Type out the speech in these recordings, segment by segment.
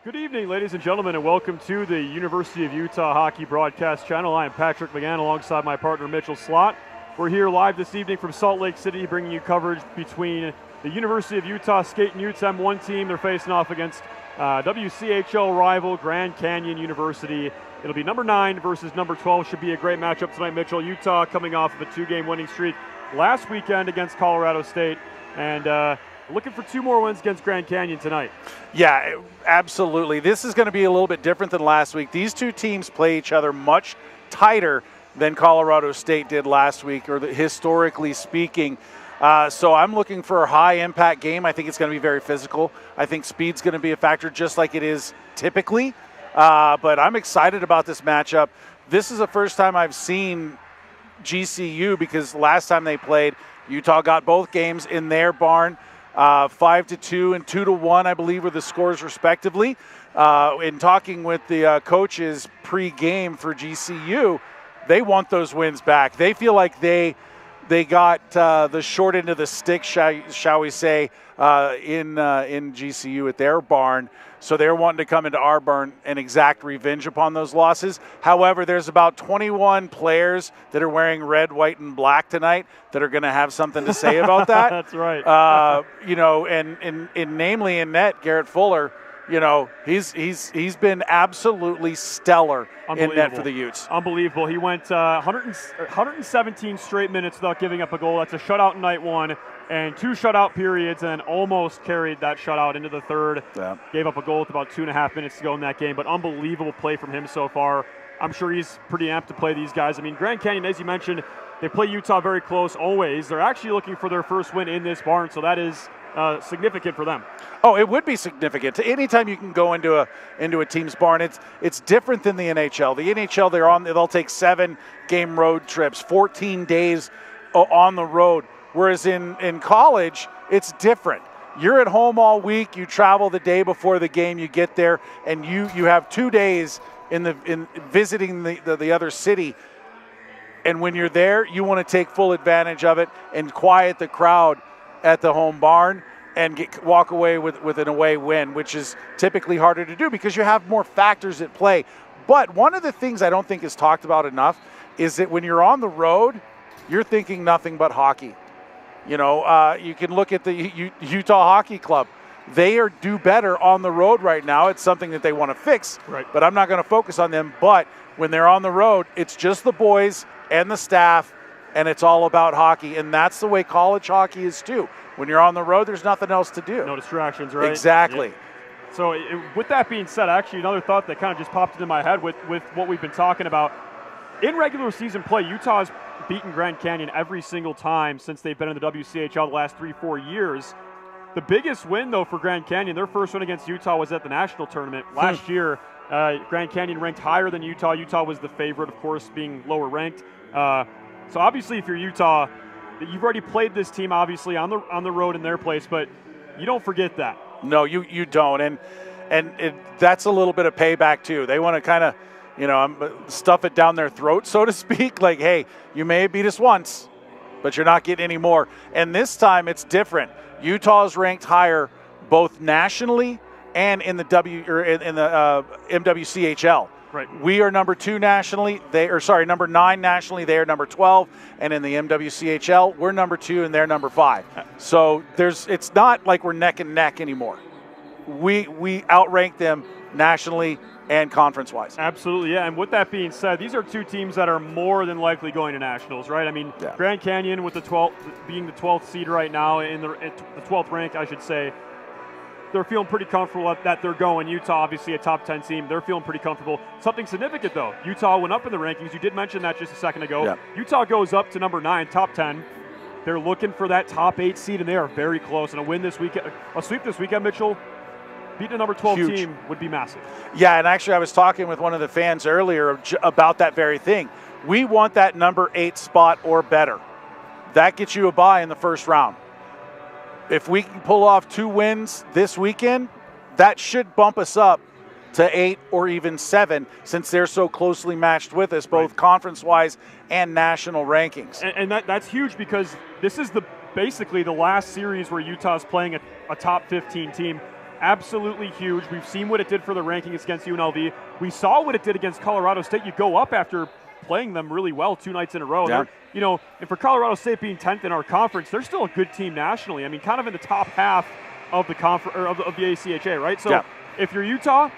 Good evening, ladies and gentlemen, and welcome to the University of Utah Hockey Broadcast Channel. I am Patrick McGann alongside my partner Mitchell Slott. We're here live this evening from Salt Lake City bringing you coverage between the University of Utah Skate Utes M1 team. They're facing off against WCHL rival Grand Canyon University. It'll be number 9 versus number 12. Should be a great matchup tonight, Mitchell. Utah coming off of a 2-game winning streak last weekend against Colorado State, and looking for 2 more wins against Grand Canyon tonight. Yeah, absolutely. This is going to be a little bit different than last week. These two teams play each other much tighter than Colorado State did last week, or historically speaking. So I'm looking for a high-impact game. I think it's going to be very physical. I think speed's going to be a factor just like it is typically. But I'm excited about this matchup. This is the first time I've seen GCU, because last time they played, Utah got both games in their barn. 5-2 and 2-1, I believe, were the scores respectively. In talking with the coaches pre-game for GCU, they want those wins back. They feel like they got the short end of the stick, shall we say, in GCU at their barn. So they're wanting to come into our barn and exact revenge upon those losses. However, there's about 21 players that are wearing red, white, and black tonight that are going to have something to say about that. That's right. And namely in net, Garrett Fuller. You know, he's been absolutely stellar in net for the Utes. Unbelievable. He went 117 straight minutes without giving up a goal. That's a shutout in night 1, and 2 shutout periods, and almost carried that shutout into the third. Yeah. Gave up a goal with about 2.5 minutes to go in that game, but unbelievable play from him so far. I'm sure he's pretty amped to play these guys. I mean, Grand Canyon, as you mentioned, they play Utah very close always. They're actually looking for their first win in this barn, so that is significant for them. Oh, it would be significant. Anytime you can go into a team's barn, it's different than the NHL. The NHL, they'll take 7-game road trips, 14 days on the road. Whereas in college, it's different. You're at home all week. You travel the day before the game. You get there, and you have 2 days in visiting the other city. And when you're there, you want to take full advantage of it and quiet the crowd at the home barn and walk away with an away win, which is typically harder to do because you have more factors at play. But one of the things I don't think is talked about enough is that when you're on the road, you're thinking nothing but hockey. You know, you can look at the Utah Hockey Club. They do better on the road right now. It's something that they want to fix, right. But I'm not going to focus on them. But when they're on the road, it's just the boys and the staff, and it's all about hockey. And that's the way college hockey is too. When you're on the road, there's nothing else to do. No distractions, right? Exactly. Yeah. So with that being said, actually another thought that kind of just popped into my head with what we've been talking about. In regular season play, Utah has beaten Grand Canyon every single time since they've been in the WCHL the last 3-4 years. The biggest win, though, for Grand Canyon, their first win against Utah was at the national tournament. Last year, Grand Canyon ranked higher than Utah. Utah was the favorite, of course, being lower ranked. So obviously, if you're Utah, you've already played this team, obviously, on the road in their place, but you don't forget that. No, you don't. And that's a little bit of payback, too. They want to kind of, stuff it down their throat, so to speak. Like, hey, you may have beat us once, but you're not getting any more. And this time it's different. Utah is ranked higher both nationally and in the MWCHL. Right. We are number 2 nationally. Number 9 nationally. They are number 12. And in the MWCHL, we're number 2 and they're number 5. So it's not like we're neck and neck anymore. We outrank them nationally and conference-wise. Absolutely, yeah. And with that being said, these are 2 teams that are more than likely going to nationals, right? I mean, yeah. Grand Canyon with being the 12th seed right now, in the 12th rank, I should say, they're feeling pretty comfortable that they're going. Utah, obviously a top 10 team, they're feeling pretty comfortable. Something significant, though. Utah went up in the rankings. You did mention that just a second ago. Yeah. Utah goes up to number 9, top 10. They're looking for that top 8 seed, and they are very close. And a sweep this weekend, Mitchell, beating a number 12 Huge. team would be massive. Yeah, and actually I was talking with one of the fans earlier about that very thing. We want that number 8 spot or better. That gets you a bye in the first round. If we can pull off 2 wins this weekend, that should bump us up to 8 or even 7, since they're so closely matched with us, both conference-wise and national rankings. And that's huge, because this is basically the last series where Utah's playing a top 15 team. absolutely huge. We've seen what it did for the rankings against UNLV. We saw what it did against Colorado State. You go up after playing them really well 2 nights in a row. Yeah. You know, and for Colorado State being 10th in our conference, they're still a good team nationally. I mean, kind of in the top half of the of the ACHA, right? So if you're Utah,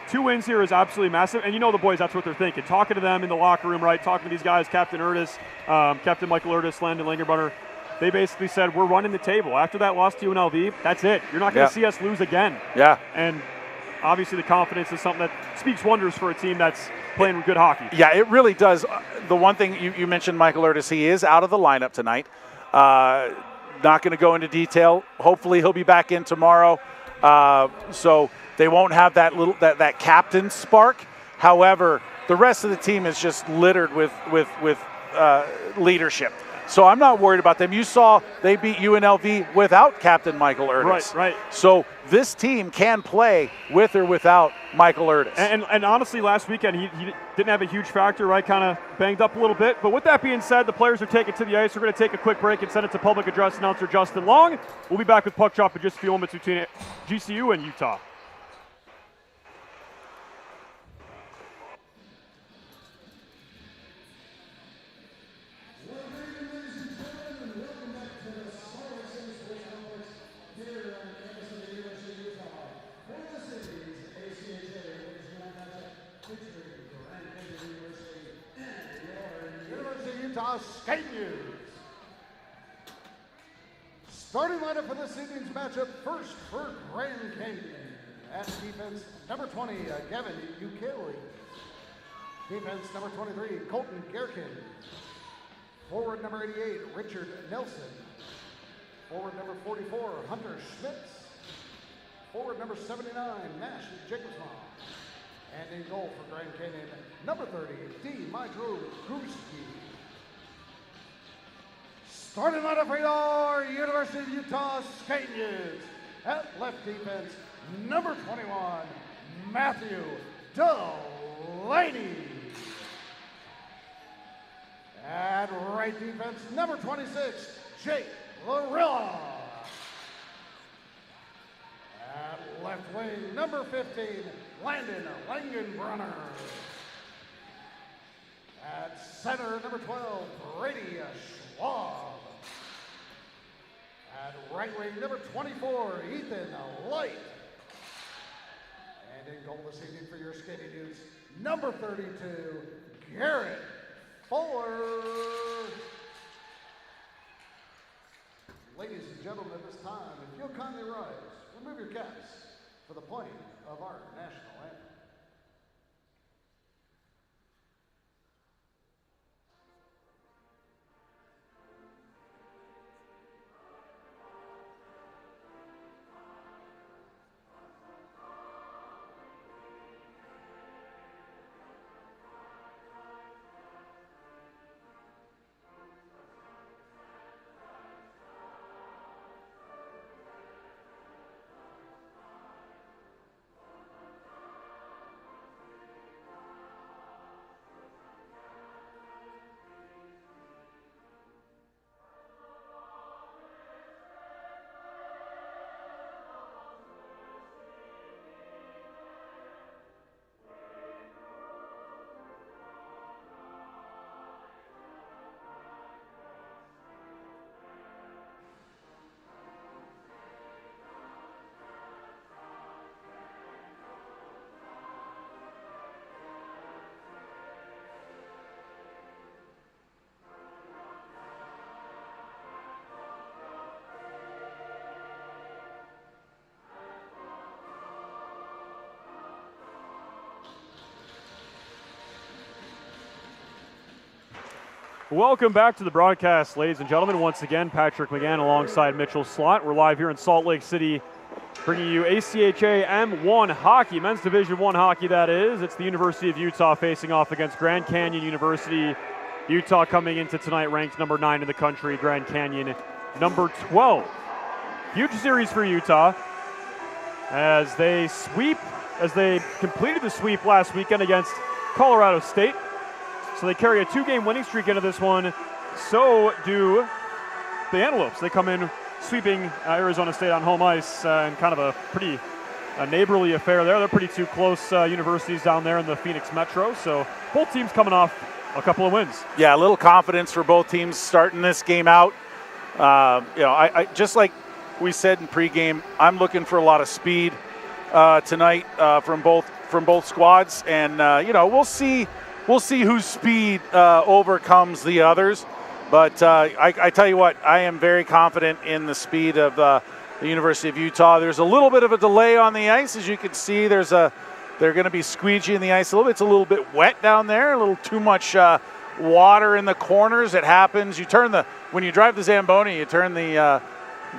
2 wins here is absolutely massive. And you know the boys, that's what they're thinking. Talking to them in the locker room, right? Talking to these guys, Captain Michael Erdis, Landon Langenbrunner. They basically said, we're running the table. After that loss to UNLV, that's it. You're not going to see us lose again. Yeah. And obviously the confidence is something that speaks wonders for a team that's playing good hockey. Yeah, it really does. The one thing you mentioned, Michael Erdis, he is out of the lineup tonight. Not going to go into detail. Hopefully he'll be back in tomorrow. So they won't have that captain spark. However, the rest of the team is just littered with leadership. So I'm not worried about them. You saw they beat UNLV without Captain Michael Erdis. Right. So this team can play with or without Michael Erdis. And honestly, last weekend he didn't have a huge factor, right? Kind of banged up a little bit. But with that being said, the players are taking to the ice. We're going to take a quick break and send it to public address announcer Justin Long. We'll be back with Puck Drop in just a few moments between GCU and Utah. Skate News. Starting lineup for this evening's matchup, first for Grand Canyon. At defense, number 20, Gavin Ukele. Defense, number 23, Colton Gerkin. Forward, number 88, Richard Nelson. Forward, number 44, Hunter Schmitz. Forward, number 79, Nash Jacobsma. And in goal for Grand Canyon, number 30, D. Mydrew Gruski. Starting lineup for your University of Utah Skate News. At left defense, number 21, Matthew Delaney. At right defense, number 26, Jake Larilla. At left wing, number 15, Landon Langenbrunner. At center, number 12, Brady Schwab. At right wing, number 24, Ethan Light. And in goal this evening for your skating news, number 32, Garrett Fuller. Ladies and gentlemen, at this time, if you'll kindly rise, remove your caps for the playing of our national anthem. Welcome back to the broadcast, ladies and gentlemen. Once again, Patrick McGann alongside Mitchell Slott. We're live here in Salt Lake City, bringing you ACHA M1 hockey, men's Division I hockey, that is. It's the University of Utah facing off against Grand Canyon University. Utah coming into tonight ranked number 9 in the country, Grand Canyon number 12. Huge series for Utah as they completed the sweep last weekend against Colorado State. So they carry a 2-game winning streak into this one. So do the Antelopes. They come in sweeping Arizona State on home ice in kind of a pretty a neighborly affair there. They're pretty two close universities down there in the Phoenix Metro. So both teams coming off a couple of wins. Yeah, a little confidence for both teams starting this game out. I just like we said in pregame, I'm looking for a lot of speed tonight from both squads, and we'll see whose speed overcomes the others. But I tell you what, I am very confident in the speed of the University of Utah. There's a little bit of a delay on the ice, as you can see. They're going to be squeegeeing the ice a little bit. It's a little bit wet down there, a little too much water in the corners. It happens. When you drive the Zamboni, you turn the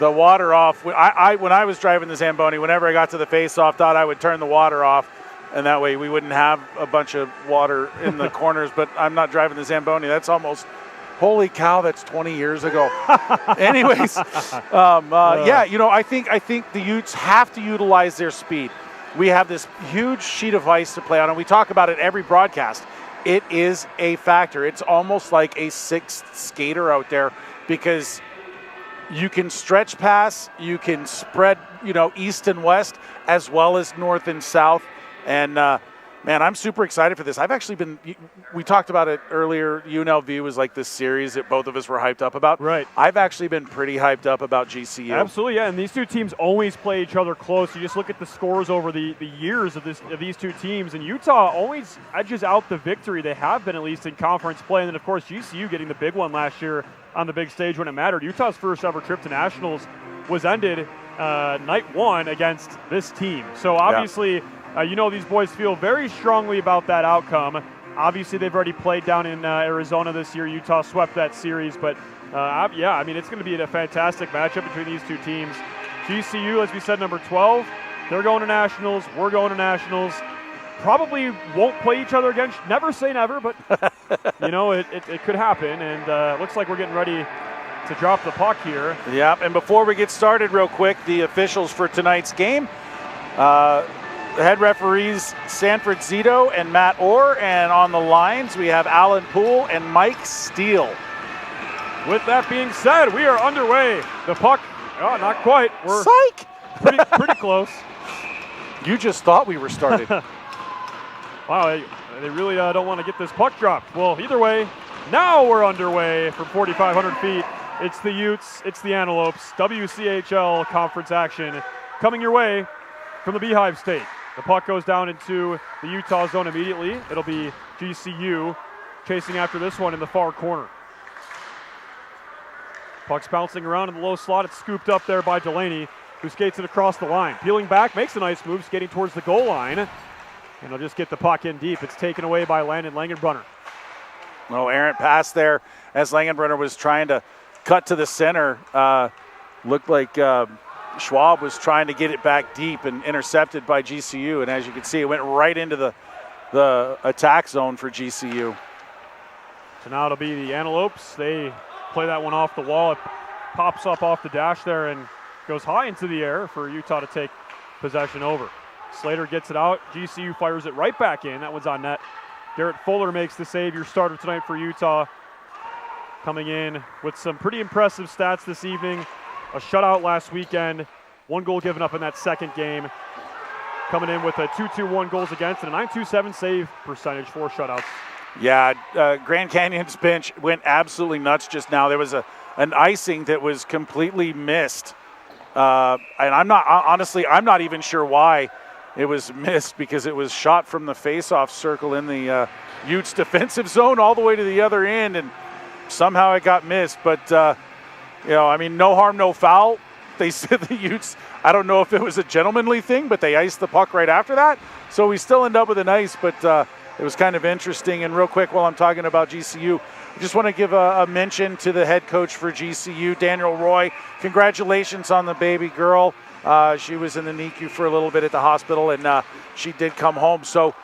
water off. When I was driving the Zamboni, whenever I got to the face-off dot, I would turn the water off, and that way we wouldn't have a bunch of water in the corners. But I'm not driving the Zamboni. That's almost, holy cow, that's 20 years ago. Anyways, I think the Utes have to utilize their speed. We have this huge sheet of ice to play on, and we talk about it every broadcast. It is a factor. It's almost like a sixth skater out there, because you can stretch pass, you can spread, east and west as well as north and south. And, man, I'm super excited for this. We talked about it earlier. UNLV was like this series that both of us were hyped up about. Right. I've actually been pretty hyped up about GCU. Absolutely, yeah. And these two teams always play each other close. You just look at the scores over the years of these two teams, and Utah always edges out the victory. They have been, at least in conference play. And then, of course, GCU getting the big one last year on the big stage when it mattered. Utah's first ever trip to nationals was ended night one against this team. So obviously, these boys feel very strongly about that outcome. Obviously, they've already played down in Arizona this year. Utah swept that series. But, it's going to be a fantastic matchup between these two teams. GCU, as we said, number 12, they're going to nationals. We're going to nationals. Probably won't play each other again. Never say never, but, it could happen. And it looks like we're getting ready to drop the puck here. Yeah, and before we get started real quick, the officials for tonight's game. The head referees, Sanford Zito and Matt Orr, and on the lines we have Alan Poole and Mike Steele. With that being said, we are underway. The puck, not quite. We're Psych! pretty close. You just thought we were started. Wow, they really don't want to get this puck dropped. Well, either way, now we're underway from 4,500 feet. It's the Utes, it's the Antelopes, WCHL conference action coming your way from the Beehive State. The puck goes down into the Utah zone immediately. It'll be GCU chasing after this one in the far corner. Puck's bouncing around in the low slot. It's scooped up there by Delaney, who skates it across the line. Peeling back, makes a nice move, skating towards the goal line. And he'll just get the puck in deep. It's taken away by Landon Langenbrunner. No errant pass there as Langenbrunner was trying to cut to the center. Looked like Schwab was trying to get it back deep and intercepted by GCU. And as you can see, it went right into the attack zone for GCU. So now it'll be the Antelopes. They play that one off the wall. It pops up off the dash there and goes high into the air for Utah to take possession over. Slater gets it out. GCU fires it right back in. That one's on net. Garrett Fuller makes the save, your starter tonight for Utah. Coming in with some pretty impressive stats this evening. A shutout last weekend. 1 goal given up in that second game. Coming in with a 2.21 goals against and a 9.27 save percentage, 4 shutouts. Yeah, Grand Canyon's bench went absolutely nuts just now. There was an icing that was completely missed. And I'm not even sure why it was missed, because it was shot from the face-off circle in the Utes defensive zone all the way to the other end, and somehow it got missed. But, no harm, no foul. They said the Utes, I don't know if it was a gentlemanly thing, but they iced the puck right after that. So we still end up with an ice, but it was kind of interesting. And real quick, while I'm talking about GCU, I just want to give a mention to the head coach for GCU, Daniel Roy. Congratulations on the baby girl. She was in the NICU for a little bit at the hospital, and she did come home. So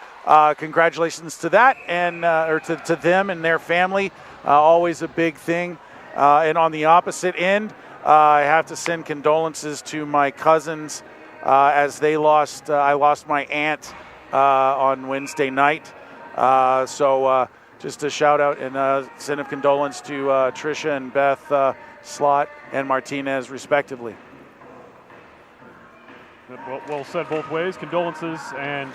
congratulations to that, and to them and their family. Always a big thing. And on the opposite end, I have to send condolences to my cousins as they lost. I lost my aunt on Wednesday night. So just a shout out and send a condolence to Tricia and Beth Slot and Martinez, respectively. Well said both ways. Condolences and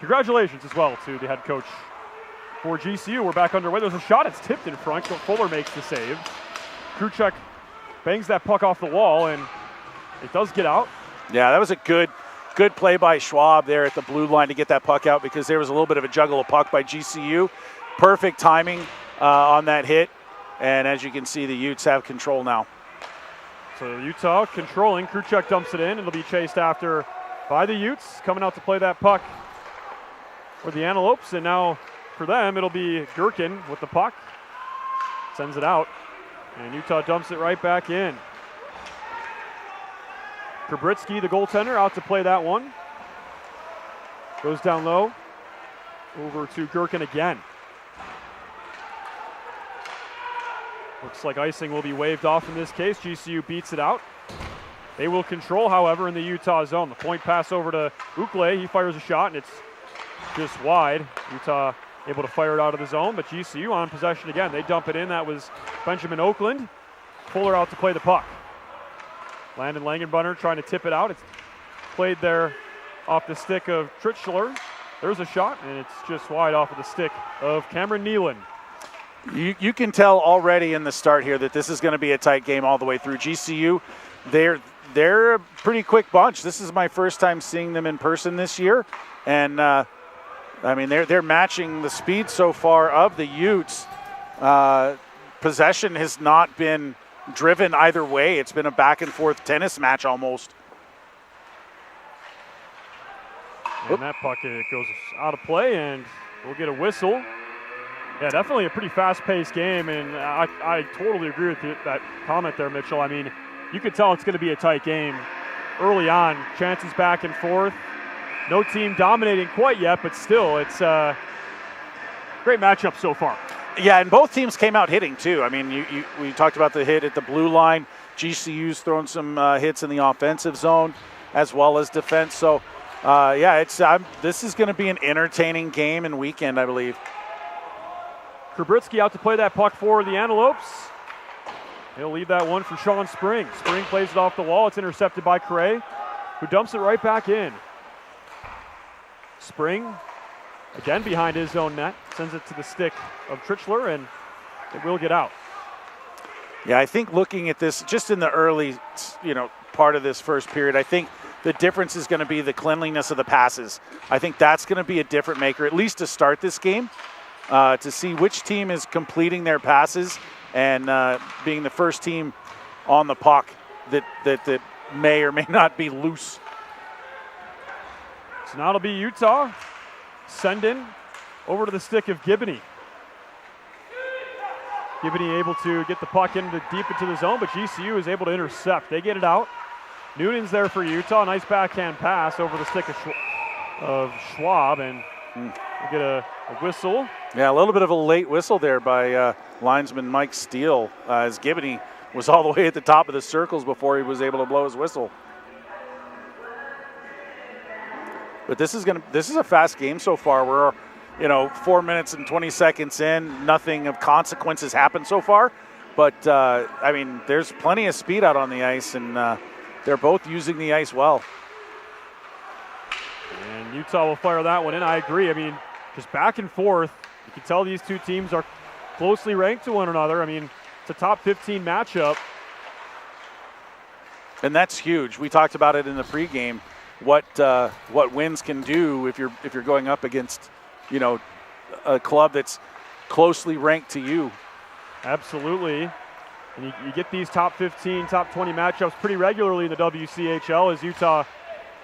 congratulations as well to the head coach for GCU. We're back underway. There's a shot. It's tipped in front. Fuller makes the save. Kruchek bangs that puck off the wall, and it does get out. Yeah, that was a good play by Schwab there at the blue line to get that puck out, because there was a little bit of a juggle of puck by GCU. Perfect timing on that hit, and as you can see, the Utes have control now. So Utah controlling. Kruchek dumps it in. It'll be chased after by the Utes. Coming out to play that puck for the Antelopes, and now for them, it'll be Gherkin with the puck. Sends it out, and Utah dumps it right back in. Krabritsky, the goaltender, out to play that one. Goes down low. Over to Gherkin again. Looks like icing will be waved off in this case. GCU beats it out. They will control, however, in the Utah zone. The point pass over to Ukle. He fires a shot, and it's just wide. Utah able to fire it out of the zone, but GCU on possession again. They dump it in. That was Benjamin Oakland. Fuller out to play the puck. Landon Langenbrunner trying to tip it out. It's played there off the stick of Trichler. There's a shot, and it's just wide off of the stick of Cameron Nealon. You can tell already in the start here that this is going to be a tight game all the way through. GCU, they're a pretty quick bunch. This is my first time seeing them in person this year, and I mean they're matching the speed so far of the Utes. Possession has not been driven either way. It's been a back and forth tennis match almost. And that puck goes out of play, and we'll get a whistle. Yeah, definitely a pretty fast-paced game, and I totally agree with that comment there, Mitchell. I mean, you could tell it's going to be a tight game early on. Chances back and forth. No team dominating quite yet, but still, it's a great matchup so far. Yeah, and both teams came out hitting, too. I mean, we talked about the hit at the blue line. GCU's thrown some hits in the offensive zone as well as defense. So, this is going to be an entertaining game and weekend, I believe. Krabritsky out to play that puck for the Antelopes. He'll leave that one for Sean Spring. Spring plays it off the wall. It's intercepted by Cray, who dumps it right back in. Spring, again behind his own net, sends it to the stick of Trichler, and it will get out. Yeah, I think looking at this, just in the early, part of this first period, I think the difference is going to be the cleanliness of the passes. I think that's going to be a different maker, at least to start this game. To see which team is completing their passes and being the first team on the puck that may or may not be loose. So now it'll be Utah. Send in over to the stick of Gibney. Gibney able to get the puck deep into the zone, but GCU is able to intercept. They get it out. Noonan's there for Utah. Nice backhand pass over the stick of Schwab, and we'll get a whistle. Yeah, a little bit of a late whistle there by linesman Mike Steele, as Gibney was all the way at the top of the circles before he was able to blow his whistle. But this is a fast game so far. We're 4 minutes and 20 seconds in. Nothing of consequence has happened so far. But there's plenty of speed out on the ice, and they're both using the ice well. And Utah will fire that one in. I agree. I mean, just back and forth. You can tell these two teams are closely ranked to one another. I mean, it's a top 15 matchup. And that's huge. We talked about it in the pregame. What wins can do if you're going up against, a club that's closely ranked to you. Absolutely. And you get these top 15, top 20 matchups pretty regularly in the WCHL as Utah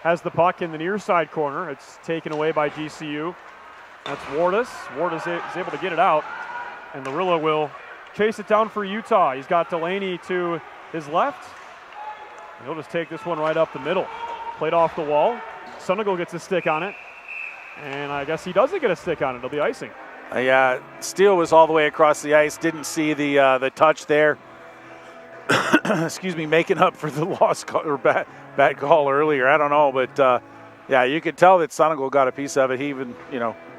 has the puck in the near side corner. It's taken away by GCU. That's Wardus. Wardus is able to get it out, and Larilla will chase it down for Utah. He's got Delaney to his left. And he'll just take this one right up the middle. Played off the wall. Sunigal gets a stick on it, and I guess he doesn't get a stick on it. It'll be icing. Steele was all the way across the ice. Didn't see the touch there. Excuse me, making up for the lost call or bad call earlier. I don't know, but you could tell that Sunigal got a piece of it. He even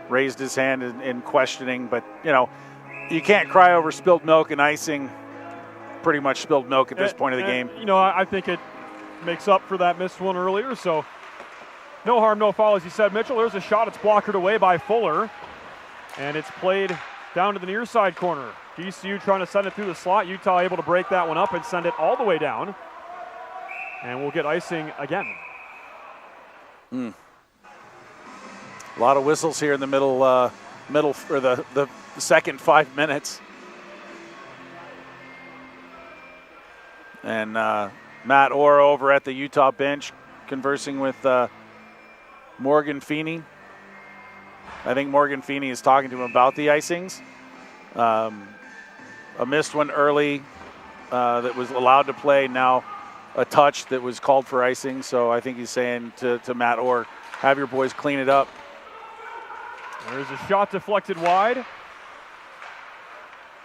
raised his hand in questioning, but you can't cry over spilled milk, and icing pretty much spilled milk at this point of the game. I think makes up for that missed one earlier. So no harm, no foul, as you said, Mitchell. There's a shot. It's blockered away by Fuller. And it's played down to the near side corner. GCU trying to send it through the slot. Utah able to break that one up and send it all the way down. And we'll get icing again. A lot of whistles here in the middle for the second 5 minutes. And Matt Orr over at the Utah bench conversing with Morgan Feeney. I think Morgan Feeney is talking to him about the icings. A missed one early that was allowed to play, now a touch that was called for icing. So I think he's saying to Matt Orr, have your boys clean it up. There's a shot deflected wide.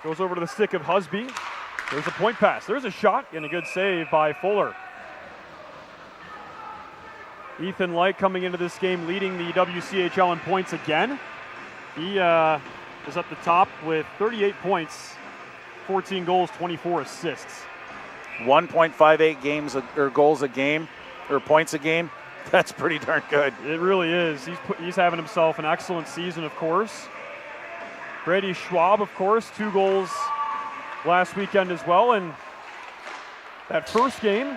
Goes over to the stick of Husby. There's a point pass. There's a shot and a good save by Fuller. Ethan Light coming into this game leading the WCHL in points again. He is at the top with 38 points, 14 goals, 24 assists. 1.58 games or goals a game or points a game. That's pretty darn good. It really is. He's having himself an excellent season, of course. Brady Schwab, of course, 2 goals last weekend as well. And that first game,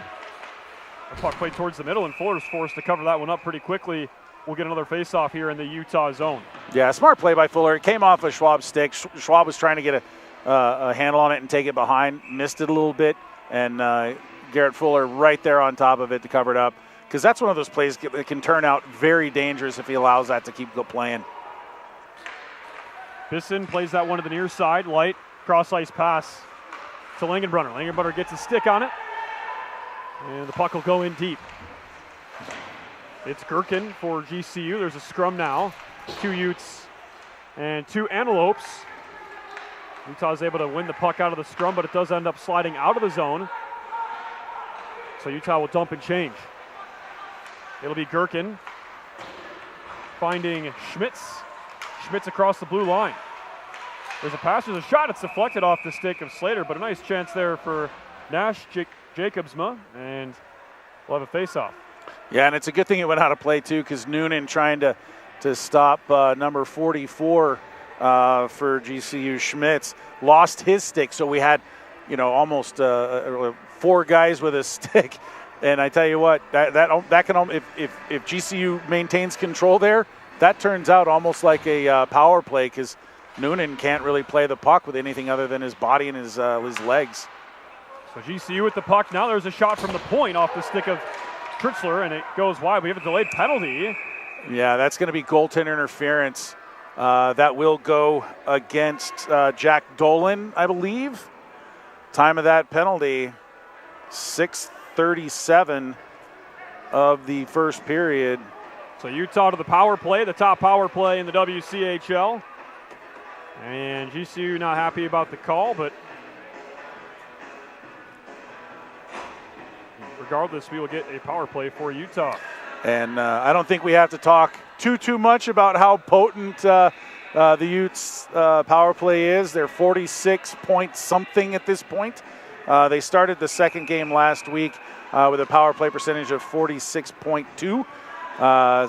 the puck played towards the middle, and Fuller's forced to cover that one up pretty quickly. We'll get another face-off here in the Utah zone. Yeah, smart play by Fuller. It came off of Schwab's stick. Schwab was trying to get a handle on it and take it behind, missed it a little bit, and Garrett Fuller right there on top of it to cover it up. Because that's one of those plays that can turn out very dangerous if he allows that to keep playing. Bisson plays that one to the near side. Light, cross-ice pass to Langenbrunner. Langenbrunner gets a stick on it, and the puck will go in deep. It's Gherkin for GCU. There's a scrum now. 2 Utes and 2 Antelopes. Utah's able to win the puck out of the scrum, but it does end up sliding out of the zone. So Utah will dump and change. It'll be Gherkin finding Schmitz. Schmitz across the blue line. There's a pass, there's a shot. It's deflected off the stick of Slater, but a nice chance there for Nash Jacobsma, and we'll have a face-off. Yeah, and it's a good thing it went out of play, too, because Noonan trying to stop number 44 for GCU, Schmitz, lost his stick. So we had, almost 4 guys with a stick. And I tell you what, that can, if GCU maintains control there, that turns out almost like a power play, because Noonan can't really play the puck with anything other than his body and his legs. So GCU with the puck. Now there's a shot from the point off the stick of Tritzler, and it goes wide. We have a delayed penalty. Yeah, that's going to be goaltender interference. That will go against Jack Dolan, I believe. Time of that penalty, 6:37 of the first period. So Utah to the power play, the top power play in the WCHL. And GCU not happy about the call, but regardless, we will get a power play for Utah. And I don't think we have to talk too much about how potent the Utes power play is. They're 46 point something at this point. They started the second game last week with a power play percentage of 46.2.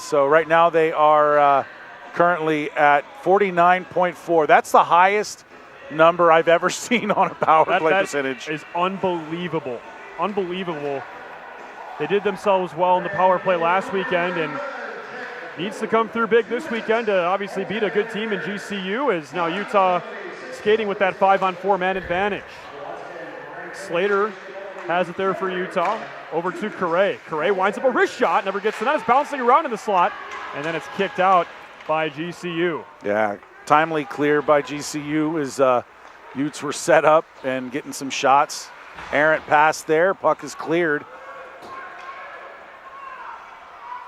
So right now they are currently at 49.4. That's the highest number I've ever seen on a power play percentage. That is unbelievable. Unbelievable. They did themselves well in the power play last weekend, and needs to come through big this weekend to obviously beat a good team in GCU, as now Utah skating with that 5-on-4 man advantage. Slater has it there for Utah. Over to Correa. Correa winds up a wrist shot, never gets to that. It's bouncing around in the slot, and then it's kicked out by GCU. Yeah, timely clear by GCU as Utes were set up and getting some shots. Errant pass there. Puck is cleared.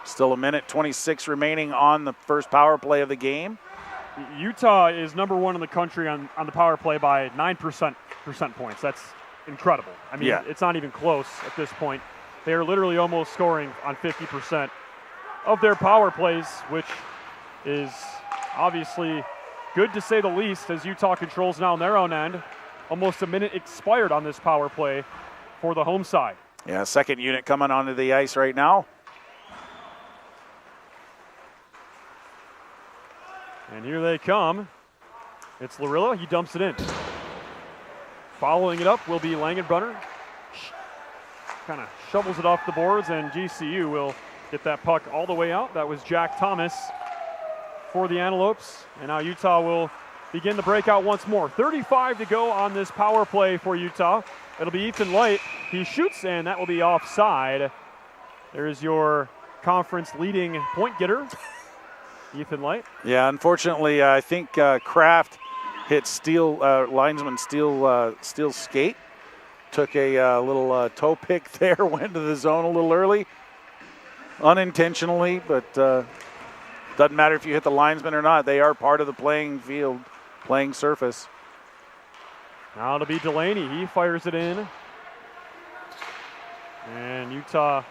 Still a minute 26 remaining on the first power play of the game. Utah is number 1 in the country on the power play by 9% points. That's incredible. I mean, It's not even close at this point. They are literally almost scoring on 50% of their power plays, which is obviously good to say the least, as Utah controls now on their own end. Almost a minute expired on this power play for the home side. Yeah, second unit coming onto the ice right now. And here they come. It's Larilla. He dumps it in. Following it up will be Langenbrunner. Kind of shovels it off the boards, and GCU will get that puck all the way out. That was Jack Thomas for the Antelopes. And now Utah will begin the breakout once more. 35 to go on this power play for Utah. It'll be Ethan Light. He shoots, and that will be offside. There's your conference leading point getter, Ethan Light. Yeah, unfortunately, I think Kraft hit linesman Steele's skate. Took a little toe pick there, went to the zone a little early. Unintentionally, but doesn't matter if you hit the linesman or not. They are part of the playing field, playing surface. Now it'll be Delaney. He fires it in. And Utah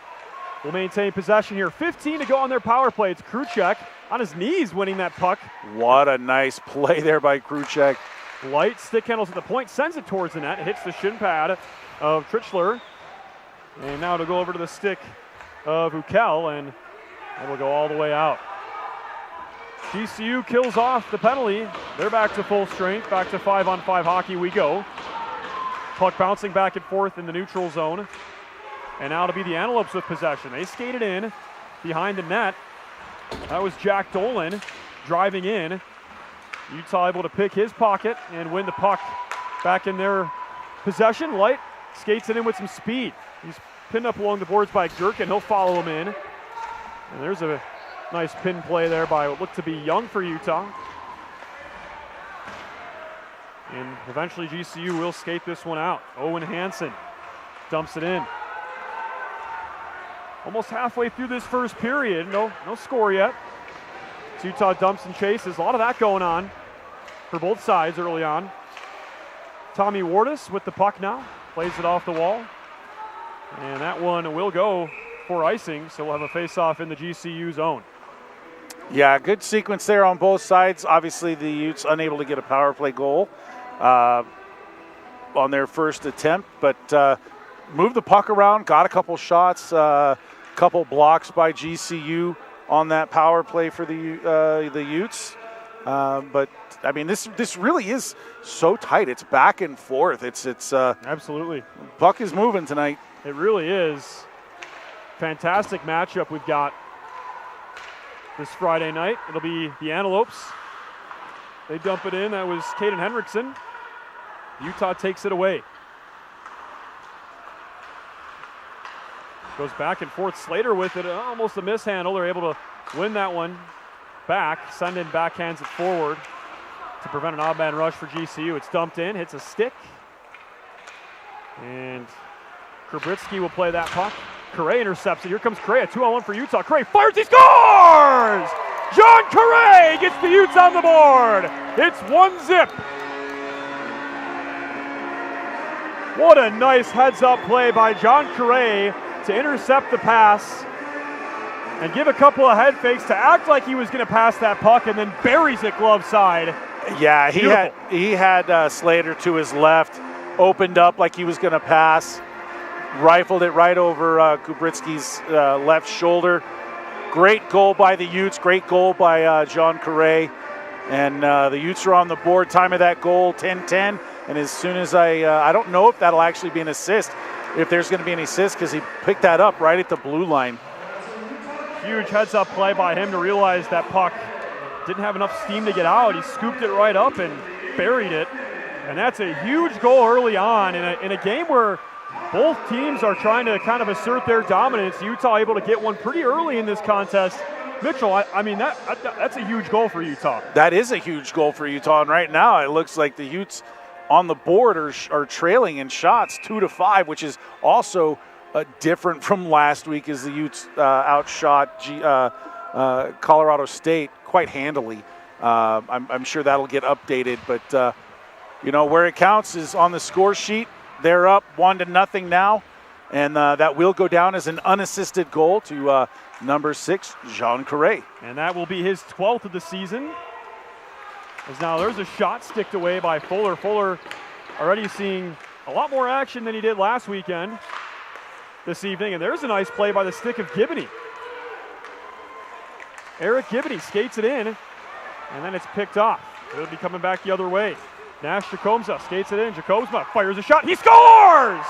will maintain possession here. 15 to go on their power play. It's Kruchek on his knees winning that puck. What a nice play there by Kruchek. Light stick handles at the point, sends it towards the net, hits the shin pad of Trichler. And now to go over to the stick of Ukel, and it will go all the way out. GCU kills off the penalty. They're back to full strength, back to 5-on-5 hockey we go. Puck bouncing back and forth in the neutral zone. And now to be the Antelopes with possession. They skated in behind the net. That was Jack Dolan driving in. Utah able to pick his pocket and win the puck back in their possession. Light skates it in with some speed. He's pinned up along the boards by Gherkin. He'll follow him in. And there's a nice pin play there by what looked to be Young for Utah. And eventually GCU will skate this one out. Owen Hansen dumps it in. Almost halfway through this first period. No score yet. So Utah dumps and chases. A lot of that going on for both sides early on. Tommy Wardis with the puck now. Plays it off the wall. And that one will go for icing. So we'll have a face-off in the GCU zone. Yeah, good sequence there on both sides. Obviously, the Utes unable to get a power play goal on their first attempt, but moved the puck around, got a couple shots, couple blocks by GCU on that power play for the Utes. But I mean, this really is so tight. It's back and forth. It's absolutely. Puck is moving tonight. It really is. Fantastic matchup we've got this Friday night. It'll be the Antelopes. They dump it in. That was Caden Henriksen. Utah takes it away. Goes back and forth. Slater with it. Almost a mishandle. They're able to win that one back. Sundin backhands it forward to prevent an odd man rush for GCU. It's dumped in. Hits a stick. And Krabritsky will play that puck. Correa intercepts it. Here comes Correa. 2-on-1 for Utah. Correa fires. He scores! John Correa gets the Utes on the board. It's 1-0. What a nice heads-up play by John Correa to intercept the pass and give a couple of head fakes to act like he was going to pass that puck, and then buries it glove side. Yeah, he had Slater to his left, opened up like he was going to pass, rifled it right over Kubritsky's left shoulder. Great goal by the Utes, great goal by John Correa. And the Utes are on the board. Time of that goal, 10-10. And as soon as I don't know if that'll actually be an assist, if there's going to be an assist, because he picked that up right at the blue line. Huge heads-up play by him to realize that puck didn't have enough steam to get out. He scooped it right up and buried it. And that's a huge goal early on in a game where both teams are trying to kind of assert their dominance. Utah able to get one pretty early in this contest. Mitchell, I mean, that's a huge goal for Utah. That is a huge goal for Utah. And right now it looks like the Utes on the board are trailing in shots 2-5, which is also different from last week as the Utes outshot Colorado State quite handily. I'm sure that'll get updated, but where it counts is on the score sheet. They're up 1-0 now, and that will go down as an unassisted goal to number 6, Jean Correa. And that will be his 12th of the season. As now there's a shot sticked away by Fuller. Fuller already seeing a lot more action than he did last weekend. this evening, and there's a nice play by the stick of Gibney. Eric Gibney skates it in, and then it's picked off. It'll be coming back the other way. Nash Jacobsma skates it in. Jacobsma fires a shot. He scores!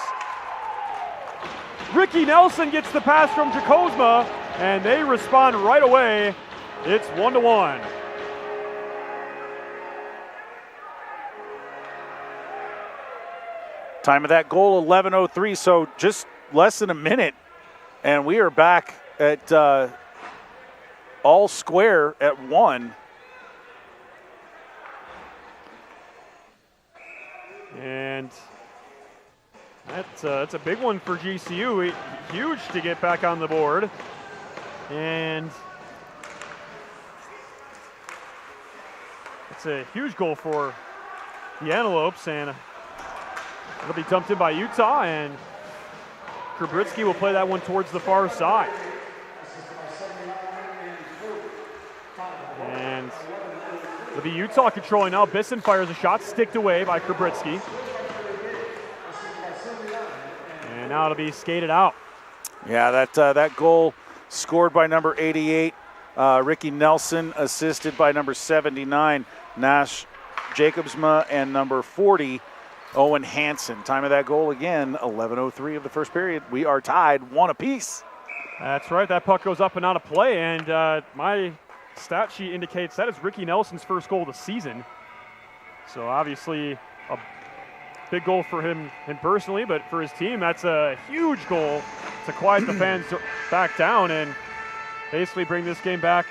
Ricky Nelson gets the pass from Jacobsma, and they respond right away. It's 1-1. Time of that goal, 11:03, so just less than a minute, and we are back at all square at 1. And that's a big one for GCU. Huge to get back on the board. And it's a huge goal for the Antelopes, and it'll be dumped in by Utah, and Krabritsky will play that one towards the far side. And it'll be Utah controlling now. Bisson fires a shot, sticked away by Krabritsky. And now it'll be skated out. Yeah, that goal scored by number 88, Ricky Nelson, assisted by number 79, Nash Jacobsma, and number 40, Owen Hansen. Time of that goal again, 11:03 of the first period. We are tied 1 apiece. That's right. That puck goes up and out of play, and my stat sheet indicates that is Ricky Nelson's first goal of the season. So obviously a big goal for him personally, but for his team, that's a huge goal to quiet the fans back down and basically bring this game back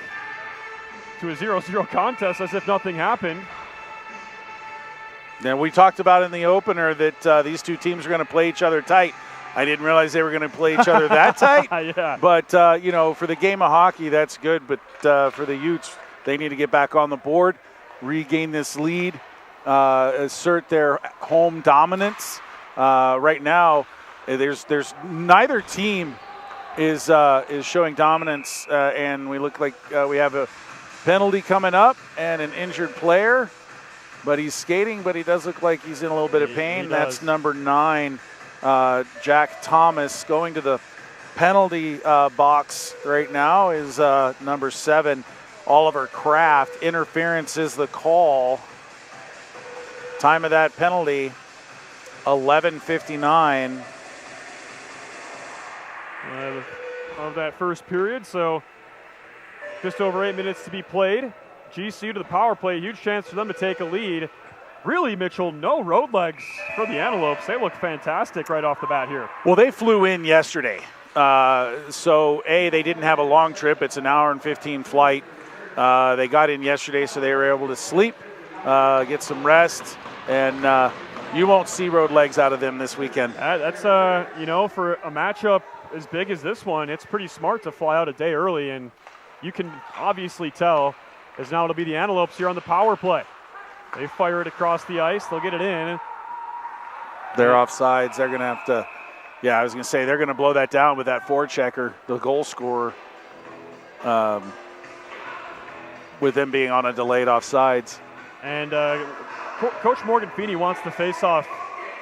to a 0-0 contest as if nothing happened. And we talked about in the opener that these two teams are going to play each other tight. I didn't realize they were going to play each other that tight. Yeah. But, for the game of hockey, that's good. But for the Utes, they need to get back on the board, regain this lead, assert their home dominance. Right now, there's neither team is showing dominance, and we look like we have a penalty coming up and an injured player. But he's skating, but he does look like he's in a little bit of pain. That's number 9, Jack Thomas. Going to the penalty box right now is number 7, Oliver Kraft. Interference is the call. Time of that penalty, 11:59. Of that first period, so just over 8 minutes to be played. GCU to the power play, huge chance for them to take a lead. Really, Mitchell, no road legs for the Antelopes. They look fantastic right off the bat here. Well, they flew in yesterday. So, they didn't have a long trip. It's an hour and 15 flight. They got in yesterday, so they were able to sleep, get some rest, and you won't see road legs out of them this weekend. That's, for a matchup as big as this one, it's pretty smart to fly out a day early, and you can obviously tell as now it'll be the Antelopes here on the power play. They fire it across the ice. They'll get it in. They're offsides. They're going to have to, I was going to say, they're going to blow that down with that forechecker, the goal scorer, with them being on a delayed offsides. And Coach Morgan Feeney wants the face-off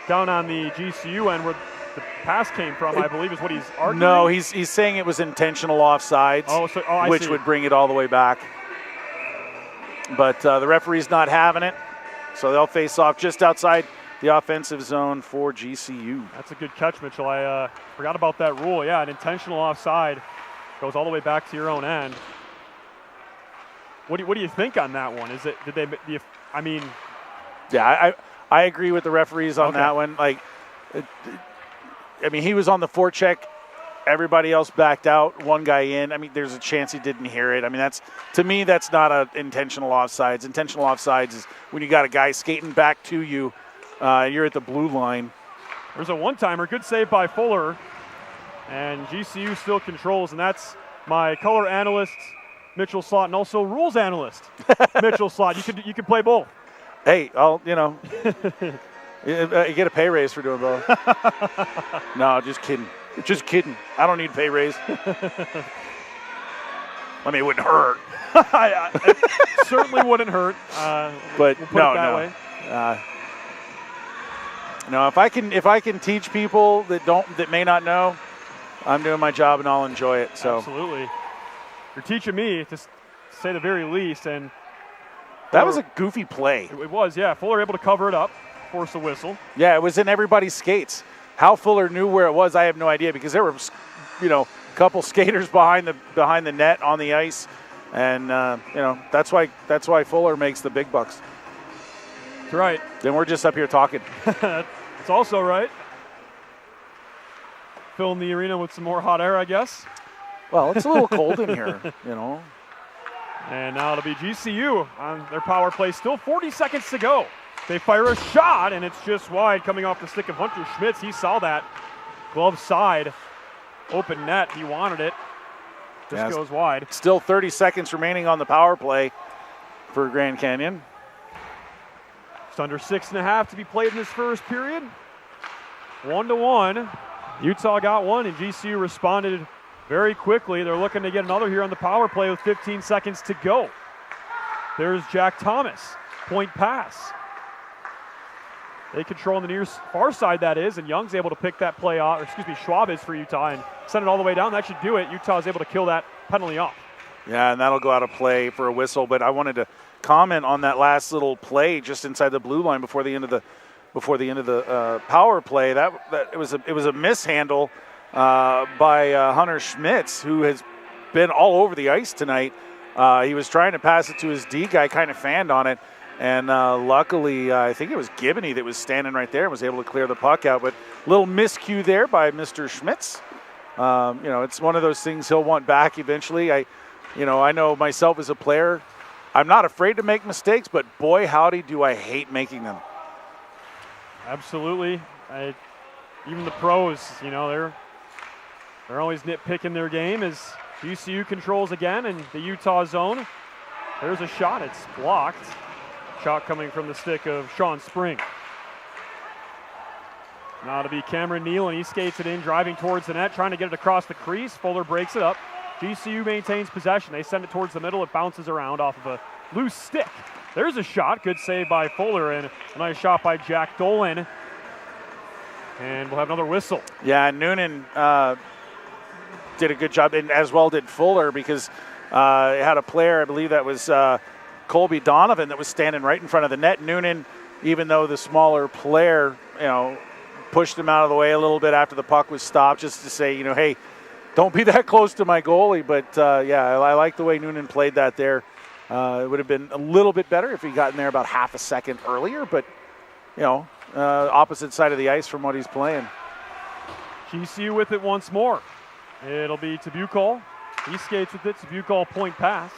down on the GCU end where the pass came from, I believe, is what he's arguing. No, he's saying it was intentional offsides, which would bring it all the way back. But the referee's not having it, so they'll face off just outside the offensive zone for GCU. That's a good catch, Mitchell. I forgot about that rule. Yeah, an intentional offside goes all the way back to your own end. What do you think on that one? Yeah, I agree with the referees on that one. He was on the forecheck. Everybody else backed out, one guy in. There's a chance he didn't hear it. To me, that's not an intentional offsides. Intentional offsides is when you got a guy skating back to you, you're at the blue line. There's a one-timer, good save by Fuller, and GCU still controls, and that's my color analyst, Mitchell Slott, and also rules analyst, Mitchell Slott. You can play both. Hey, you get a pay raise for doing both. No, just kidding. Just kidding. I don't need a pay raise. It wouldn't hurt. It certainly wouldn't hurt. But we'll no. No, if I can teach people that may not know, I'm doing my job and I'll enjoy it. So Absolutely. You're teaching me to say the very least. And that was a goofy play. It was, yeah. Fuller able to cover it up, force a whistle. Yeah, it was in everybody's skates. How Fuller knew where it was, I have no idea, because there were, a couple skaters behind the net on the ice, and that's why Fuller makes the big bucks. That's right. Then we're just up here talking. It's also right. Filling the arena with some more hot air, I guess. Well, it's a little cold in here, And now it'll be GCU on their power play. Still 40 seconds to go. They fire a shot, and it's just wide coming off the stick of Hunter Schmitz. He saw that. Glove side. Open net. He wanted it. Just goes wide. Still 30 seconds remaining on the power play for Grand Canyon. Just under 6.5 to be played in this first period. 1-1. Utah got one, and GCU responded very quickly. They're looking to get another here on the power play with 15 seconds to go. There's Jack Thomas. Point pass. They control on the near far side, that is, and Young's able to pick that play off, Schwab is for Utah, and send it all the way down. That should do it. Utah is able to kill that penalty off. Yeah, and that'll go out of play for a whistle, but I wanted to comment on that last little play just inside the blue line before the end of the power play. It was a mishandle by Hunter Schmitz, who has been all over the ice tonight. He was trying to pass it to his D guy, kind of fanned on it. And luckily, I think it was Gibney that was standing right there and was able to clear the puck out. But a little miscue there by Mr. Schmitz. It's one of those things he'll want back eventually. I know myself as a player, I'm not afraid to make mistakes, but boy, howdy, do I hate making them. Absolutely. Even the pros, they're always nitpicking their game as GCU controls again in the Utah zone. There's a shot. It's blocked. Shot coming from the stick of Sean Spring. Now to be Cameron Neal, and he skates it in, driving towards the net, trying to get it across the crease. Fuller breaks it up. GCU maintains possession. They send it towards the middle. It bounces around off of a loose stick. There's a shot. Good save by Fuller, and a nice shot by Jack Dolan. And we'll have another whistle. Yeah, Noonan did a good job, and as well did Fuller, because it had a player, I believe that was Colby Donovan, that was standing right in front of the net. Noonan, even though the smaller player, pushed him out of the way a little bit after the puck was stopped, just to say, hey, don't be that close to my goalie. But I like the way Noonan played that there. It would have been a little bit better if he got in there about half a second earlier, but opposite side of the ice from what he's playing. GCU with it once more. It'll be Tabukal. He skates with it. Tabukal point pass.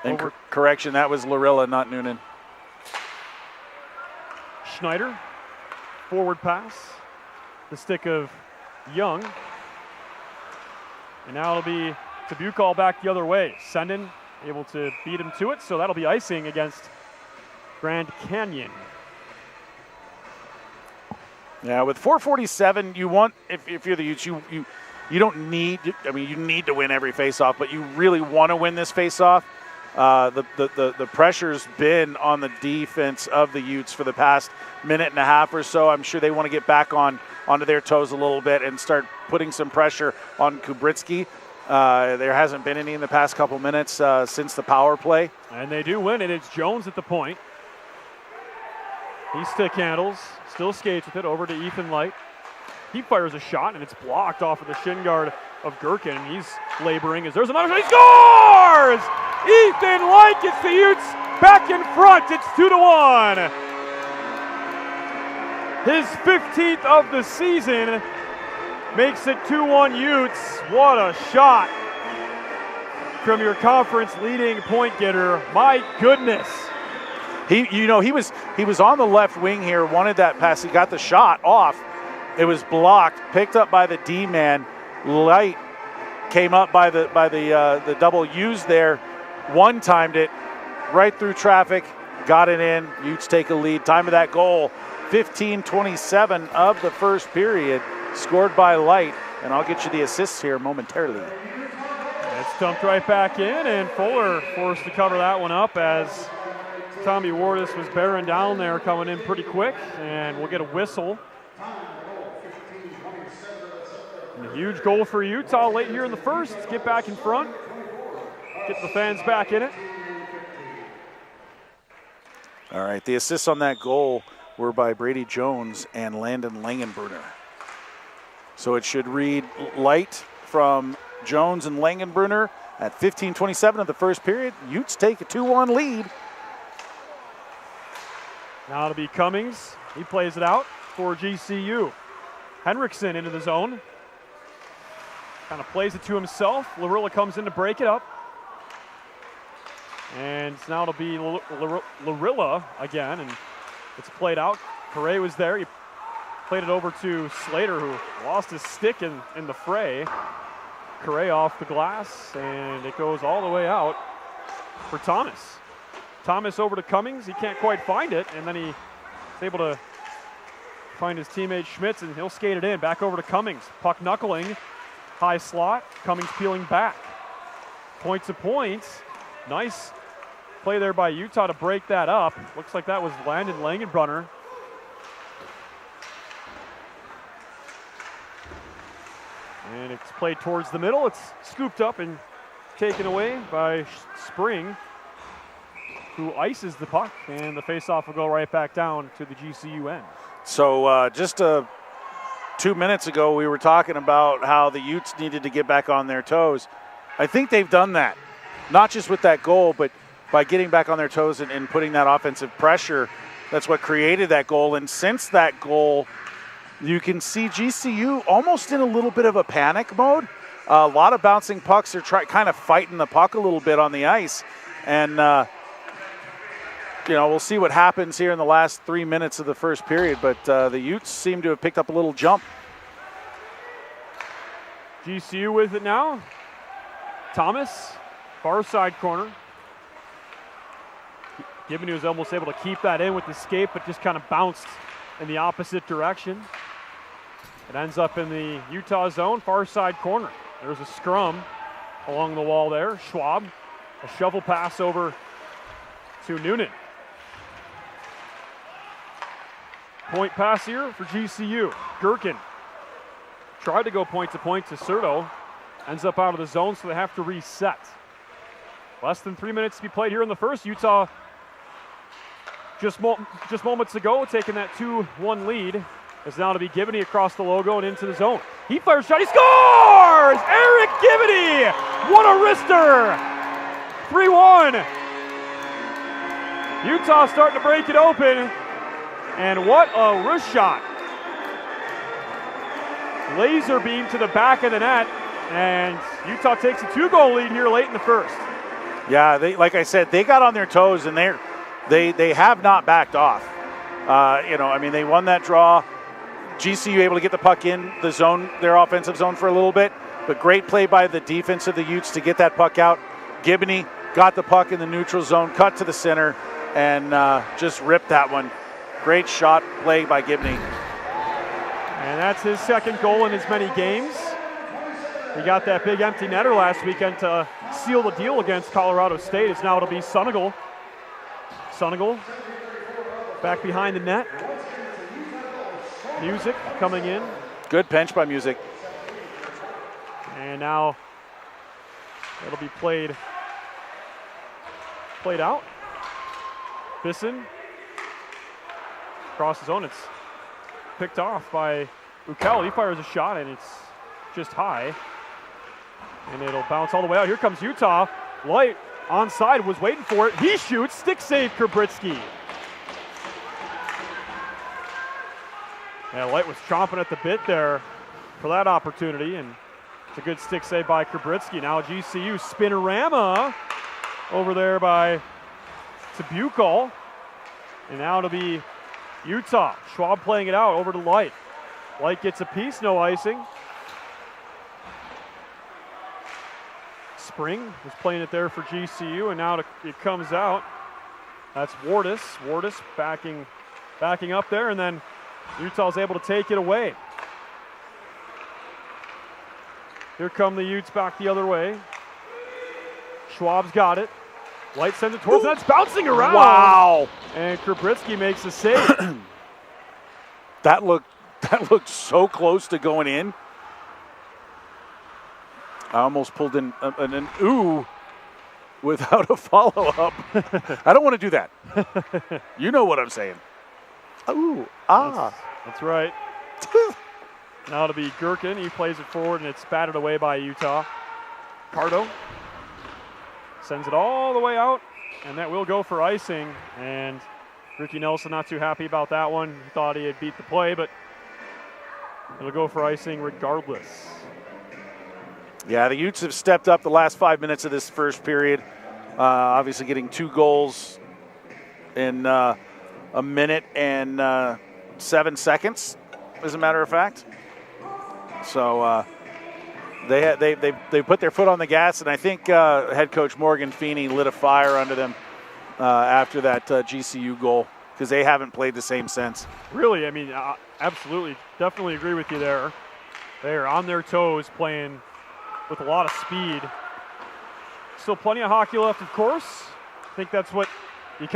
And correction, that was Lorilla, not Noonan. Schneider, forward pass. The stick of Young. And now it'll be Tabukal back the other way. Sendin able to beat him to it, so that'll be icing against Grand Canyon. Yeah, with 4:47, you want, if you're the Utes, you don't need, you need to win every faceoff, but you really want to win this faceoff. The pressure's been on the defense of the Utes for the past minute and a half or so. I'm sure they want to get back onto their toes a little bit and start putting some pressure on Kubritsky. There hasn't been any in the past couple minutes since the power play. And they do win it. It's Jones at the point. He stick handles, still skates with it over to Ethan Light. He fires a shot, and it's blocked off of the shin guard of Gherkin. He's laboring as there's another shot. He scores! Ethan Light gets the Utes back in front. It's 2-1. His 15th of the season makes it 2-1 Utes. What a shot from your conference leading point getter. My goodness. He was on the left wing here, wanted that pass. He got the shot off. It was blocked, picked up by the D-man. Light came up by the double U's there, one-timed it right through traffic, got it in. Utes take a lead. Time of that goal, 15:27 of the first period, scored by Light. And I'll get you the assists here momentarily. It's dumped right back in, and Fuller forced to cover that one up as Tommy Wardis was bearing down there, coming in pretty quick, and we'll get a whistle. And huge goal for Utah late here in the first. Let's get back in front. Get the fans back in it. All right, the assists on that goal were by Brady Jones and Landon Langenbrunner. So it should read light from Jones and Langenbrunner at 15:27 of the first period. Utes take a 2-1 lead. Now it'll be Cummings. He plays it out for GCU. Henriksen into the zone. Kind of plays it to himself. Larilla comes in to break it up. And now it'll be Larilla again, and it's played out. Correa was there. He played it over to Slater, who lost his stick in the fray. Correa off the glass, and it goes all the way out for Thomas. Thomas over to Cummings. He can't quite find it, and then he's able to find his teammate Schmitz, and he'll skate it in. Back over to Cummings. Puck knuckling. High slot. Cummings peeling back. Point to point. Nice play there by Utah to break that up. Looks like that was Landon Langenbrunner. And it's played towards the middle. It's scooped up and taken away by Spring, who ices the puck, and the faceoff will go right back down to the GCU end. So just 2 minutes ago, we were talking about how the Utes needed to get back on their toes. I think they've done that, not just with that goal, but by getting back on their toes and putting that offensive pressure. That's what created that goal. And since that goal, you can see GCU almost in a little bit of a panic mode. A lot of bouncing pucks. They're kind of fighting the puck a little bit on the ice. And, we'll see what happens here in the last 3 minutes of the first period. But the Utes seem to have picked up a little jump. GCU with it now. Thomas, far side corner. Gibney was almost able to keep that in with the skate, but just kind of bounced in the opposite direction. It ends up in the Utah zone, far side corner. There's a scrum along the wall there. Schwab, a shovel pass over to Noonan. Point pass here for GCU. Gherkin tried to go point to Certo. Ends up out of the zone, so they have to reset. Less than 3 minutes to be played here in the first. Utah just moments ago taking that 2-1 lead. Is now to be Gibney across the logo and into the zone. He fires a shot, he scores! Eric Gibney! What a wrister! 3-1. Utah starting to break it open. And what a wrist shot. Laser beam to the back of the net. And Utah takes a 2-goal lead here late in the first. Yeah, like I said, they got on their toes, and they have not backed off. They won that draw. GCU able to get the puck in the zone, their offensive zone for a little bit, but great play by the defense of the Utes to get that puck out. Gibney got the puck in the neutral zone, cut to the center, and just ripped that one. Great shot play by Gibney. And that's his second goal in as many games. He got that big empty netter last weekend to seal the deal against Colorado State. It's now it'll be Sunigal. Sunigal back behind the net. Music coming in. Good pinch by Music. And now it'll be played out. Bisson across the zone. It's picked off by Ukel. He fires a shot and it's just high. And it'll bounce all the way out. Here comes Utah. Light onside, was waiting for it. He shoots. Stick save, Krabritsky. Yeah, Light was chomping at the bit there for that opportunity, and it's a good stick save by Krabritsky. Now GCU spinorama over there by Bukal. And now it'll be Utah. Schwab playing it out over to Light. Light gets a piece, no icing. Spring was playing it there for GCU, and now it comes out. That's Wardis. Wardis backing up there, and then Utah's able to take it away. Here come the Utes back the other way. Schwab's got it. Light sends it towards, that's bouncing around. Wow. And Krabritsky makes a save. That looked so close to going in. I almost pulled in an ooh without a follow-up. I don't want to do that. You know what I'm saying. Ooh, That's right. Now it'll be Gherkin. He plays it forward, and it's batted away by Utah. Cardo sends it all the way out, and that will go for icing. And Ricky Nelson not too happy about that one. He thought he had beat the play, but it'll go for icing regardless. Yeah, the Utes have stepped up the last 5 minutes of this first period. Obviously getting 2 goals in a minute and 7 seconds, as a matter of fact. So they put their foot on the gas, and I think head coach Morgan Feeney lit a fire under them after that GCU goal, because they haven't played the same since. Really, I mean, absolutely, definitely agree with you there. They are on their toes, playing with a lot of speed. Still plenty of hockey left, of course. I think that's what you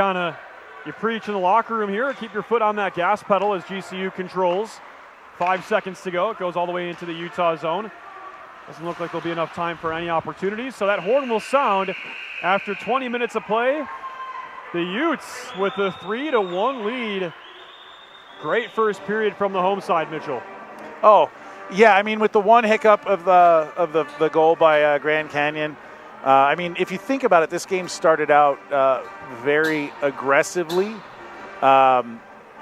preach in the locker room here. Keep your foot on that gas pedal as GCU controls. 5 seconds to go. It goes all the way into the Utah zone. Doesn't look like there'll be enough time for any opportunities. So that horn will sound after 20 minutes of play. The Utes with a 3-1 lead. Great first period from the home side, Mitchell. Oh, yeah. I mean, with the one hiccup of the goal by Grand Canyon. I mean, if you think about it, this game started out very aggressively. The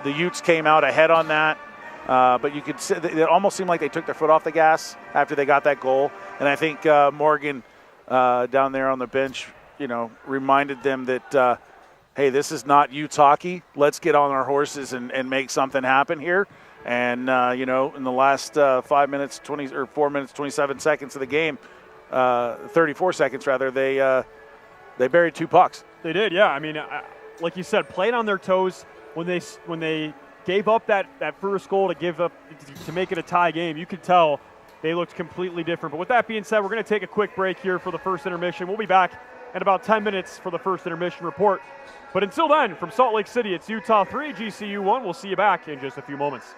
Utes came out ahead on that. But you could see it almost seemed like they took their foot off the gas after they got that goal. And I think Morgan down there on the bench, reminded them that, hey, this is not Utes hockey. Let's get on our horses and make something happen here. And, in the last 4 minutes, 27 seconds of the game, 34 seconds rather, they buried 2 pucks. They did, yeah. I mean, like you said, playing on their toes when they gave up that first goal to make it a tie game. You could tell they looked completely different. But with that being said, we're going to take a quick break here for the first intermission. We'll be back in about 10 minutes for the first intermission report. But until then, from Salt Lake City, it's Utah 3, GCU 1. We'll see you back in just a few moments.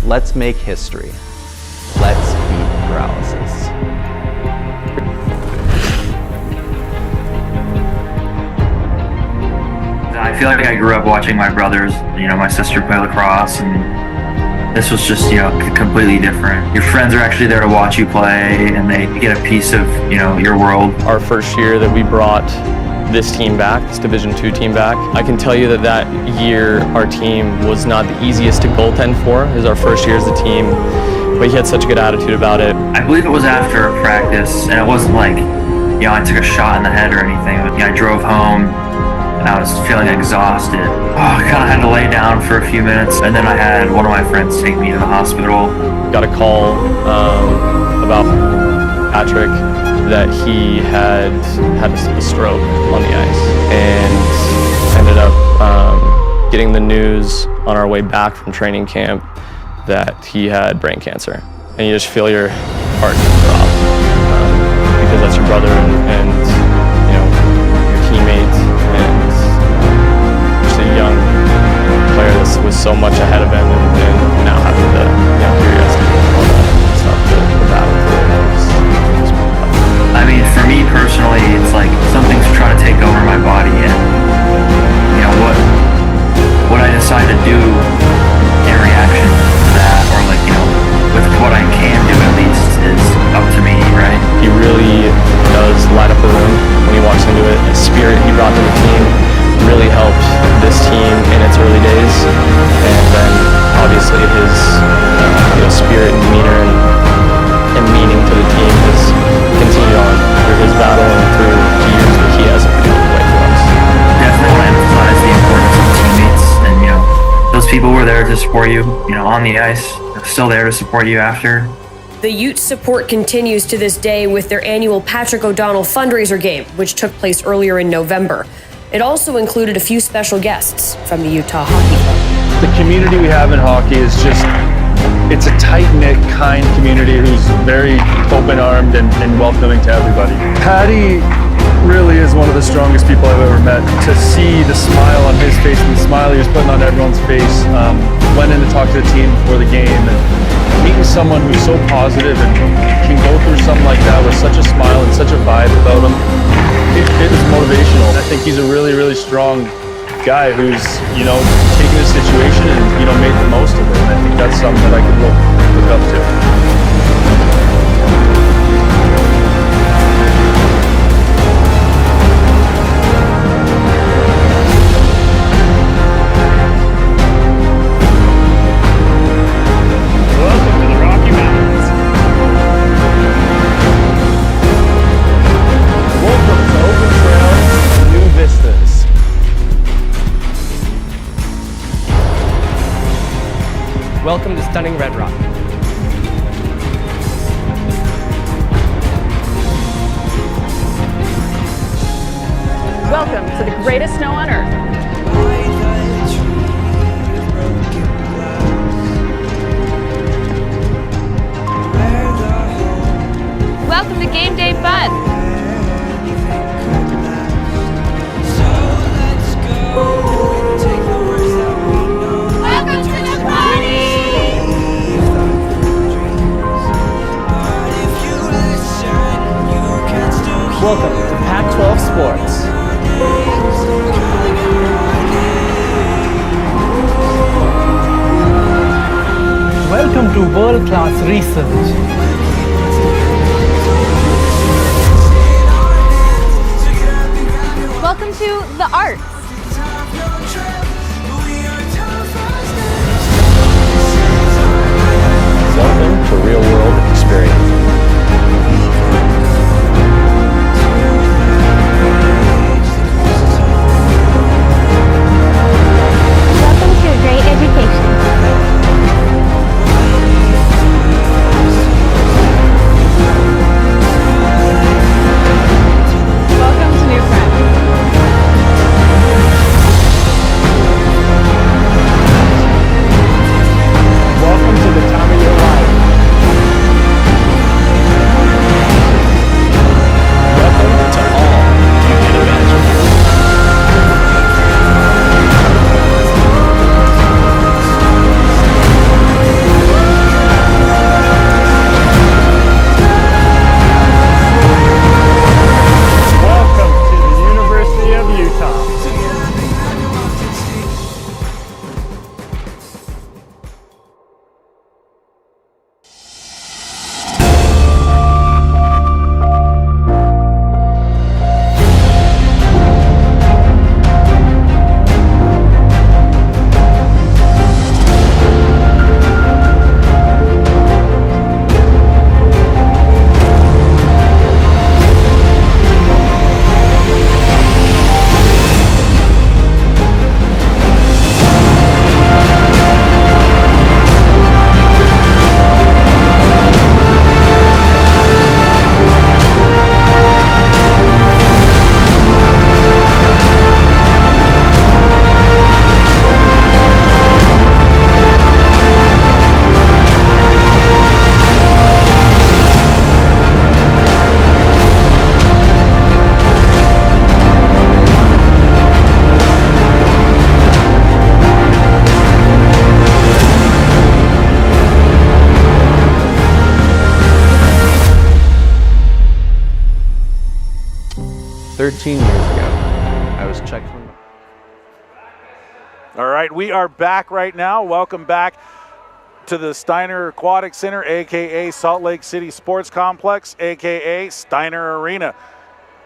Let's make history. Let's beat paralysis. I feel like I grew up watching my brothers, my sister play lacrosse, and this was just, completely different. Your friends are actually there to watch you play, and they get a piece of, your world. Our first year that we brought this team back, this Division II team back, I can tell you that year our team was not the easiest to goaltend for. It was our first year as a team, but he had such a good attitude about it. I believe it was after a practice, and it wasn't like, I took a shot in the head or anything. I drove home, and I was feeling exhausted. I kind of had to lay down for a few minutes, and then I had one of my friends take me to the hospital. Got a call about Patrick that he had a stroke on the ice, and ended up getting the news on our way back from training camp that he had brain cancer. And you just feel your heart drop because that's your brother and you know, your teammate, and just a young player that was so much ahead of him, and now having the curiosity and all that stuff to battle through it. I mean, for me personally, it's like something's trying to take over my body, and you know what I decide to do in reaction to that, or like, you know, with what I can do at least, is up to me, right? He really does light up a room when he walks into it. The spirit he brought to the team really helped this team in its early days, and then obviously his spirit and demeanor and meaning to the team has continued on through his battle and through the years that he hasn't been able to play for us. Definitely want to emphasize the importance of teammates, and you know, those people were there to support you, you know, on the ice, they're still there to support you after. The Utes' support continues to this day with their annual Patrick O'Donnell fundraiser game, which took place earlier in November. It also included a few special guests from the Utah Hockey Club. The community we have in hockey is just, it's a tight-knit, kind community who's very open-armed and welcoming to everybody. Patty really is one of the strongest people I've ever met. To see the smile on his face and the smile he was putting on everyone's face, went in to talk to the team before the game, and meeting someone who's so positive and can go through something like that with such a smile and such a vibe about him, it is motivational. I think he's a really, really strong guy who's, you know, taken a situation and, you know, made the most of it. And I think that's something that I could look up to. Welcome to stunning Red Rock. Welcome to the greatest snow on earth. Welcome to game day fun. Welcome to Pac-12 Sports. Welcome to world-class research. Welcome to the arts. Welcome to real-world experience. Great education. Welcome to new friends. 13 years ago, I was checked from. All right, we are back right now. Welcome back to the Steiner Aquatic Center, a.k.a. Salt Lake City Sports Complex, a.k.a. Steiner Arena.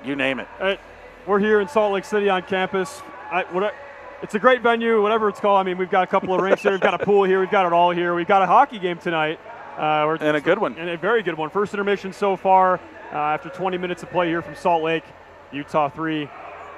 You name it. We're here in Salt Lake City on campus. It's a great venue, whatever it's called. I mean, we've got a couple of rinks here. We've got a pool here. We've got it all here. We've got a hockey game tonight. And a good one. And a very good one. First intermission so far after 20 minutes of play here from Salt Lake. Utah 3,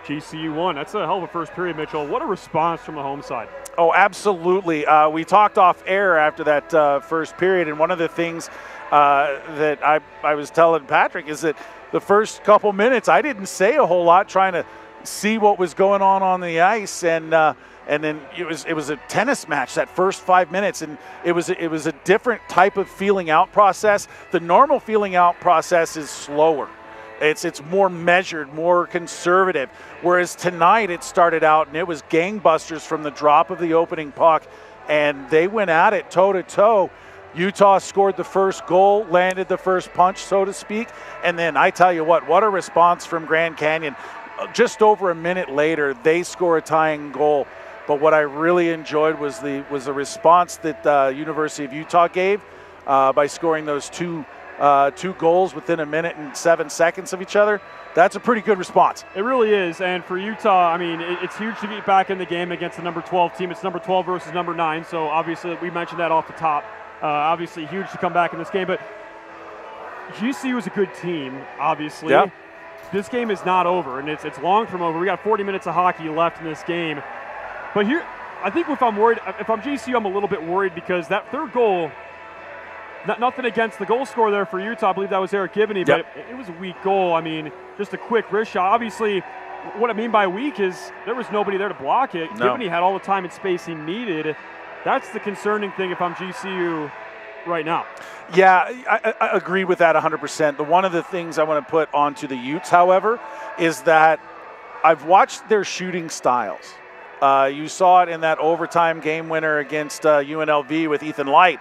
GCU 1. That's a hell of a first period, Mitchell. What a response from the home side. Oh, absolutely. We talked off air after that first period, and one of the things that I was telling Patrick is that the first couple minutes I didn't say a whole lot, trying to see what was going on the ice, and then it was a tennis match that first 5 minutes, and it was a different type of feeling out process. The normal feeling out process is slower. It's more measured, more conservative. Whereas tonight it started out and it was gangbusters from the drop of the opening puck, and they went at it toe to toe. Utah scored the first goal, landed the first punch, so to speak, and then I tell you what a response from Grand Canyon. Just over a minute later, they score a tying goal. But what I really enjoyed was the response that University of Utah gave by scoring those two goals within a minute and 7 seconds of each other. That's a pretty good response. It really is. And for Utah, I mean, it's huge to get back in the game against the number 12 team. It's number 12 versus number 9. So obviously we mentioned that off the top. Obviously huge to come back in this game. But GCU is a good team, obviously. Yeah. This game is not over, and it's long from over. We got 40 minutes of hockey left in this game. But here, I think if I'm GCU, I'm a little bit worried because that third goal, nothing against the goal scorer there for Utah. I believe that was Eric Gibney, yep. But it was a weak goal. I mean, just a quick wrist shot. Obviously, what I mean by weak is there was nobody there to block it. No. Gibney had all the time and space he needed. That's the concerning thing if I'm GCU right now. Yeah, I agree with that 100%. One of the things I want to put onto the Utes, however, is that I've watched their shooting styles. You saw it in that overtime game winner against UNLV with Ethan Light.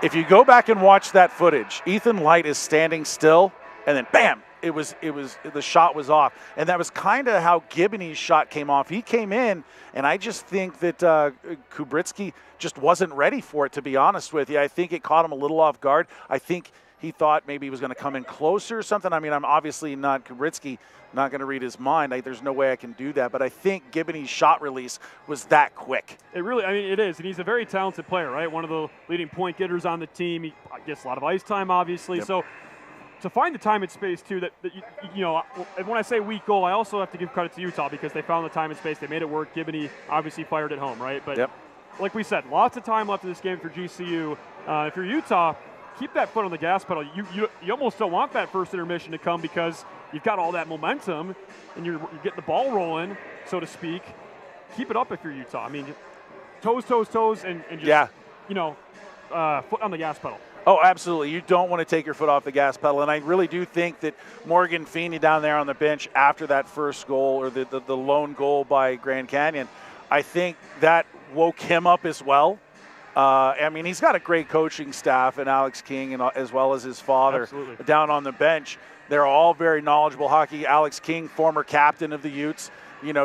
If you go back and watch that footage, Ethan Light is standing still, and then bam, the shot was off. And that was kind of how Gibney's shot came off. He came in, and I just think that Kubritsky just wasn't ready for it, to be honest with you. I think it caught him a little off guard. I think he thought maybe he was going to come in closer or something. I mean, I'm obviously not Kubritsky, not going to read his mind. There's no way I can do that. But I think Gibney's shot release was that quick. It really, I mean, it is. And he's a very talented player, right? One of the leading point getters on the team. He gets a lot of ice time, obviously. Yep. So to find the time and space, too, that you know, when I say weak goal, I also have to give credit to Utah because they found the time and space. They made it work. Gibney obviously fired it home, right? But yep. Like we said, lots of time left in this game for GCU. If you're Utah, keep that foot on the gas pedal. You almost don't want that first intermission to come because you've got all that momentum and you're getting the ball rolling, so to speak. Keep it up if you're Utah. I mean, toes, and just, foot on the gas pedal. Oh, absolutely. You don't want to take your foot off the gas pedal. And I really do think that Morgan Feeney down there on the bench after that first goal or the lone goal by Grand Canyon, I think that woke him up as well. I mean, he's got a great coaching staff and Alex King and as well as his father Absolutely. Down on the bench. They're all very knowledgeable hockey. Alex King, former captain of the Utes,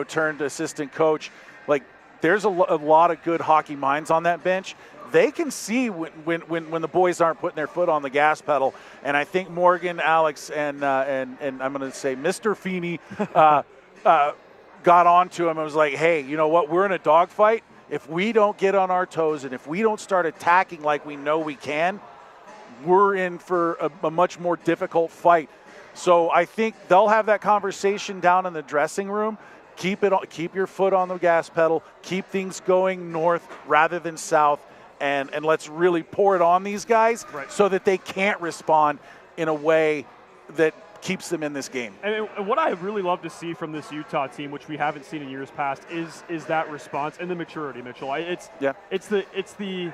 turned assistant coach. Like, there's a lot of good hockey minds on that bench. They can see when the boys aren't putting their foot on the gas pedal. And I think Morgan, Alex, and I'm going to say Mr. Feeney got onto him and was like, hey, you know what? We're in a dogfight. If we don't get on our toes and if we don't start attacking like we know we can, we're in for a much more difficult fight. So I think they'll have that conversation down in the dressing room. Keep your foot on the gas pedal. Keep things going north rather than south. And let's really pour it on these guys so that they can't respond in a way that keeps them in this game. And what I really love to see from this Utah team, which we haven't seen in years past, is that response and the maturity, Mitchell. It's the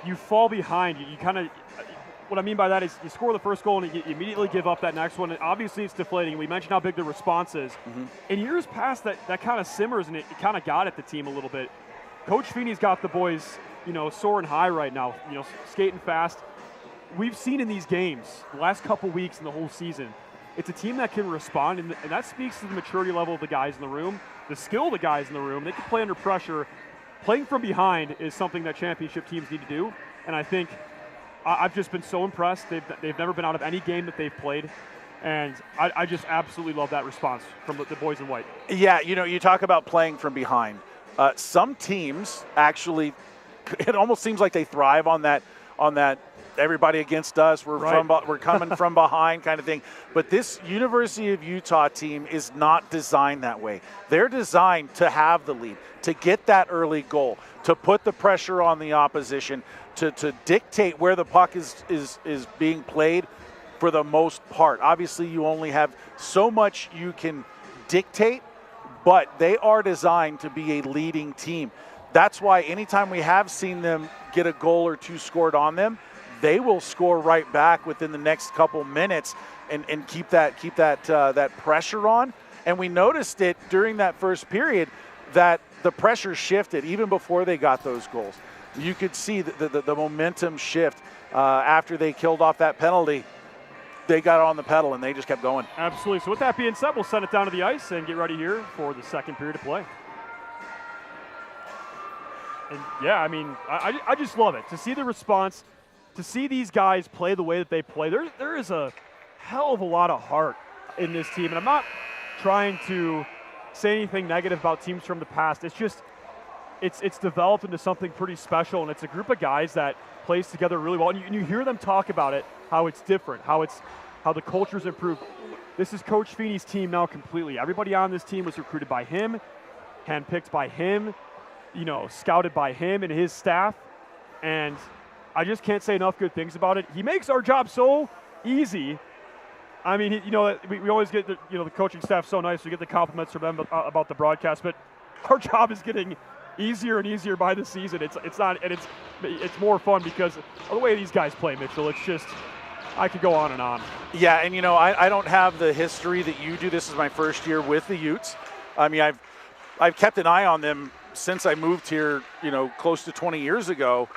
you fall behind. You kind of, what I mean by that is you score the first goal and you immediately give up that next one. And obviously it's deflating. We mentioned how big the response is. Mm-hmm. In years past, that kind of simmers and it kind of got at the team a little bit. Coach Feeney's got the boys, soaring high right now, skating fast. We've seen in these games, the last couple weeks and the whole season, it's a team that can respond, and that speaks to the maturity level of the guys in the room, the skill of the guys in the room. They can play under pressure. Playing from behind is something that championship teams need to do, and I think I've just been so impressed. They've never been out of any game that they've played, and I just absolutely love that response from the boys in white. Yeah, you talk about playing from behind. Some teams actually, it almost seems like they thrive on that everybody against us, we're coming from behind kind of thing. But this University of Utah team is not designed that way. They're designed to have the lead, to get that early goal, to put the pressure on the opposition, to dictate where the puck is being played for the most part. Obviously, you only have so much you can dictate, but they are designed to be a leading team. That's why anytime we have seen them get a goal or two scored on them, they will score right back within the next couple minutes and keep that pressure on. And we noticed it during that first period that the pressure shifted even before they got those goals. You could see the momentum shift after they killed off that penalty. They got on the pedal and they just kept going. Absolutely. So with that being said, we'll send it down to the ice and get ready here for the second period of play. And yeah, I mean, I just love it to see the response. To see these guys play the way that they play, there is a hell of a lot of heart in this team. And I'm not trying to say anything negative about teams from the past. It's just, it's developed into something pretty special, and it's a group of guys that plays together really well. And you hear them talk about it, how it's different, how the culture's improved. This is Coach Feeney's team now completely. Everybody on this team was recruited by him, handpicked by him, scouted by him and his staff. And I just can't say enough good things about it. He makes our job so easy. I mean, we always get the coaching staff so nice. We get the compliments from them about the broadcast, but our job is getting easier and easier by the season. It's more fun because of the way these guys play, Mitchell. It's just, I could go on and on. Yeah, and I don't have the history that you do. This is my first year with the Utes. I mean, I've kept an eye on them since I moved here, close to 20 years ago.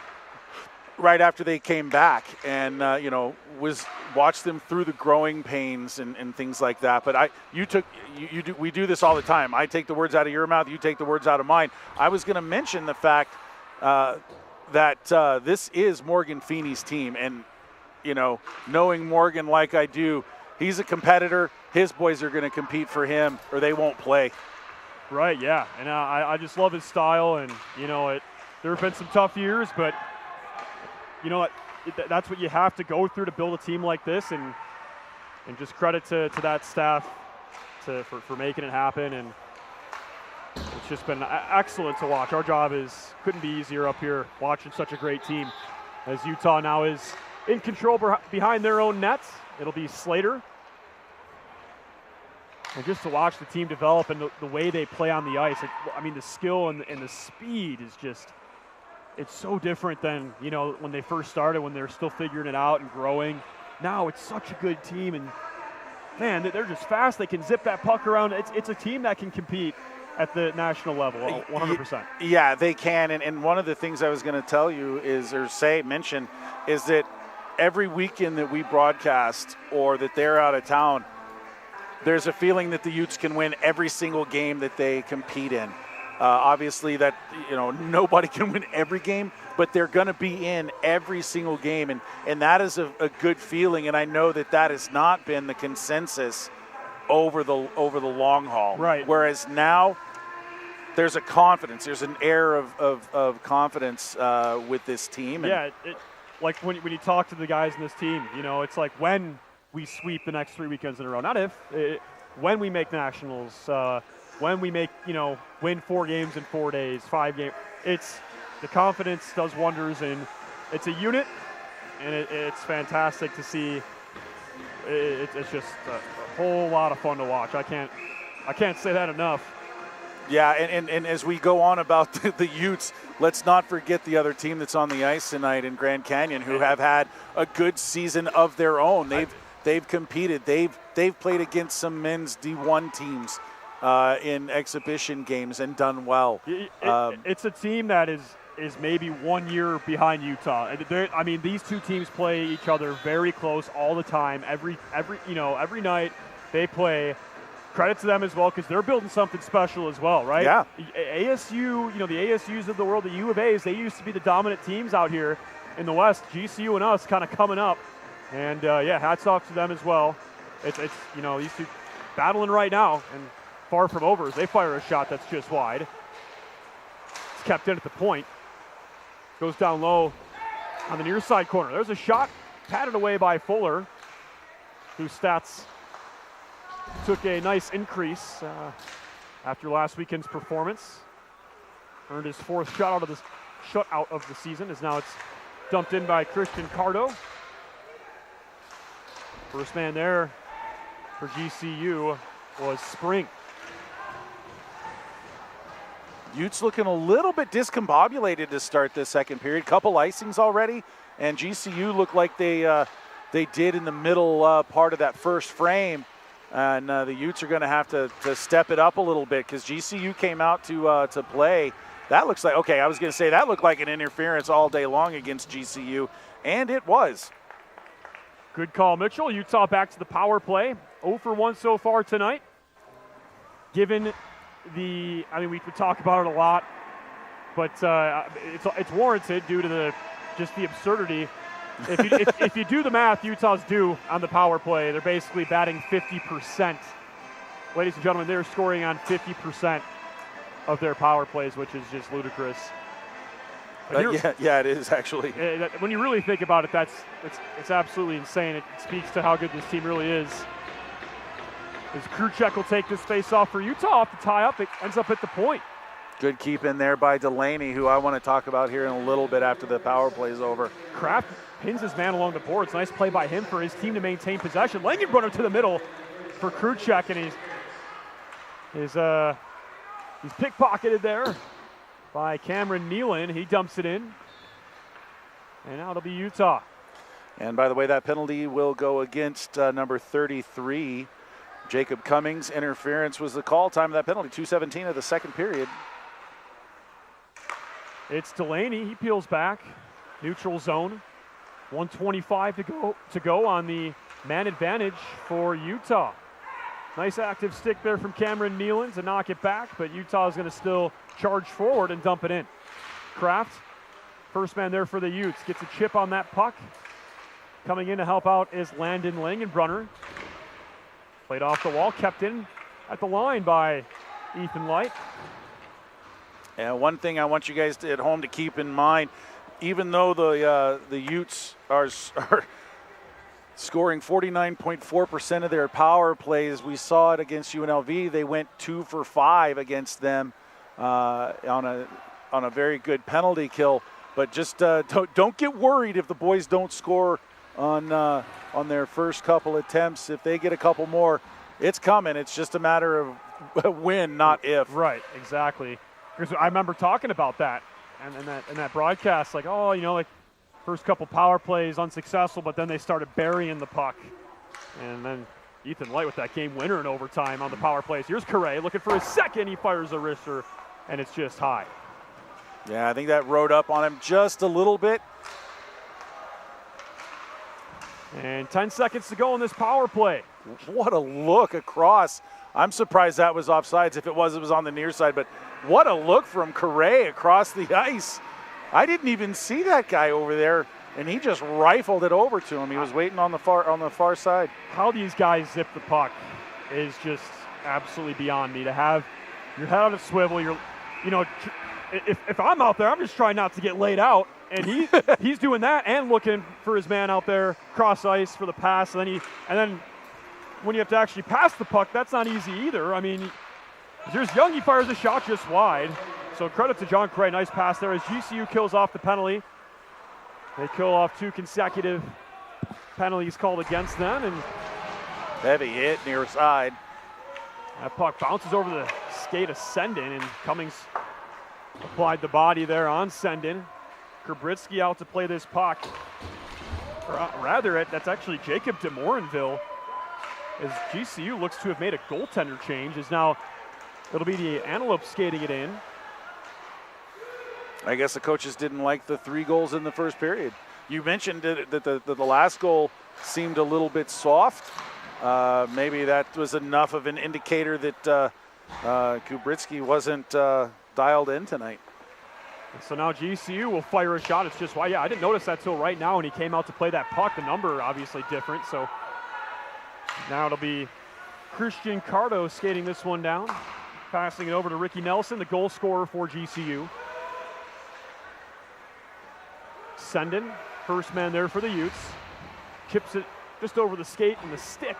Right after they came back, and watched them through the growing pains and things like that. But we do this all the time. I take the words out of your mouth, you take the words out of mine. I was going to mention the fact that this is Morgan Feeney's team, and knowing Morgan like I do, he's a competitor. His boys are going to compete for him, or they won't play. Right? Yeah, and I just love his style, and there have been some tough years, but. That's what you have to go through to build a team like this, and just credit to that staff for making it happen. And it's just been excellent to watch. Our job couldn't be easier up here watching such a great team, as Utah now is in control behind their own nets. It'll be Slater. And just to watch the team develop and the way they play on the ice, the skill and the speed is just. It's so different than, when they first started, when they're still figuring it out and growing. Now it's such a good team, and man, they're just fast. They can zip that puck around. It's a team that can compete at the national level, 100%. Yeah, they can. And one of the things I was going to tell you mention is that every weekend that we broadcast or that they're out of town, there's a feeling that the Utes can win every single game that they compete in. Obviously that, nobody can win every game, but they're going to be in every single game. And that is a good feeling. And I know that has not been the consensus over the long haul. Right. Whereas now there's a confidence. There's an air of confidence with this team. Yeah. Like when you talk to the guys in this team, it's like when we sweep the next 3 weekends in a row, not if, when we make nationals, when we make, win 4 games in 4 days, 5 games, it's the confidence does wonders, and it's a unit, and it's fantastic to see. It's just a whole lot of fun to watch. I can't say that enough. Yeah, and as we go on about the Utes, let's not forget the other team that's on the ice tonight in Grand Canyon, who have had a good season of their own. They've competed. They've played against some men's D1 teams in exhibition games and done well. It's a team that is is maybe 1 year behind Utah. I mean, these two teams play each other very close all the time. Every night they play. Credit to them as well, because they're building something special as well, right? Yeah. ASU, the ASUs of the world, the U of A's, they used to be the dominant teams out here in the West. GCU and us kind of coming up, and hats off to them as well. It's these two battling right now, and far from over as they fire a shot that's just wide. It's kept in at the point. Goes down low on the near side corner. There's a shot patted away by Fuller, whose stats took a nice increase after last weekend's performance. Earned his 4th shutout of the season, as now it's dumped in by Christian Cardo. First man there for GCU was Spring. Utes looking a little bit discombobulated to start this second period. Couple icings already, and GCU looked like they did in the middle part of that first frame. And the Utes are going to have to step it up a little bit, because GCU came out to play. That looks like, okay, I was going to say that looked like an interference all day long against GCU, and it was. Good call, Mitchell. Utah back to the power play. 0 for 1 so far tonight. Given we could talk about it a lot, but it's warranted due to the absurdity. If you do the math, Utah's due on the power play. They're basically batting 50%. Ladies and gentlemen, they're scoring on 50% of their power plays, which is just ludicrous. Yeah, it is actually. When you really think about it, it's absolutely insane. It speaks to how good this team really is. As Kruchek will take this face off for Utah off the tie up, it ends up at the point. Good keep in there by Delaney, who I want to talk about here in a little bit after the power play is over. Kraft pins his man along the boards. Nice play by him for his team to maintain possession. Langenbrunner to the middle for Kruchek, and he's pickpocketed there by Cameron Nealon. He dumps it in, and now it'll be Utah. And by the way, that penalty will go against number 33, Jacob Cummings. Interference was the call. Time of that penalty, 2:17 of the second period. It's Delaney. He peels back. Neutral zone. 1:25 to go on the man advantage for Utah. Nice active stick there from Cameron Nealon to knock it back, but Utah is going to still charge forward and dump it in. Kraft, first man there for the Utes, gets a chip on that puck. Coming in to help out is Landon Langenbrunner. Played off the wall, kept in at the line by Ethan Light. And one thing I want you guys at home to keep in mind, even though the Utes are scoring 49.4% of their power plays, we saw it against UNLV. They went 2 for 5 against them on a very good penalty kill. But just don't get worried if the boys don't score on their first couple attempts. If they get a couple more, it's coming. It's just a matter of when, not if. Right, exactly. Because I remember talking about that and in that broadcast, like first couple power plays unsuccessful, but then they started burying the puck. And then Ethan Light with that game winner in overtime on the power plays. Here's Correa looking for his second. He fires a wrister, and it's just high. Yeah, I think that rode up on him just a little bit. And 10 seconds to go in this power play. What a look across. I'm surprised that was offsides. If it was on the near side. But what a look from Correa across the ice. I didn't even see that guy over there, and he just rifled it over to him. He was waiting on the far side. How these guys zip the puck is just absolutely beyond me. To have your head on a swivel, if I'm out there, I'm just trying not to get laid out. And he's doing that and looking for his man out there, cross ice for the pass. And then when you have to actually pass the puck, that's not easy either. I mean, there's Young, he fires a shot just wide. So credit to John Cray, nice pass there as GCU kills off the penalty. They kill off 2 consecutive penalties called against them. And heavy hit near side. That puck bounces over the skate of Sendin, and Cummings applied the body there on Sendin. Kerbritsky out to play this puck. Or rather, that's actually Jacob de Morinville, as GCU looks to have made a goaltender change. As now it'll be the Antelope skating it in. I guess the coaches didn't like the 3 goals in the first period. You mentioned that the last goal seemed a little bit soft. Maybe that was enough of an indicator that Kubritsky wasn't dialed in tonight. So now GCU will fire a shot. It's just, I didn't notice that till right now when he came out to play that puck. The number obviously different. So now it'll be Christian Cardo skating this one down, passing it over to Ricky Nelson, the goal scorer for GCU. Sendin, first man there for the Utes, chips it just over the skate and the stick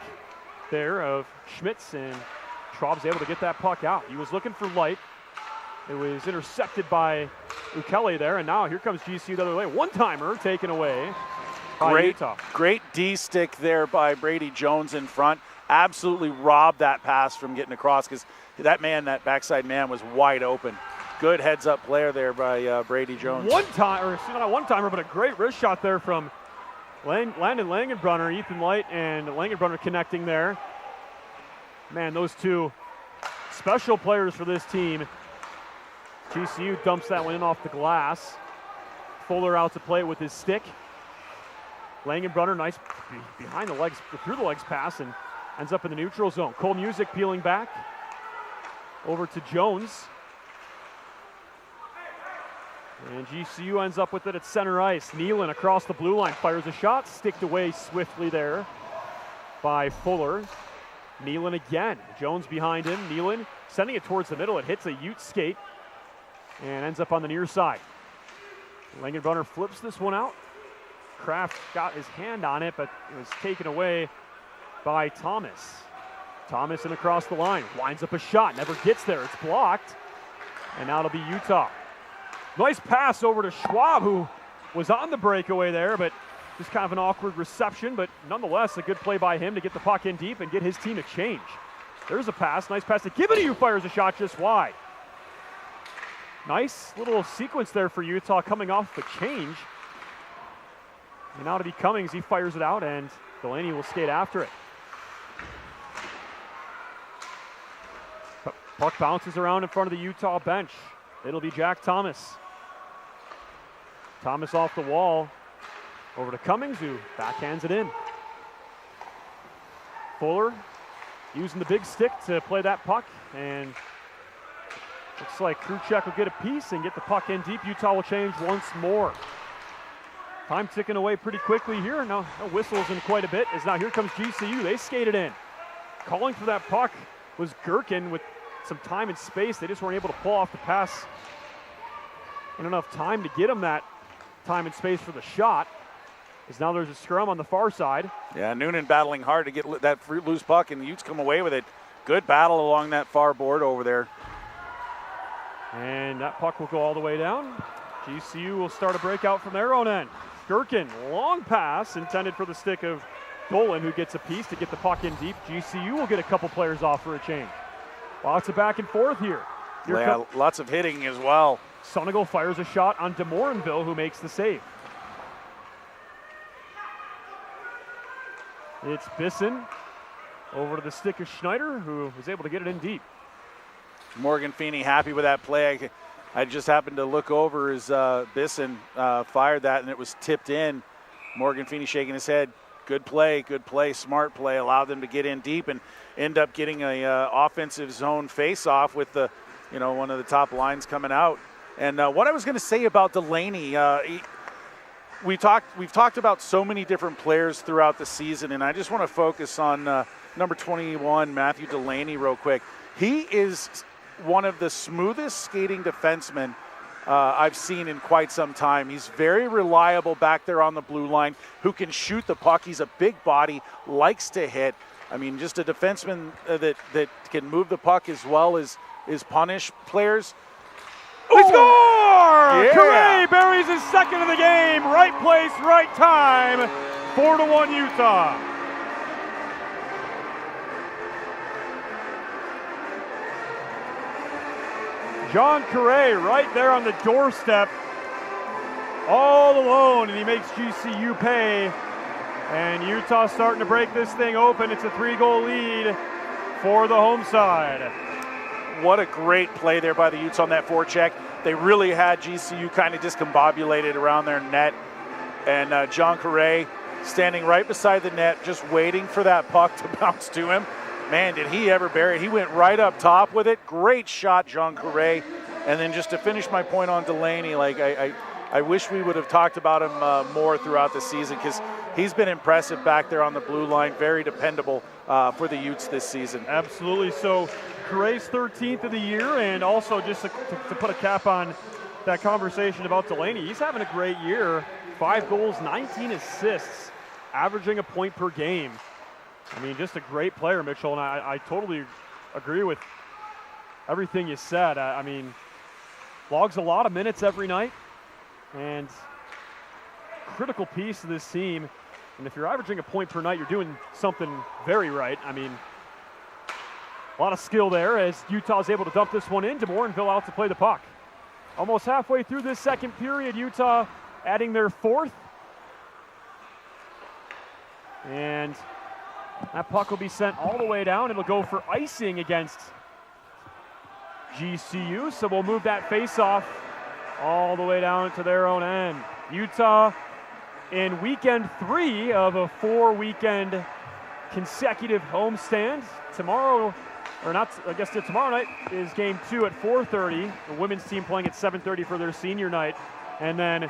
there of Schmitz, and Schwab's able to get that puck out. He was looking for light. It was intercepted by Ukele there, and now here comes GCU the other way. One-timer taken away by Utah. Great D-stick there by Brady Jones in front. Absolutely robbed that pass from getting across because that backside man was wide open. Good heads-up player there by Brady Jones. Not a one-timer, but a great wrist shot there from Landon Langenbrunner, Ethan Light, and Langenbrunner connecting there. Man, those two special players for this team. GCU dumps that one in off the glass. Fuller out to play it with his stick. Langenbrunner, nice behind the legs, through the legs pass, and ends up in the neutral zone. Cole Music peeling back over to Jones. And GCU ends up with it at center ice. Nealon across the blue line fires a shot, sticked away swiftly there by Fuller. Nealon again. Jones behind him. Nealon sending it towards the middle. It hits a Ute skate and ends up on the near side. Langenbrunner flips this one out. Kraft got his hand on it, but it was taken away by Thomas. Thomas in across the line. Winds up a shot. Never gets there. It's blocked. And now it'll be Utah. Nice pass over to Schwab, who was on the breakaway there, but just kind of an awkward reception, but nonetheless a good play by him to get the puck in deep and get his team a change. There's a pass, nice pass to Giveny, who fires a shot just wide. Nice little sequence there for Utah coming off the change. And now to be Cummings, he fires it out, and Delaney will skate after it. Puck bounces around in front of the Utah bench. It'll be Jack Thomas. Thomas off the wall. Over to Cummings, who backhands it in. Fuller using the big stick to play that puck, and looks like Kruchek will get a piece and get the puck in deep. Utah will change once more. Time ticking away pretty quickly here. No whistles in quite a bit, as now here comes GCU. They skated in. Calling for that puck was Gherkin with some time and space. They just weren't able to pull off the pass in enough time to get him that time and space for the shot. As now there's a scrum on the far side. Yeah, Noonan battling hard to get that loose puck, and the Utes come away with it. Good battle along that far board over there. And that puck will go all the way down. GCU will start a breakout from their own end. Gherkin, long pass intended for the stick of Dolan, who gets a piece to get the puck in deep. GCU will get a couple players off for a change. Lots of back and forth here. Lots of hitting as well. Sonegal fires a shot on DeMorinville, who makes the save. It's Bisson over to the stick of Schneider, who was able to get it in deep. Morgan Feeney happy with that play. I just happened to look over as Bisson fired that, and it was tipped in. Morgan Feeney shaking his head. Good play, smart play. Allowed them to get in deep and end up getting a offensive zone face-off with the, one of the top lines coming out. And what I was going to say about Delaney, we've talked about so many different players throughout the season, and I just want to focus on number 21, Matthew Delaney, real quick. He is one of the smoothest skating defensemen I've seen in quite some time. He's very reliable back there on the blue line, who can shoot the puck. He's a big body, likes to hit. I mean, just a defenseman that can move the puck as well as punish players. They score! Yeah. Correa buries his second of the game. Right place, right time. 4-1 Utah. John Correa right there on the doorstep, all alone, and he makes GCU pay. And Utah starting to break this thing open. It's a 3-goal lead for the home side. What a great play there by the Utes on that forecheck. they really had GCU kind of discombobulated around their net. And John Correa standing right beside the net, just waiting for that puck to bounce to him. Man, did he ever bury it. He went right up top with it. Great shot, John Correa. And then just to finish my point on Delaney, like I wish we would have talked about him more throughout the season, because he's been impressive back there on the blue line, very dependable for the Utes this season. Absolutely. So Correa's 13th of the year, and also just to put a cap on that conversation about Delaney, he's having a great year. 5 goals, 19 assists, averaging a point per game. I mean, just a great player, Mitchell, and I totally agree with everything you said. I mean, logs a lot of minutes every night, and critical piece of this team. And if you're averaging a point per night, you're doing something very right. I mean, a lot of skill there as Utah's able to dump this one in. DeMorinville out to play the puck. Almost halfway through this second period, Utah adding their 4th. And that puck will be sent all the way down. It'll go for icing against GCU. So we'll move that face-off all the way down to their own end. Utah in weekend 3 of a 4-weekend consecutive homestand. Tomorrow, or not, I guess tomorrow night is game 2 at 4:30. The women's team playing at 7:30 for their senior night. And then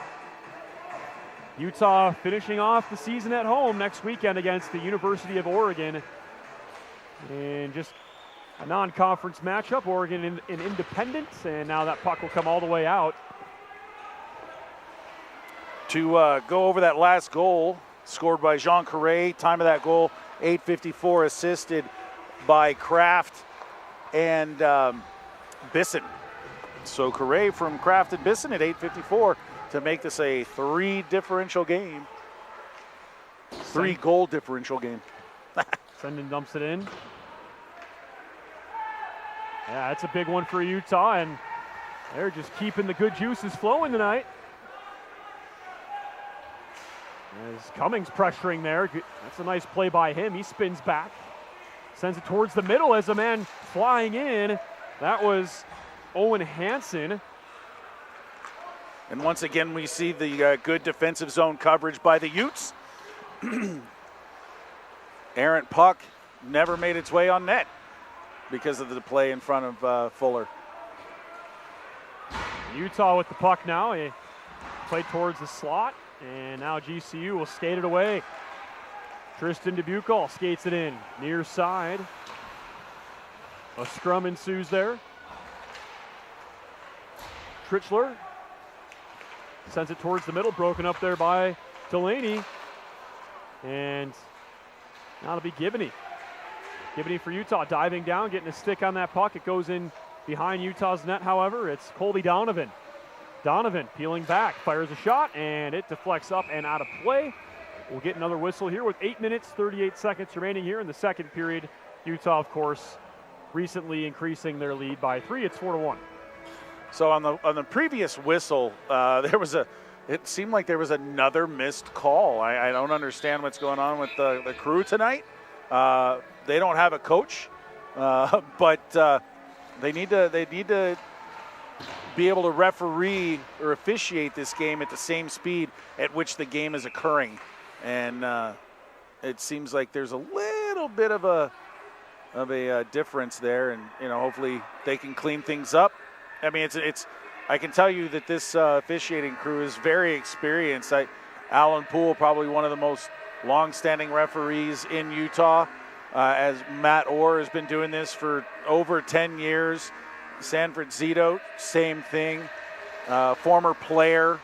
Utah finishing off the season at home next weekend against the University of Oregon. And just a non-conference matchup, Oregon in Independence, and now that puck will come all the way out. To go over that last goal scored by Jean Correa, time of that goal, 8:54, assisted by Kraft and Bisson. So Correa from Kraft and Bisson at 8:54 to make this a 3 differential game. 3 goal differential game. Senden dumps it in. Yeah, that's a big one for Utah, and they're just keeping the good juices flowing tonight. As Cummings pressuring there. That's a nice play by him. He spins back, sends it towards the middle as a man flying in. That was Owen Hansen. And once again, we see the good defensive zone coverage by the Utes. Errant puck never made its way on net because of the play in front of Fuller. Utah with the puck now. He played towards the slot, and now GCU will skate it away. Tristan Dubucol skates it in, near side. A scrum ensues there. Trichler sends it towards the middle, broken up there by Delaney. And now it'll be Gibney. Gibney for Utah, diving down, getting a stick on that puck. It goes in behind Utah's net, however. It's Colby Donovan. Donovan peeling back, fires a shot, and it deflects up and out of play. We'll get another whistle here with 8 minutes, 38 seconds remaining here in the second period. Utah, of course, recently increasing their lead by 3. It's 4-1. So on the previous whistle, it seemed like there was another missed call. I don't understand what's going on with the crew tonight. They don't have a coach, but they need to be able to referee or officiate this game at the same speed at which the game is occurring. And it seems like there's a little bit of a difference there, and hopefully they can clean things up. I mean, it's. I can tell you that this officiating crew is very experienced. Alan Poole, probably one of the most long-standing referees in Utah, as Matt Orr has been doing this for over 10 years. Sanford Zito, same thing. Former player,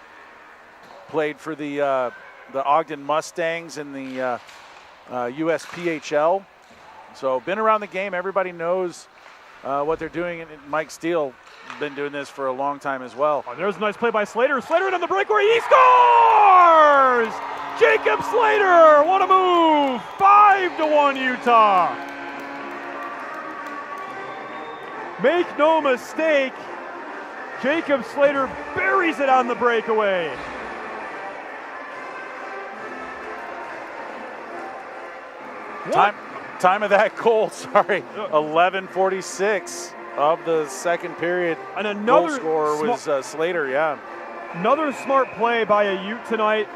played for the Ogden Mustangs in the USPHL. So been around the game. Everybody knows what they're doing. And Mike Steele been doing this for a long time as well. Oh, there's a nice play by Slater. Slater on the breakaway. He scores! Jacob Slater, what a move! 5-1 Utah. Make no mistake, Jacob Slater buries it on the breakaway. Time of that goal, 11:46. of the second period. And another goal scorer was Slater, yeah. Another smart play by a Ute tonight,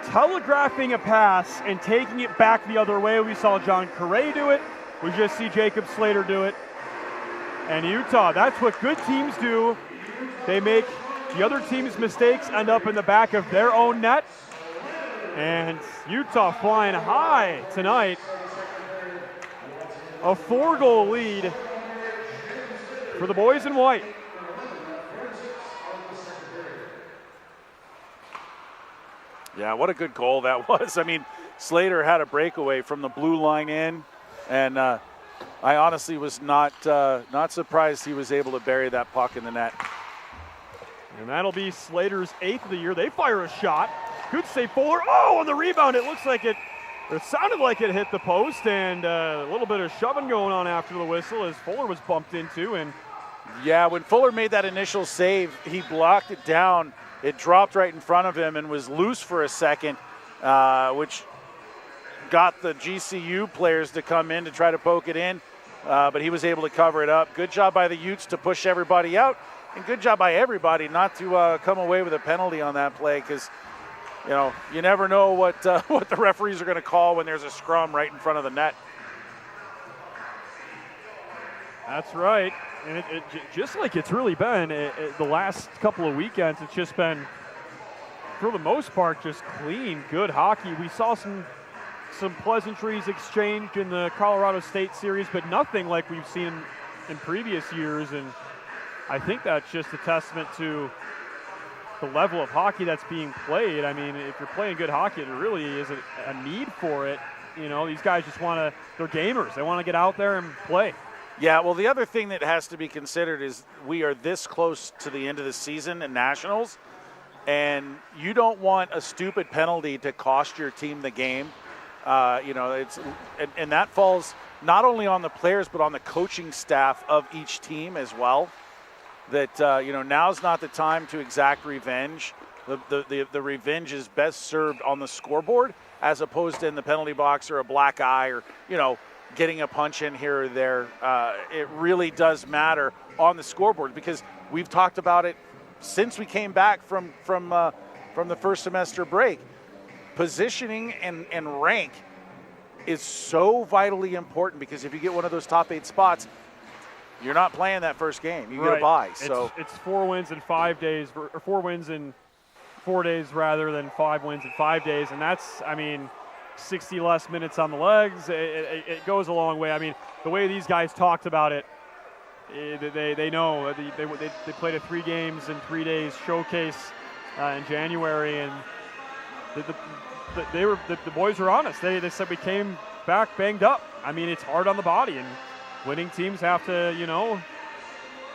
telegraphing a pass and taking it back the other way. We saw John Correa do it. We just see Jacob Slater do it. And Utah, that's what good teams do. They make the other team's mistakes end up in the back of their own net. And Utah flying high tonight. A 4-goal lead for the boys in white. Yeah, what a good goal that was. I mean, Slater had a breakaway from the blue line in, and I honestly was not surprised he was able to bury that puck in the net. And that'll be Slater's 8th of the year. They fire a shot. Good save, Fuller. Oh, on the rebound, it looks like it sounded like it hit the post, and a little bit of shoving going on after the whistle as Fuller was bumped into. And yeah, when Fuller made that initial save, he blocked it down. It dropped right in front of him and was loose for a second, which got the GCU players to come in to try to poke it in, but he was able to cover it up. Good job by the Utes to push everybody out, and good job by everybody not to come away with a penalty on that play, because you never know what the referees are going to call when there's a scrum right in front of the net. That's right. And it just like it's really been the last couple of weekends, it's just been, for the most part, just clean, good hockey. We saw some pleasantries exchanged in the Colorado State series, but nothing like we've seen in previous years. And I think that's just a testament to the level of hockey that's being played. I mean, if you're playing good hockey, there really is a need for it. These guys just they're gamers. They want to get out there and play. Yeah, well, the other thing that has to be considered is we are this close to the end of the season in Nationals, and you don't want a stupid penalty to cost your team the game. And that falls not only on the players but on the coaching staff of each team as well. That now's not the time to exact revenge. The revenge is best served on the scoreboard as opposed to in the penalty box or a black eye or getting a punch in here or there. It really does matter on the scoreboard, because we've talked about it since we came back from the first semester break. Positioning and rank is so vitally important, because if you get one of those top 8 spots, you're not playing that first game. You get a bye. So it's 4 wins in 5 days, or 4 wins in 4 days rather than 5 wins in 5 days, and that's 60 less minutes on the legs. It goes a long way. I mean, the way these guys talked about it, they know they played a 3 games in 3 days showcase in January, and the boys were honest. They said we came back banged up. I mean, it's hard on the body, and winning teams have to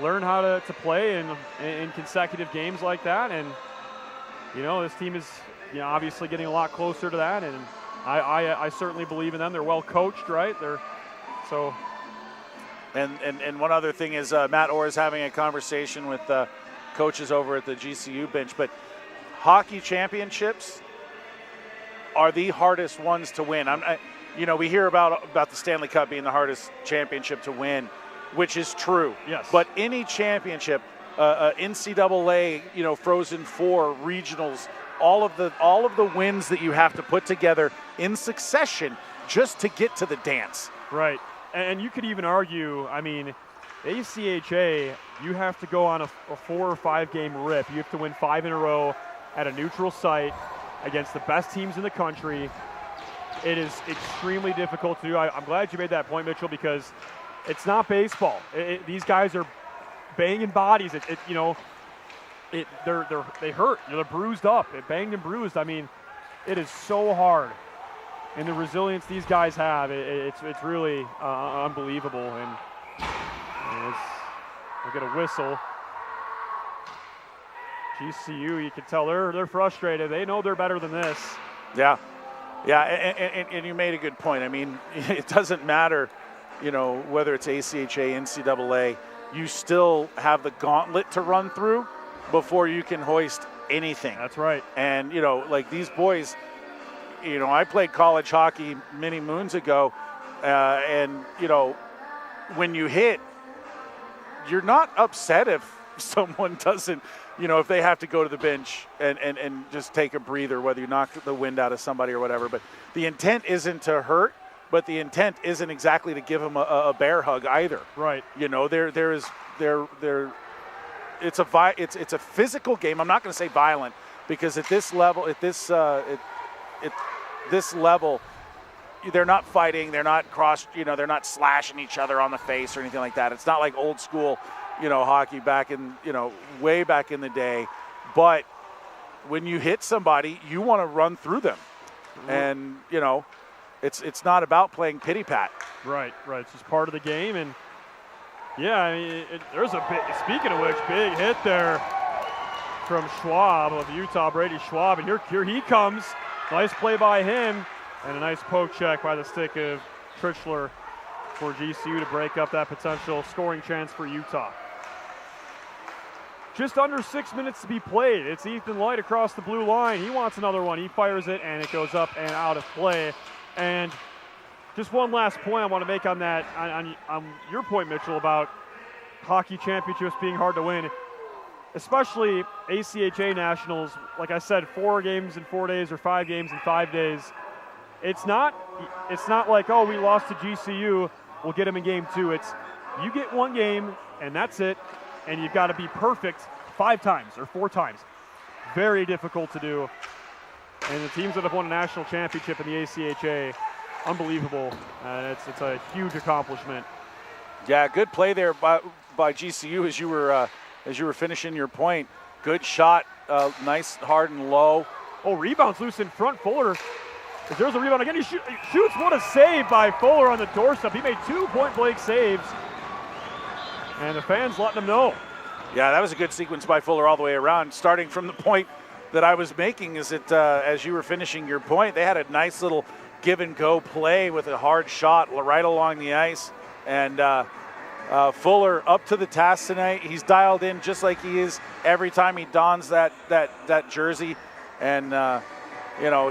learn how to play in consecutive games like that. And this team is obviously getting a lot closer to that, and I certainly believe in them. They're well coached, right? And one other thing is Matt Orr is having a conversation with coaches over at the GCU bench. But hockey championships are the hardest ones to win. We hear about the Stanley Cup being the hardest championship to win, which is true. Yes. But any championship, NCAA, Frozen Four, regionals, all of the wins that you have to put together in succession just to get to the dance. Right. And you could even argue, ACHA, you have to go on a 4 or 5 game rip. You have to win 5 in a row at a neutral site against the best teams in the country. It is extremely difficult to do. I'm glad you made that point, Mitchell, because it's not baseball. These guys are banging bodies. They hurt. They're bruised up. It banged and bruised. It is so hard, and the resilience these guys have, it's really unbelievable. And we'll get a whistle. GCU, you can tell they're frustrated. They know they're better than this. Yeah, and you made a good point. It doesn't matter, whether it's ACHA, NCAA. You still have the gauntlet to run through before you can hoist anything. That's right. And, like these boys, I played college hockey many moons ago, and, when you hit you're not upset if someone doesn't, if they have to go to the bench and just take a breather, whether you knock the wind out of somebody or whatever. But the intent isn't to hurt, but the intent isn't exactly to give them a bear hug either. Right. It's a physical game. I'm not going to say violent, because at this level, this level, they're not fighting. They're not they're not slashing each other on the face or anything like that. It's not like old school, hockey back in, way back in the day. But when you hit somebody, you want to run through them. And, it's not about playing pity pat. Right. It's just part of the game. And yeah, I mean, there's a big, speaking of which, big hit there from Schwab of Utah, Brady Schwab. And here he comes. Nice play by him. And a nice poke check by the stick of Trichler for GCU to break up that potential scoring chance for Utah. Just under 6 minutes to be played. It's Ethan Light across the blue line. He wants another one. He fires it, and it goes up and out of play. And just one last point I want to make on that, on your point, Mitchell, about hockey championships being hard to win, especially ACHA Nationals. Like I said, 4 games in 4 days or 5 games in 5 days. It's not like, oh, we lost to GCU, we'll get them in game 2. It's you get 1 game, and that's it, and you've got to be perfect 5 times or 4 times. Very difficult to do. And the teams that have won a national championship in the ACHA, unbelievable. It's a huge accomplishment. Yeah, good play there by GCU as you were finishing your point. Good shot, nice, hard and low. Oh, rebounds loose in front. Fuller. There's a rebound again. He shoots. What a save by Fuller on the doorstep. He made 2 point-blank saves, and the fans letting him know. Yeah, that was a good sequence by Fuller all the way around. Starting from the point that I was making is that as you were finishing your point, they had a nice little give-and-go play with a hard shot right along the ice. And Fuller up to the task tonight. He's dialed in just like he is every time he dons that jersey. And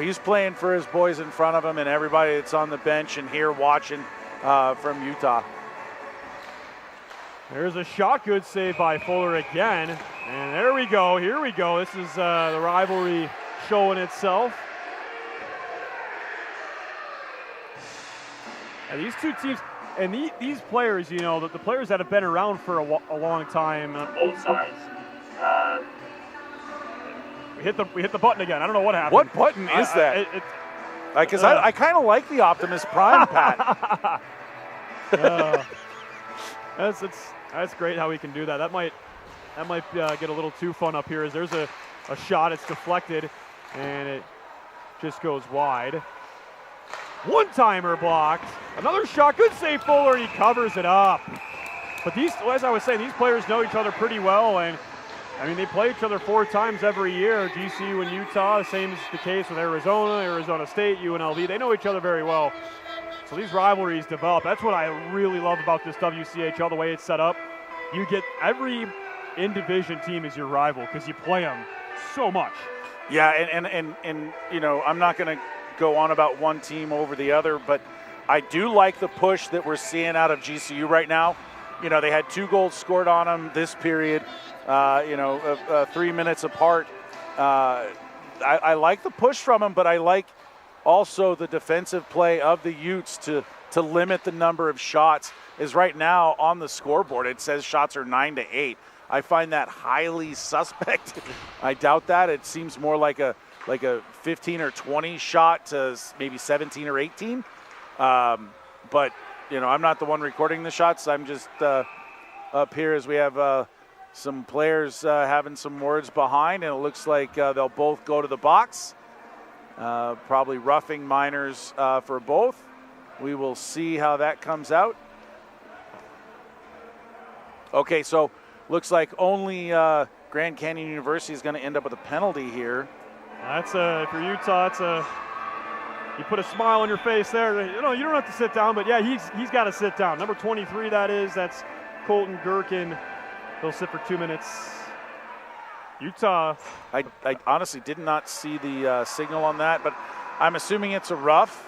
he's playing for his boys in front of him and everybody that's on the bench and here watching from Utah. There's a shot, good save by Fuller again. And there we go, here we go. This is the rivalry showing itself. And these two teams, and these players, the players that have been around for a long time. Both sides. We hit the button again. I don't know what happened. What button is that? Because I kind of like the Optimus Prime, Pat. That's great how we can do that. That might get a little too fun up here. As there's a shot, it's deflected, and it just goes wide. One-timer blocked. Another shot, good save Fuller, and he covers it up. But as I was saying, these players know each other pretty well, and I mean, they play each other 4 times every year, GCU and Utah. The same is the case with Arizona State, UNLV. They know each other very well. So these rivalries develop. That's what I really love about this WCHL, the way it's set up. You get every in-division team is your rival because you play them so much. Yeah, and I'm not going to go on about one team over the other, but I do like the push that we're seeing out of GCU right now. They had 2 goals scored on them this period. 3 minutes apart. I like the push from them, but I like also the defensive play of the Utes to limit the number of shots. Is right now on the scoreboard it says shots are 9-8. I find that highly suspect. I doubt that. It seems more like a 15 or 20 shot to maybe 17 or 18. But I'm not the one recording the shots. I'm just up here as we have some players having some words behind, and it looks like they'll both go to the box. Probably roughing minors for both. We will see how that comes out. Okay, so looks like only Grand Canyon University is going to end up with a penalty here. That's for Utah. You put a smile on your face there. You don't have to sit down, but yeah, he's got to sit down. Number 23, that's Colton Gherkin. He'll sit for 2 minutes. Utah. I honestly did not see the signal on that, but I'm assuming it's a rough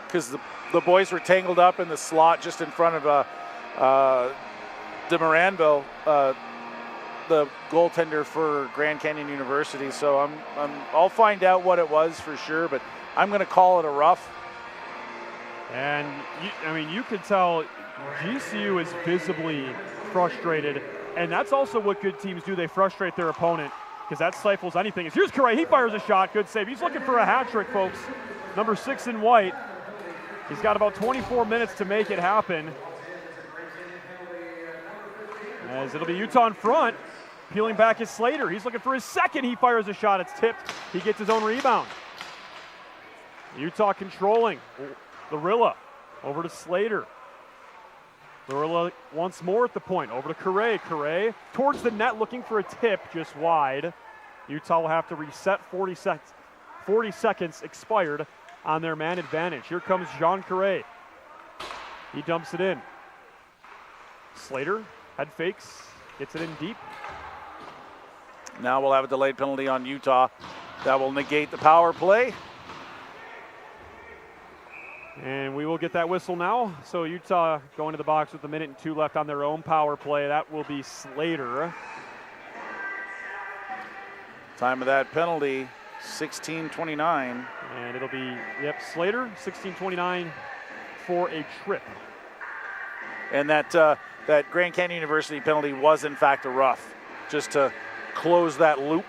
because the boys were tangled up in the slot just in front of DeMaranville, the goaltender for Grand Canyon University. So I'll find out what it was for sure, but I'm going to call it a rough. And you could tell GCU is visibly frustrated, and that's also what good teams do. They frustrate their opponent because that stifles anything. Here's Correa. He fires a shot. Good save. He's looking for a hat trick, folks. Number 6 in white. He's got about 24 minutes to make it happen. As it'll be Utah in front. Peeling back is Slater. He's looking for his second. He fires a shot. It's tipped. He gets his own rebound. Utah controlling. Larilla over to Slater. Larilla once more at the point. Over to Correa. Correa towards the net looking for a tip just wide. Utah will have to reset. 40 seconds expired on their man advantage. Here comes Jean Correa. He dumps it in. Slater head fakes. Gets it in deep. Now we'll have a delayed penalty on Utah. That will negate the power play. And we will get that whistle now. So Utah going to the box with 1:02 left on their own power play. That will be Slater. Time of that penalty, 16:29. And it'll be, Slater, 16:29 for a trip. And that Grand Canyon University penalty was in fact a rough, just to close that loop.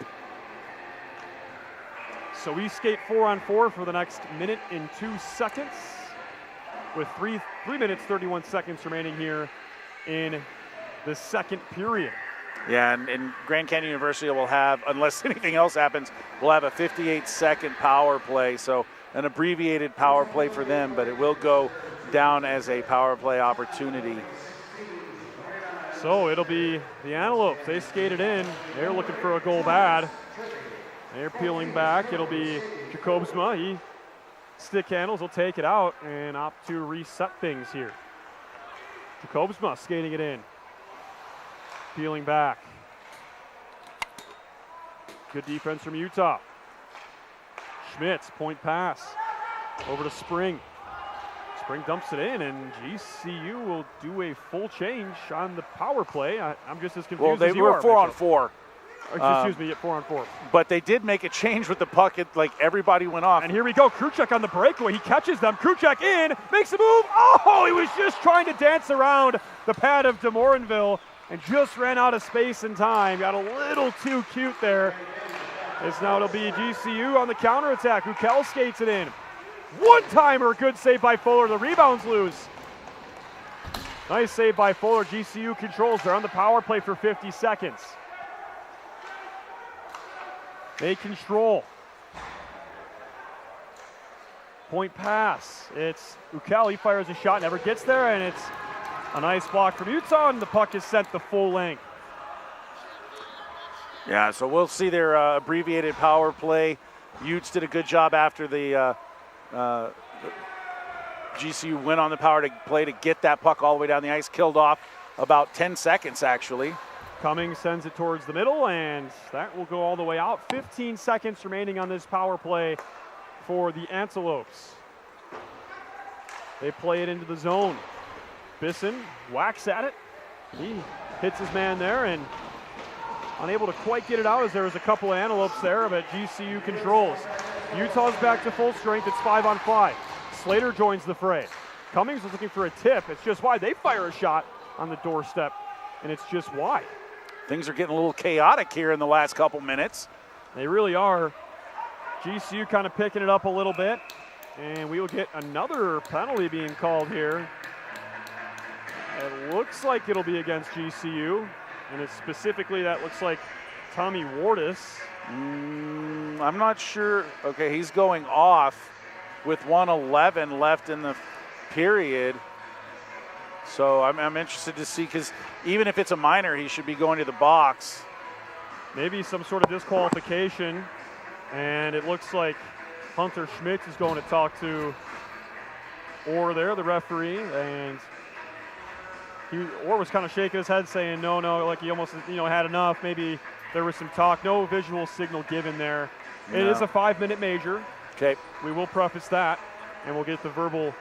So we skate 4-on-4 for the next 1:02 with 3 minutes 31 seconds remaining here in the second period. Yeah, and Grand Canyon University will have, unless anything else happens, will have a 58-second power play. So an abbreviated power play for them, but it will go down as a power play opportunity. So it'll be the Antelopes. They skated in. They're looking for a goal bad. They're peeling back. It'll be Jacobsma. He stick handles. He'll take it out and opt to reset things here. Jacobsma skating it in. Peeling back. Good defense from Utah. Schmitz, point pass. Over to Spring. Spring dumps it in, and GCU will do a full change on the power play. I'm just as confused as you are. Well, they were 4-on-4. Excuse me, 4-on-4. But they did make a change with the puck. Everybody went off. And here we go. Kruchek on the breakaway. He catches them. Kruchek in, makes a move. Oh, he was just trying to dance around the pad of DeMorinville and just ran out of space and time. Got a little too cute there. As now it'll be GCU on the counterattack. Ukel skates it in. One-timer, good save by Fuller. The rebound's loose. Nice save by Fuller. GCU controls. They're on the power play for 50 seconds. They control. Point pass. It's Ukel. He fires a shot, never gets there, and it's a nice block from Utah, and the puck is sent the full length. Yeah, so we'll see their abbreviated power play. Utes did a good job after the GCU went on the power play to get that puck all the way down the ice. Killed off about 10 seconds, actually. Cummings sends it towards the middle, and that will go all the way out. 15 seconds remaining on this power play for the Antelopes. They play it into the zone. Bisson whacks at it. He hits his man there and unable to quite get it out as there was a couple of Antelopes there, but GCU controls. Utah's back to full strength. It's 5-on-5. Slater joins the fray. Cummings is looking for a tip. It's just wide. They fire a shot on the doorstep, and it's just wide. Things are getting a little chaotic here in the last couple minutes. They really are. GCU kind of picking it up a little bit, and we will get another penalty being called here. It looks like it'll be against GCU, and it's specifically that looks like Tommy Wardis. I'm not sure. Okay, he's going off with 1:11 left in the period. So I'm interested to see, because even if it's a minor, he should be going to the box. Maybe some sort of disqualification, and it looks like Hunter Schmitz is going to talk to Orr there, the referee, and Orr was kind of shaking his head saying no, like he almost had enough. Maybe there was some talk. No visual signal given there. No. It is a 5-minute major. Okay. We will preface that, and we'll get the verbal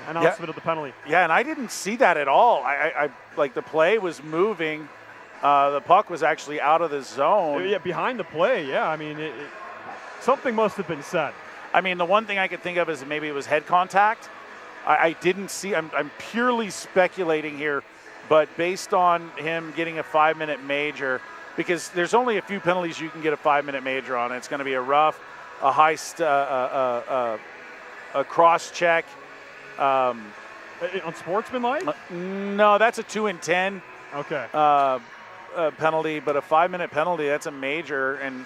announcement of the penalty. Yeah, and I didn't see that at all. I like the play was moving. The puck was actually out of the zone. Yeah, behind the play. Yeah, I mean, something must have been said. I mean, the one thing I could think of is maybe it was head contact. I didn't see. I'm purely speculating here, but based on him getting a 5-minute major, because there's only a few penalties you can get a 5-minute major on. It's going to be a rough, a high, a cross check. On sportsmanlike? No, that's a 2 and 10. Okay. Penalty, but a 5-minute penalty, that's a major. And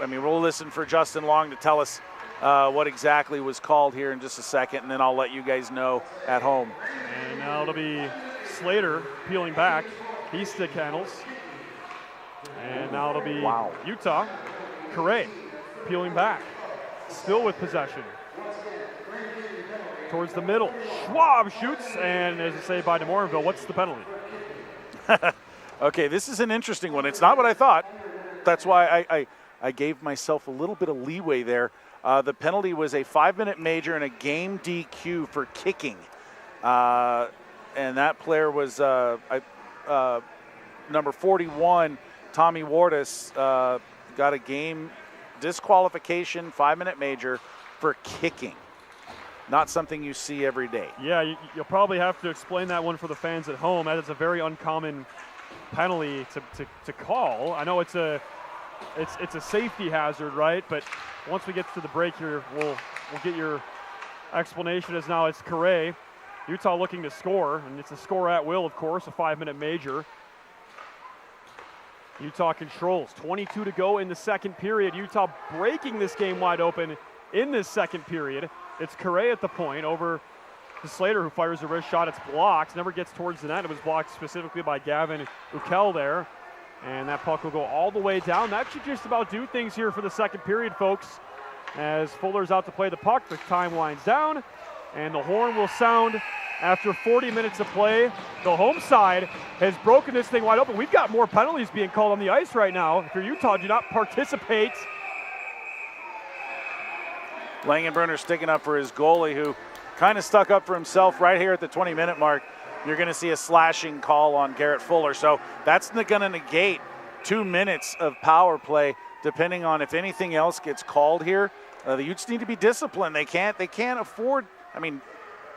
I mean, we'll listen for Justin Long to tell us what exactly was called here in just a second, and then I'll let you guys know at home. And now it'll be Slater peeling back. He stick handles. And now it'll be Utah. Correa peeling back. Still with possession. Towards the middle. Schwab shoots, and as I say by DeMorinville, what's the penalty? Okay, this is an interesting one. It's not what I thought. That's why I gave myself a little bit of leeway there. The penalty was a 5-minute major and a game DQ for kicking. And that player was number 41, Tommy Wardis, got a game disqualification, 5-minute major for kicking. Not something you see every day. Yeah, you'll probably have to explain that one for the fans at home. That is a very uncommon penalty to call. I know it's a safety hazard, right? But once we get to the break here, we'll get your explanation. As now it's Correa. Utah looking to score, and it's a score at will, of course, a 5-minute major. Utah controls. 22 to go in the second period. Utah breaking this game wide open in this second period. It's Correa at the point over to Slater, who fires a wrist shot. It's blocked. Never gets towards the net. It was blocked specifically by Gavin Ukel there. And that puck will go all the way down. That should just about do things here for the second period, folks. As Fuller's out to play the puck, the time winds down. And the horn will sound after 40 minutes of play. The home side has broken this thing wide open. We've got more penalties being called on the ice right now. If you're Utah, do not participate. Langenbrunner sticking up for his goalie, who kind of stuck up for himself right here at the 20-minute mark. You're going to see a slashing call on Garrett Fuller. So that's going to negate 2 minutes of power play, depending on if anything else gets called here. The Utes need to be disciplined. They can't afford. I mean,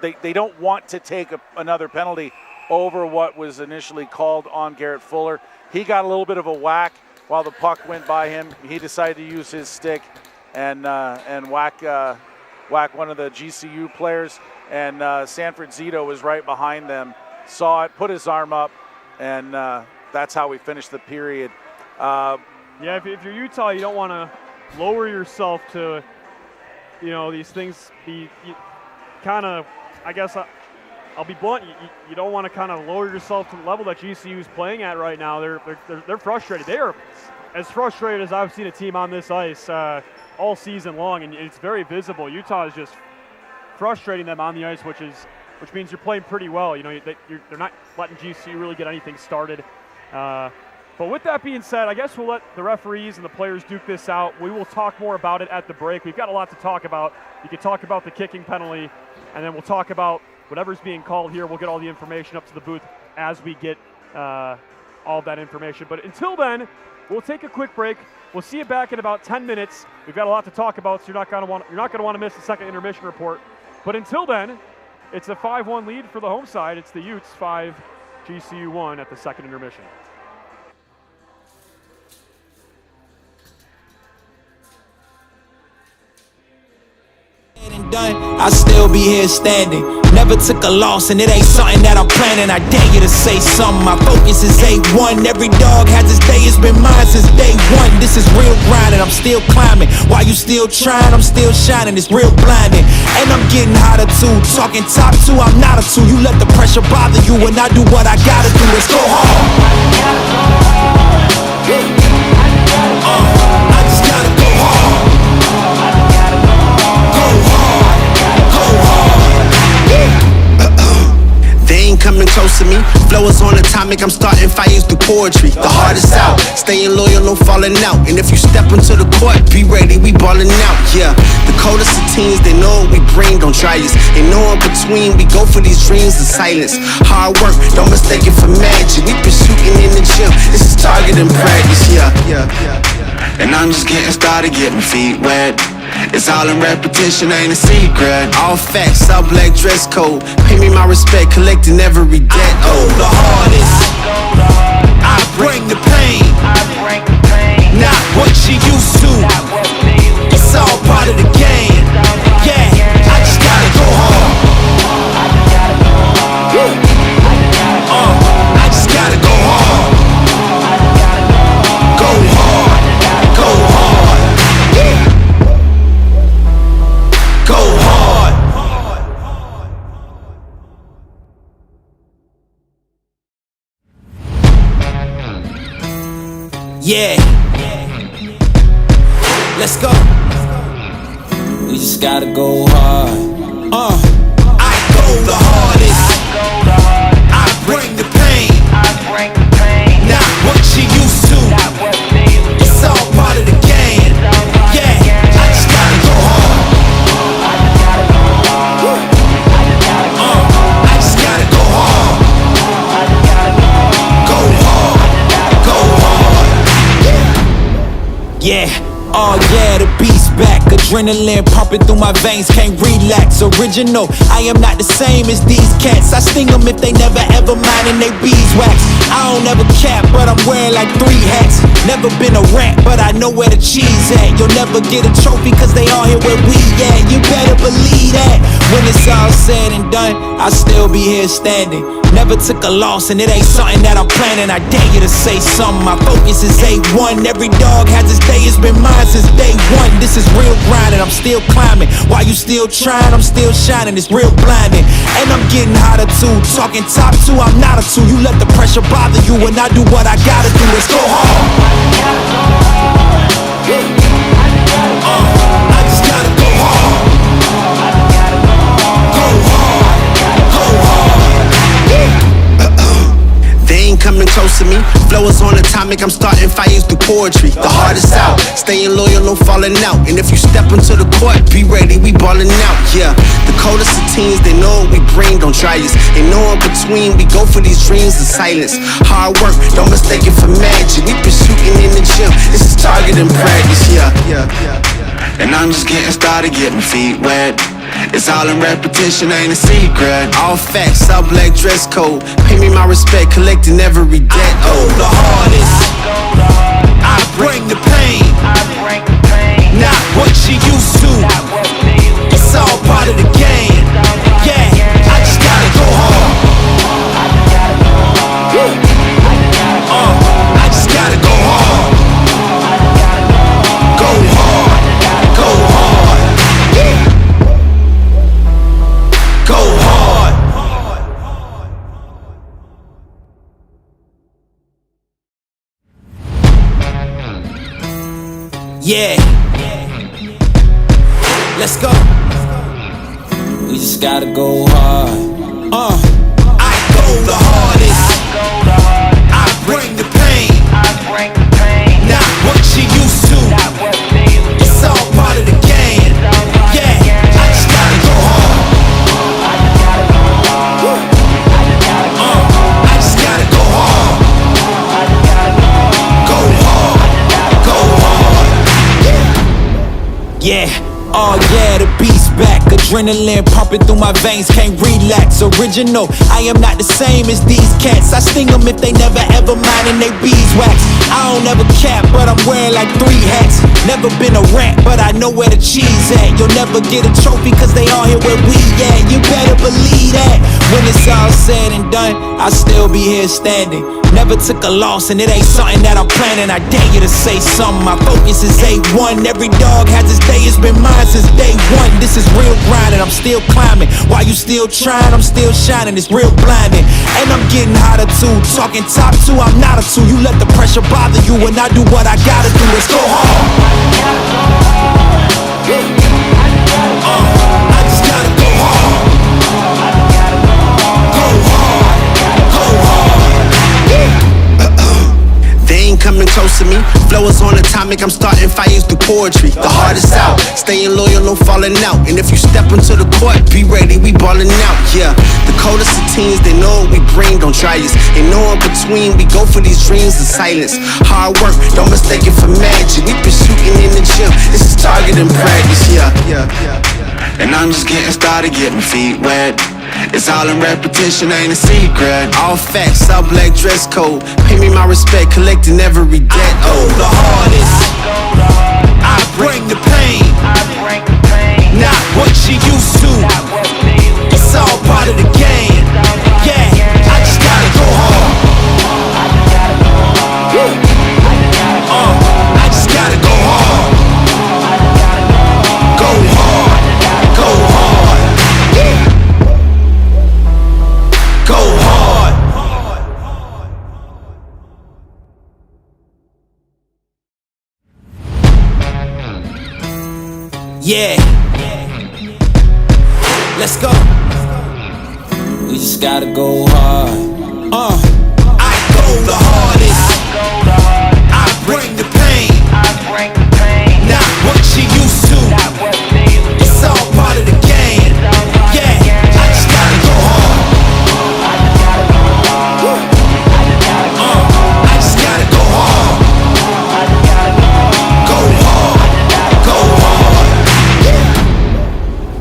they don't want to take another penalty over what was initially called on Garrett Fuller. He got a little bit of a whack while the puck went by him. He decided to use his stick and whack one of the GCU players. And Sanford Zito was right behind them, saw it, put his arm up, and that's how we finished the period. Yeah, if you're Utah, you don't want to lower yourself to, these things be kind of, I guess I'll be blunt, you don't want to kind of lower yourself to the level that GCU is playing at right now. They're frustrated. They are as frustrated as I've seen a team on this ice all season long, and it's very visible. Utah is just frustrating them on the ice, which means you're playing pretty well. They're not letting GCU really get anything started. But with that being said, I guess we'll let the referees and the players duke this out. We will talk more about it at the break. We've got a lot to talk about. You can talk about the kicking penalty, and then we'll talk about whatever's being called here. We'll get all the information up to the booth as we get all that information. But until then, we'll take a quick break. We'll see you back in about 10 minutes. We've got a lot to talk about, so you're not going to want to miss the second intermission report. But until then, it's a 5-1 lead for the home side. It's the Utes 5, GCU 1 at the second intermission. I still be here standing. Never took a loss, and it ain't something that I'm planning. I dare you to say something. My focus is A1. Every dog has its day. It's been mine since day one. This is real grinding. I'm still climbing. While you still trying, I'm still shining. It's real blinding, and I'm getting hotter too. Talking top two, I'm not a two. You let the pressure bother you, and I do what I gotta do. Let's go hard. I just gotta go hard. They ain't coming close to me. Flow is on atomic, I'm starting fires through poetry. The hardest out, staying loyal, no falling out. And if you step into the court, be ready, we ballin' out. Yeah, the coldest of teens, they know what we bring, don't try us. Ain't no in between, we go for these dreams in silence. Hard work, don't mistake it for magic. We been shooting in the gym, this is target and practice. Yeah. And I'm just getting started, getting feet wet. It's all in repetition, ain't a secret. All facts, all black dress code. Pay me my respect, collecting every debt. Oh, the hardest. I bring the pain. Not what you used to. It's all part of the game. Yeah, I just gotta go hard. I just gotta go hard. Go hard. Go hard. Go hard. Yeah. Let's go. We just gotta go hard. I go the hardest. I bring the pain. Not what you used to. It's all part of the game. Yeah, I just gotta go hard. I just gotta go hard. Go hard. Go hard. Yeah. Oh yeah, the beast back. Adrenaline pumping through my veins, can't relax. Original, I am not the same as these cats. I sting them if they never ever mind and they beeswax. I don't ever cap, but I'm wearing like 3 hats. Never been a rat, but I know where the cheese at. You'll never get a trophy cause they all here where we at. You better believe that. When it's all said and done, I'll still be here standing. Never took a loss and it ain't something that I'm planning. I dare you to say something, my focus is A1. Every dog has its day, it's been mine since day one. This is real grind and I'm still climbing. While you still trying, I'm still shining. It's real blinding. And I'm getting hotter too. Talking top 2, I'm not a 2. You let the pressure bother you and I do what I gotta do. Let's go hard. I just gotta go hard. Go hard. Go hard. They ain't coming close to me. Flow is on atomic, I'm starting fires through poetry. The hardest out, staying loyal, no falling out. And if you step into the court, be ready, we ballin' out. Yeah, the coldest of teens, they know what we bring, don't try us. Ain't no in between, we go for these dreams in silence. Hard work, don't mistake it for magic. We been shooting in the gym, this is target and practice. Yeah. And I'm just getting started, getting feet wet. It's all in repetition, ain't a secret. All facts, all black dress code. Pay me my respect, collecting every debt. Oh, the hardest. I bring the pain. Not what you used to. It's all part of the game. Yeah, I just gotta go hard. I just gotta go hard. Go hard. Go hard. Go hard. Yeah. Let's go. We just gotta go hard. I go the hardest. I bring the pain. Not what you used to. It's all part of the game. Yeah, I just gotta go hard. I just gotta go hard. Go hard. Go hard. Yeah. Oh yeah, the beast back. Adrenaline pumping through my veins, can't relax. Original, I am not the same as these cats. I sting them if they never ever mind and they beeswax. I don't ever cap, but I'm wearing like 3 hats. Never been a rat, but I know where the cheese at. You'll never get a trophy cause they all here where we at. You better believe that. When it's all said and done, I'll still be here standing. Never took a loss and it ain't something that I'm planning. I dare you to say something, my focus is A1. Every dog has its day, it's been mine since day one. This is real grind and I'm still climbing. While you still trying, I'm still shining. It's real blinding. And I'm getting hotter too. Talking top 2, I'm not a 2. You let the pressure bother you and I do what I gotta do. Let's go hard. I just gotta go hard. Go hard. Go hard. Flow is on atomic, I'm starting fires through poetry. The hardest out, staying loyal, no falling out. And if you step into the court, be ready, we ballin' out. Yeah, the coldest of teens, they know what we bring, don't try us. Ain't no in between, we go for these dreams in silence. Hard work, don't mistake it for magic. We been shooting in the gym, this is target and practice. Yeah. And I'm just getting started, getting feet wet. It's all in repetition, ain't a secret. All facts, all black dress code. Pay me my respect, collecting every debt. Oh, the hardest. I bring the pain. Not what you used to. It's all part of the game. Yeah, I just gotta go hard. I just gotta go hard. Go hard. Go hard. Go hard. Yeah. Let's go. We just gotta go hard. I go the hardest. I bring the pain. Not what you used to. It's all part of the game. Yeah, I just gotta go hard. I just gotta go hard. Go hard. Go hard.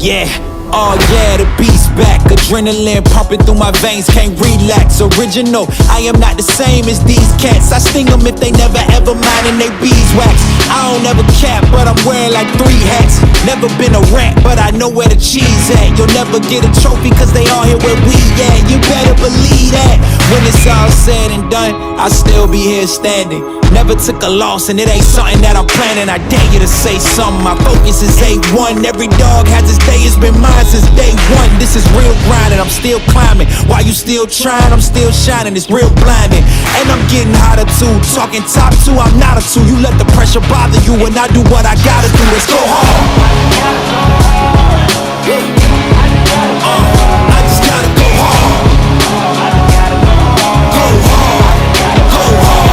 Yeah. Oh yeah, the beast back. Adrenaline pumping through my veins, can't relax. Original, I am not the same as these cats. I sting them if they never ever mind and they beeswax. I don't ever cap, but I'm wearing like 3 hats. Never been a rat, but I know where the cheese at. You'll never get a trophy cause they all here where we at. You better believe that. When it's all said and done, I'll still be here standing. Never took a loss and it ain't something that I'm planning. I dare you to say something, my focus is A1. Every dog has its day, it's been mine since day one. This is real grind and I'm still climbing. While you still trying, I'm still shining. It's real blinding. And I'm getting hotter too. Talking top 2, I'm not a 2. You let the pressure bother you and I do what I gotta do. Let's go hard. I just gotta go hard. Go hard. Go hard.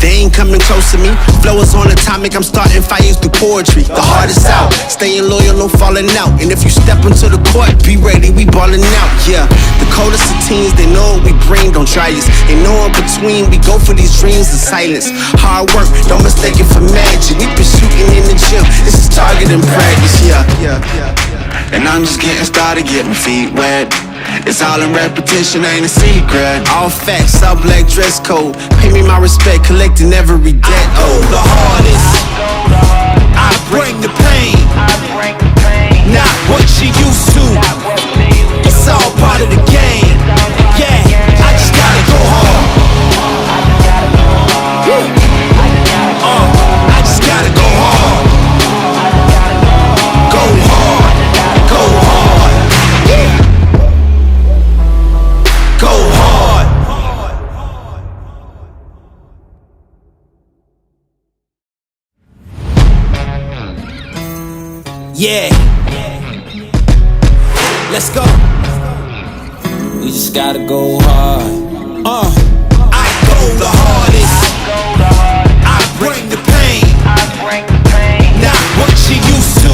They ain't coming close to me. Flow is on atomic, I'm starting fires through poetry. The hardest out, staying loyal, no falling out. And if you step into the court, be ready, we ballin' out. Yeah, the coldest of teens, they know what we bring, don't try us. Ain't no in between, we go for these dreams in silence. Hard work, don't mistake it for magic. We been shooting in the gym, this is target and practice. Yeah. And I'm just getting started, getting feet wet. It's all in repetition, ain't a secret. All facts, all black dress code. Pay me my respect, collecting every debt. Oh, the hardest. I bring the pain. Not what you used to. It's all part of the game. Yeah, I just gotta go hard. I just gotta go hard. Go hard. Go hard. Go hard. Yeah. Let's go. We just gotta go hard. I go the hardest. I bring the pain. Not what you used to.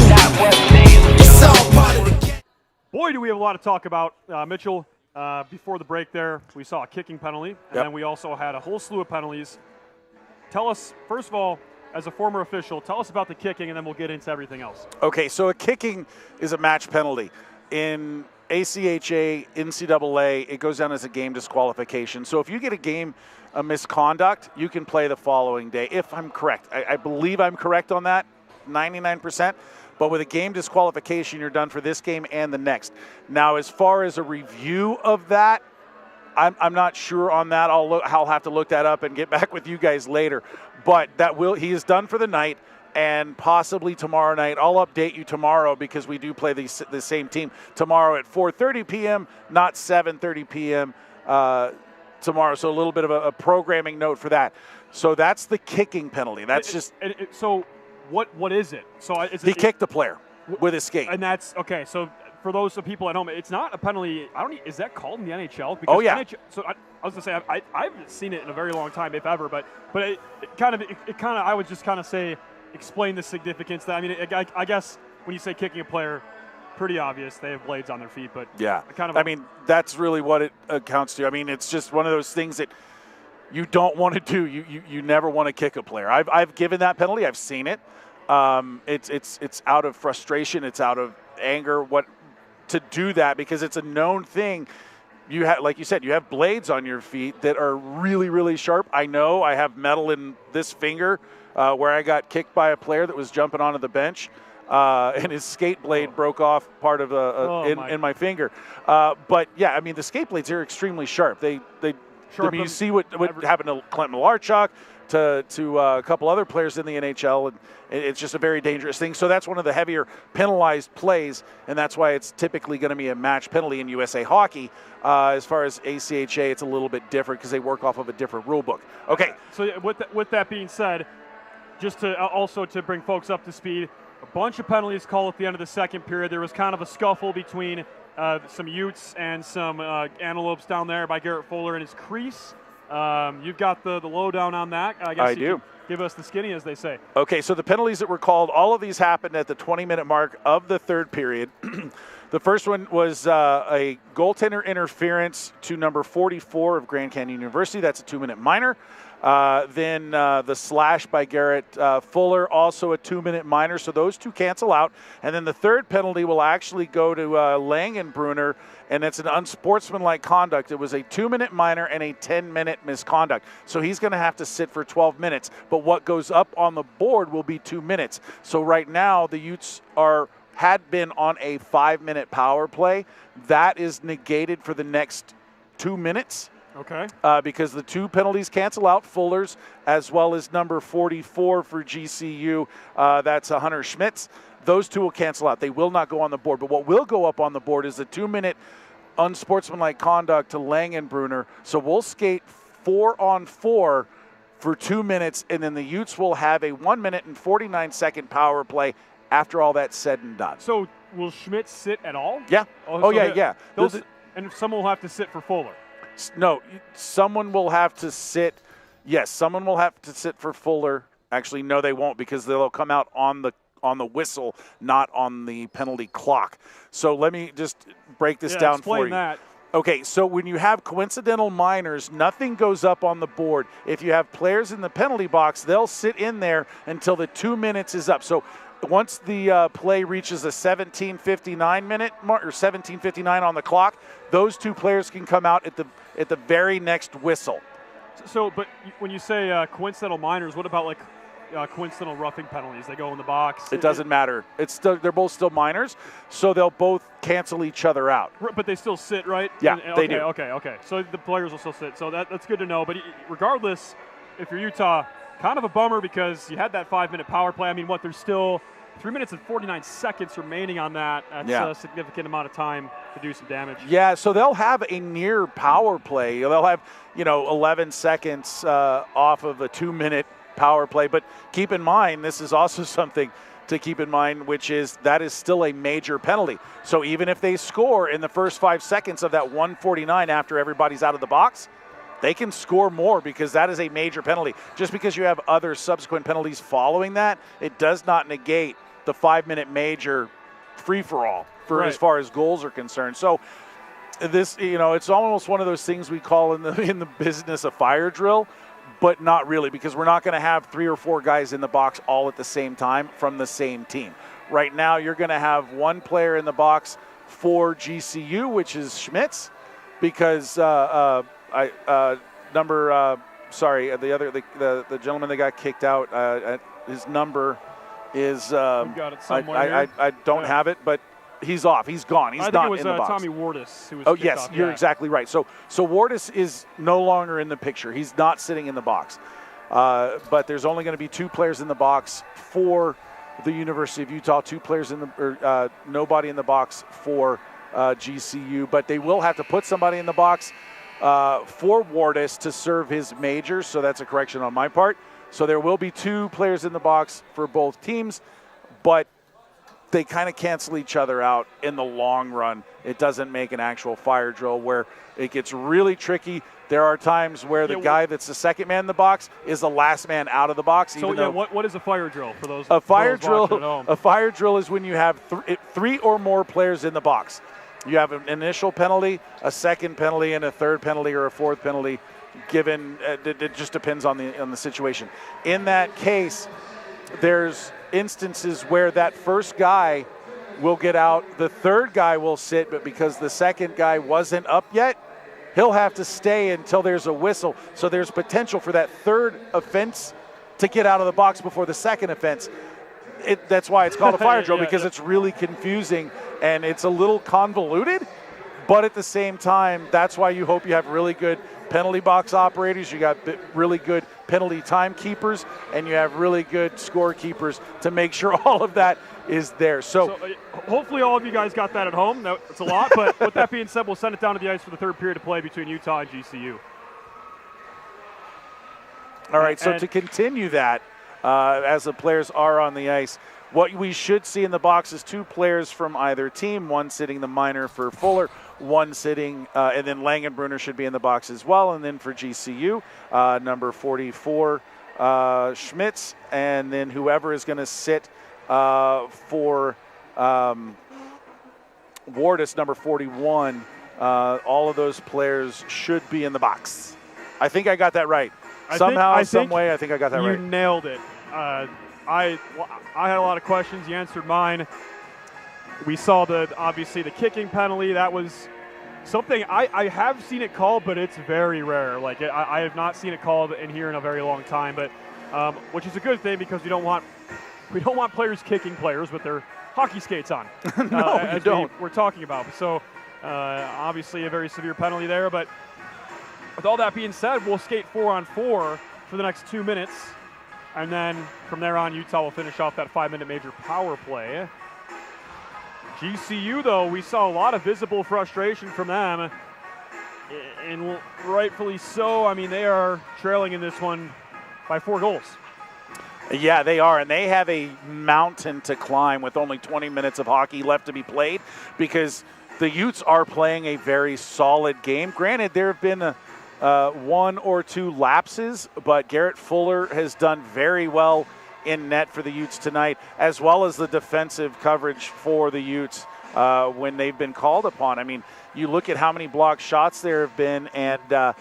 It's all part of the game. Boy, do we have a lot to talk about. Mitchell, before the break there, we saw a kicking penalty, and then we also had a whole slew of penalties. Tell us, first of all, as a former official, tell us about the kicking, and then we'll get into everything else. Okay, so a kicking is a match penalty. In ACHA, NCAA, it goes down as a game disqualification. So if you get a misconduct, you can play the following day, if I'm correct. I believe I'm correct on that, 99%. But with a game disqualification, you're done for this game and the next. Now, as far as a review of that, I'm not sure on that. I'll have to look that up and get back with you guys later. But he is done for the night, and possibly tomorrow night. I'll update you tomorrow because we do play the same team tomorrow at 4:30 p.m., not 7:30 p.m. Tomorrow. So a little bit of a programming note for that. So that's the kicking penalty. That's So what is it? So he kicked the player with his skate. And that's okay. So for those people at home, it's not a penalty. Is that called in the NHL? Because NHL, so I was gonna say I haven't seen it in a very long time, if ever. But it kind of I would just kind of say explain the significance. That I mean, I guess when you say kicking a player, pretty obvious they have blades on their feet. But yeah, I mean that's really what it accounts to. I mean, it's just one of those things that you don't want to do. You never want to kick a player. I've given that penalty. I've seen it. It's out of frustration. It's out of anger. To do that because it's a known thing. You have, like you said, you have blades on your feet that are really, really sharp. I know I have metal in this finger where I got kicked by a player that was jumping onto the bench, and his skate blade broke off part of in my finger. But yeah, I mean the skate blades are extremely sharp. I mean, you see what happened to Clint Malarchuk, to a couple other players in the NHL, and it's just a very dangerous thing. So that's one of the heavier penalized plays, and that's why it's typically going to be a match penalty in USA Hockey. As far as ACHA, it's a little bit different because they work off of a different rule book. Okay. So with that being said, just to also to bring folks up to speed, a bunch of penalties called at the end of the second period. There was kind of a scuffle between some Utes and some Antelopes down there by Garrett Fuller in his crease. You've got the lowdown on that. I guess I do. Give us the skinny, as they say. Okay, so the penalties that were called, all of these happened at the 20-minute mark of the third period. The first one was a goaltender interference to number 44 of Grand Canyon University. That's a 2-minute minor. Then the slash by Garrett Fuller, also a 2-minute minor. So those two cancel out. And then the third penalty will actually go to Langenbrunner, and it's an unsportsmanlike conduct. It was a 2-minute minor and a 10-minute misconduct. So he's going to have to sit for 12 minutes. But what goes up on the board will be 2 minutes. So right now the Utes had been on a 5-minute power play. That is negated for the next 2 minutes. Okay. Because the two penalties cancel out, Fuller's as well as number 44 for GCU. That's Hunter Schmitz. Those two will cancel out. They will not go on the board. But what will go up on the board is the 2-minute unsportsmanlike conduct to Langenbrunner. So we'll skate 4-on-4 for 2 minutes, and then the Utes will have a 1-minute and 49-second power play after all that's said and done. So will Schmitz sit at all? Yeah. Yeah. And someone will have to sit for Fuller. No, someone will have to sit. Yes, someone will have to sit for Fuller. Actually, no, they won't, because they'll come out on the whistle, not on the penalty clock. So let me just break this down for you. Explain that. Okay, so when you have coincidental minors, nothing goes up on the board. If you have players in the penalty box, they'll sit in there until the 2 minutes is up. So once the play reaches a 17:59 minute mark, or 17:59 on the clock, those two players can come out at the very next whistle. So, but when you say coincidental minors, what about like coincidental roughing penalties? They go in the box. It doesn't matter. They're both still minors, so they'll both cancel each other out. But they still sit, right? Yeah, they do. Okay. So the players will still sit. So that's good to know. But regardless, if you're Utah, kind of a bummer because you had that 5-minute power play. I mean, there's still 3 minutes and 49 seconds remaining on that. That's a significant amount of time to do some damage. Yeah, so they'll have a near power play. They'll have, 11 seconds off of a 2-minute power play. But keep in mind, this is also something to keep in mind, which is that is still a major penalty. So even if they score in the first 5 seconds of that 1:49 after everybody's out of the box, they can score more because that is a major penalty. Just because you have other subsequent penalties following that, it does not negate the 5-minute major free-for-all as far as goals are concerned. So this, it's almost one of those things we call in the business a fire drill, but not really, because we're not going to have 3 or 4 guys in the box all at the same time from the same team. Right now, you're going to have one player in the box for GCU, which is Schmitz, because the gentleman that got kicked out, his number is. We've got it somewhere. I don't have it, but he's off. He's gone. He's not in the box. Tommy Wardis who was kicked off. You're exactly right. So Wardis is no longer in the picture. He's not sitting in the box. But there's only going to be 2 players in the box for the University of Utah. 2 players nobody in the box for GCU. But they will have to put somebody in the box for Wardis to serve his majors. So that's a correction on my part. So there will be 2 players in the box for both teams, but they kind of cancel each other out in the long run. It doesn't make an actual fire drill where it gets really tricky. There are times where the guy that's the second man in the box is the last man out of the box. So what is a fire drill for those? A fire watching at home? A fire drill is when you have three or more players in the box. You have an initial penalty, a second penalty, and a third penalty or a fourth penalty. Given it just depends on the situation. In that case, there's instances where that first guy will get out, the third guy will sit, but because the second guy wasn't up yet, he'll have to stay until there's a whistle. So there's potential for that third offense to get out of the box before the second offense. That's why it's called a fire drill, because it's really confusing and it's a little convoluted, but at the same time, that's why you hope you have really good penalty box operators, you got really good penalty timekeepers, and you have really good scorekeepers to make sure all of that is there. So hopefully all of you guys got that at home. That's a lot, but with that being said, we'll send it down to the ice for the third period of play between Utah and GCU. All right, so to continue that, as the players are on the ice, what we should see in the box is two players from either team, one sitting the minor for Fuller, one sitting, and then Langenbrunner should be in the box as well. And then for GCU, number 44, Schmitz, and then whoever is going to sit for Wardis, number 41, all of those players should be in the box. I think I got that right. Somehow, some way, I think I got that right. You nailed it. I had a lot of questions. You answered mine. We saw obviously the kicking penalty. That was something I have seen it called, but it's very rare. Like I have not seen it called in here in a very long time. But which is a good thing, because we don't want players kicking players with their hockey skates on. No, you don't. We're talking about. So obviously a very severe penalty there. But with all that being said, we'll skate 4-on-4 for the next 2 minutes. And then from there on, Utah will finish off that 5-minute major power play. GCU, though, we saw a lot of visible frustration from them, and rightfully so. I mean, they are trailing in this one by 4 goals. Yeah, they are, and they have a mountain to climb with only 20 minutes of hockey left to be played, because the Utes are playing a very solid game. Granted, there have been 1 or 2 lapses, but Garrett Fuller has done very well in net for the Utes tonight, as well as the defensive coverage for the Utes when they've been called upon. I mean, you look at how many blocked shots there have been, and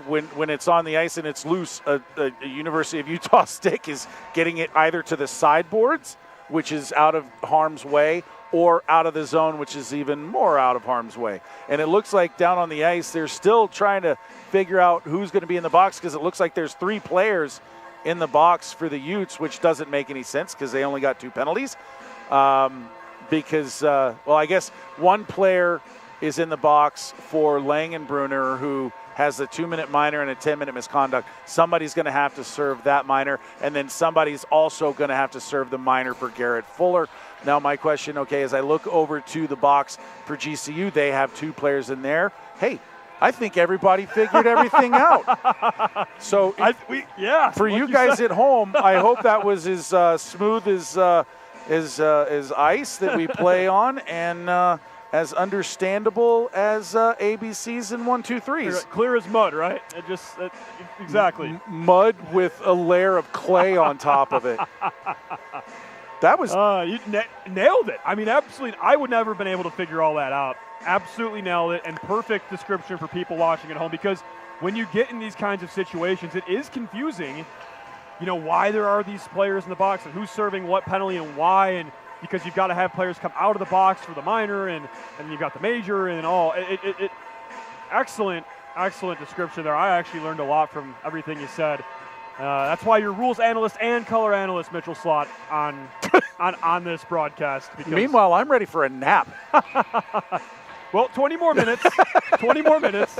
when it's on the ice and it's loose, a University of Utah stick is getting it either to the sideboards, which is out of harm's way, or out of the zone, which is even more out of harm's way. And it looks like down on the ice, they're still trying to figure out who's going to be in the box, because it looks like there's 3 players in the box for the Utes, which doesn't make any sense because they only got 2 penalties. I guess 1 player is in the box for Langenbrunner, who has a 2-minute minor and a 10-minute misconduct. Somebody's going to have to serve that minor, and then somebody's also going to have to serve the minor for Garrett Fuller. Now my question, as I look over to the box for GCU, they have 2 players in there. Hey, I think everybody figured everything out. So for you guys at home, I hope that was as smooth as ice that we play on, and as understandable as ABCs and 1, 2, 3s. Clear as mud, right? Exactly. Mud with a layer of clay on top of it. That was you nailed it. I mean, absolutely. I would never have been able to figure all that out. Absolutely nailed it, and perfect description for people watching at home, because when you get in these kinds of situations, it is confusing, why there are these players in the box and who's serving what penalty and why, and because you've got to have players come out of the box for the minor, and you've got the major and all. Excellent description there. I actually learned a lot from everything you said. That's why you're rules analyst and color analyst, Mitchell Slott, on this broadcast. Meanwhile, I'm ready for a nap. Well, 20 more minutes. 20 more minutes.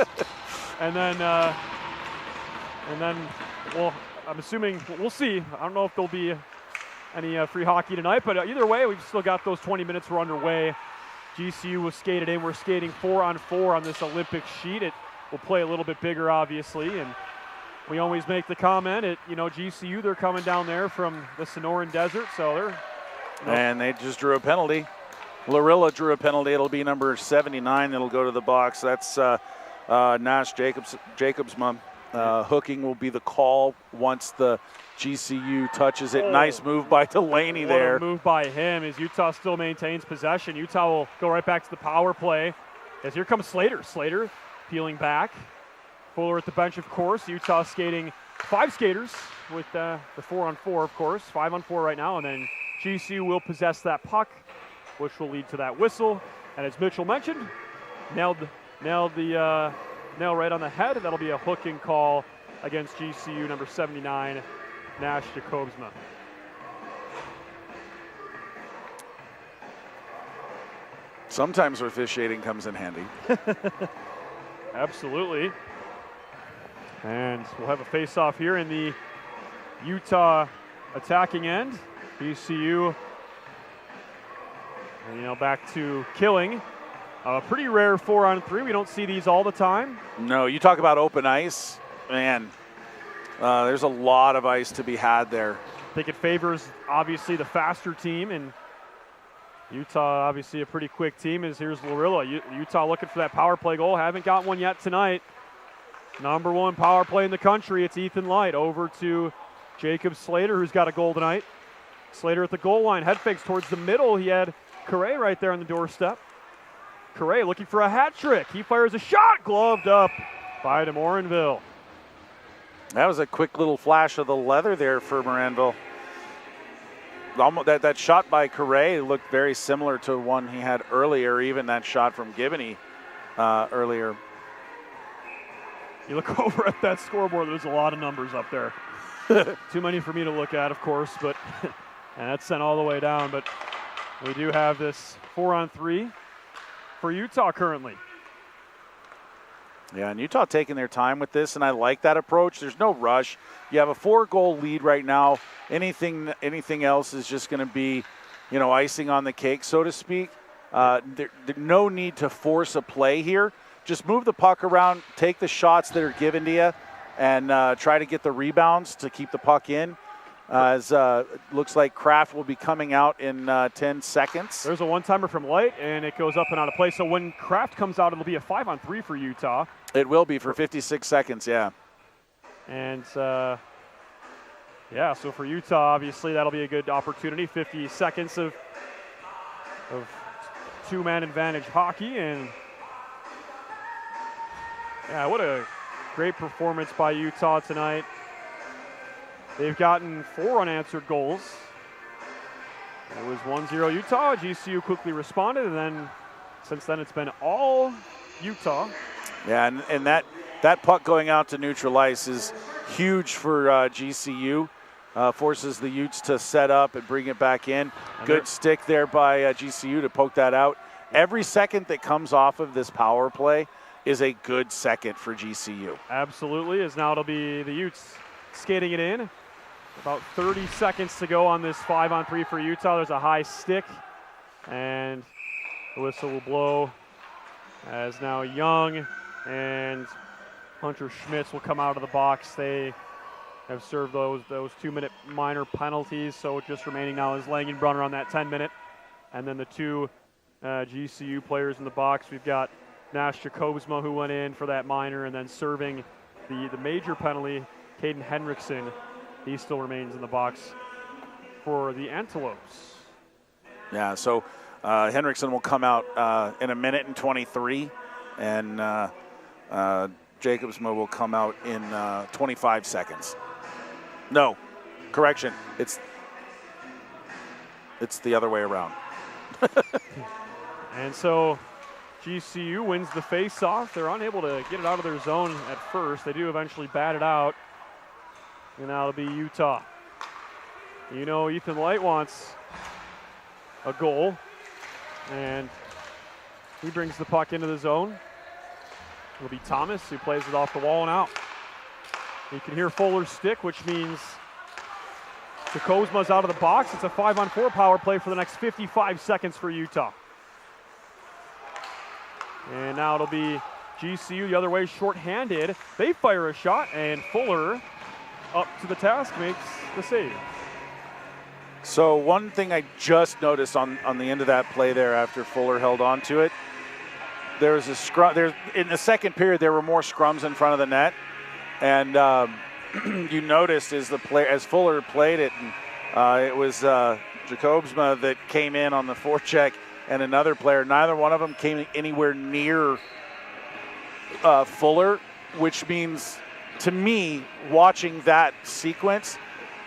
And then, well, I'm assuming, we'll see. I don't know if there'll be any free hockey tonight, but either way, we've still got those 20 minutes. We're underway. GCU was skated in. We're skating 4-on-4 on this Olympic sheet. It will play a little bit bigger, obviously, and we always make the comment at, GCU, they're coming down there from the Sonoran Desert, so And they just drew a penalty. Lorilla drew a penalty. It'll be number 79 that'll go to the box. That's Nash Jacobsma. Hooking will be the call once the GCU touches it. Nice move by Delaney there. What a move by him as Utah still maintains possession. Utah will go right back to the power play as here comes Slater. Slater peeling back. Fuller at the bench, of course. Utah skating 5 skaters with the 4-on-4, of course. 5-on-4 right now, and then GCU will possess that puck, which will lead to that whistle. And as Mitchell mentioned, nailed the nail right on the head. That'll be a hooking call against GCU number 79, Nash Jacobsma. Sometimes officiating comes in handy. Absolutely. And we'll have a face-off here in the Utah attacking end. GCU, and back to killing. A pretty rare 4-on-3. We don't see these all the time. No, you talk about open ice, man. There's a lot of ice to be had there. I think it favors, obviously, the faster team, and Utah, obviously, a pretty quick team. As here's Lorilla. Utah looking for that power play goal. Haven't got one yet tonight. Number 1 power play in the country. It's Ethan Light over to Jacob Slater, who's got a goal tonight. Slater at the goal line. Head fakes towards the middle. He had Correa right there on the doorstep. Correa looking for a hat trick. He fires a shot, gloved up by de Morinville. That was a quick little flash of the leather there for Morinville. Almost, that shot by Correa looked very similar to one he had earlier, even that shot from Gibney earlier. You look over at that scoreboard, there's a lot of numbers up there. Too many for me to look at, of course, but and that's sent all the way down. But we do have this 4-on-3 for Utah currently. Yeah, and Utah taking their time with this, and I like that approach. There's no rush. You have a 4-goal lead right now. Anything else is just going to be, icing on the cake, so to speak. There's no need to force a play here. Just move the puck around, take the shots that are given to you, and try to get the rebounds to keep the puck in. As looks like Kraft will be coming out in 10 seconds. There's a one-timer from Light, and it goes up and out of play. So when Kraft comes out, it'll be a 5-on-3 for Utah. It will be for 56 seconds, yeah. And, so for Utah, obviously, that'll be a good opportunity. 50 seconds of two-man advantage hockey. And, yeah, what a great performance by Utah tonight. They've gotten 4 unanswered goals. It was 1-0 Utah. GCU quickly responded, and then since then it's been all Utah. Yeah, and that puck going out to neutral ice is huge for GCU. Forces the Utes to set up and bring it back in. Good stick there by GCU to poke that out. Every second that comes off of this power play is a good second for GCU. Absolutely, as now it'll be the Utes skating it in. About 30 seconds to go on this 5-on-3 for Utah. There's a high stick, and the whistle will blow as now Young and Hunter Schmitz will come out of the box. They have served those 2-minute minor penalties, so just remaining now is Langenbrunner on that 10-minute. And then the 2 GCU players in the box. We've got Nash Jacobsma, who went in for that minor, and then serving the major penalty, Caden Henriksen. He still remains in the box for the Antelopes. Yeah, so Henriksen will come out in 1:23, and Jacobsma will come out in 25 seconds. No, correction. It's the other way around. And so GCU wins the face-off. They're unable to get it out of their zone at first. They do eventually bat it out. And now it'll be Utah. Ethan Light wants a goal. And he brings the puck into the zone. It'll be Thomas who plays it off the wall and out. You can hear Fuller's stick, which means Jacobsma's out of the box. It's a 5-on-4 power play for the next 55 seconds for Utah. And now it'll be GCU the other way, shorthanded. They fire a shot, and Fuller up to the task makes the save. So one thing I just noticed on the end of that play there after Fuller held on to it, there was a scrum. In the second period, there were more scrums in front of the net, and you noticed as Fuller played it, and it was Jacobsma that came in on the forecheck, and another player. Neither one of them came anywhere near Fuller, which means to me, watching that sequence,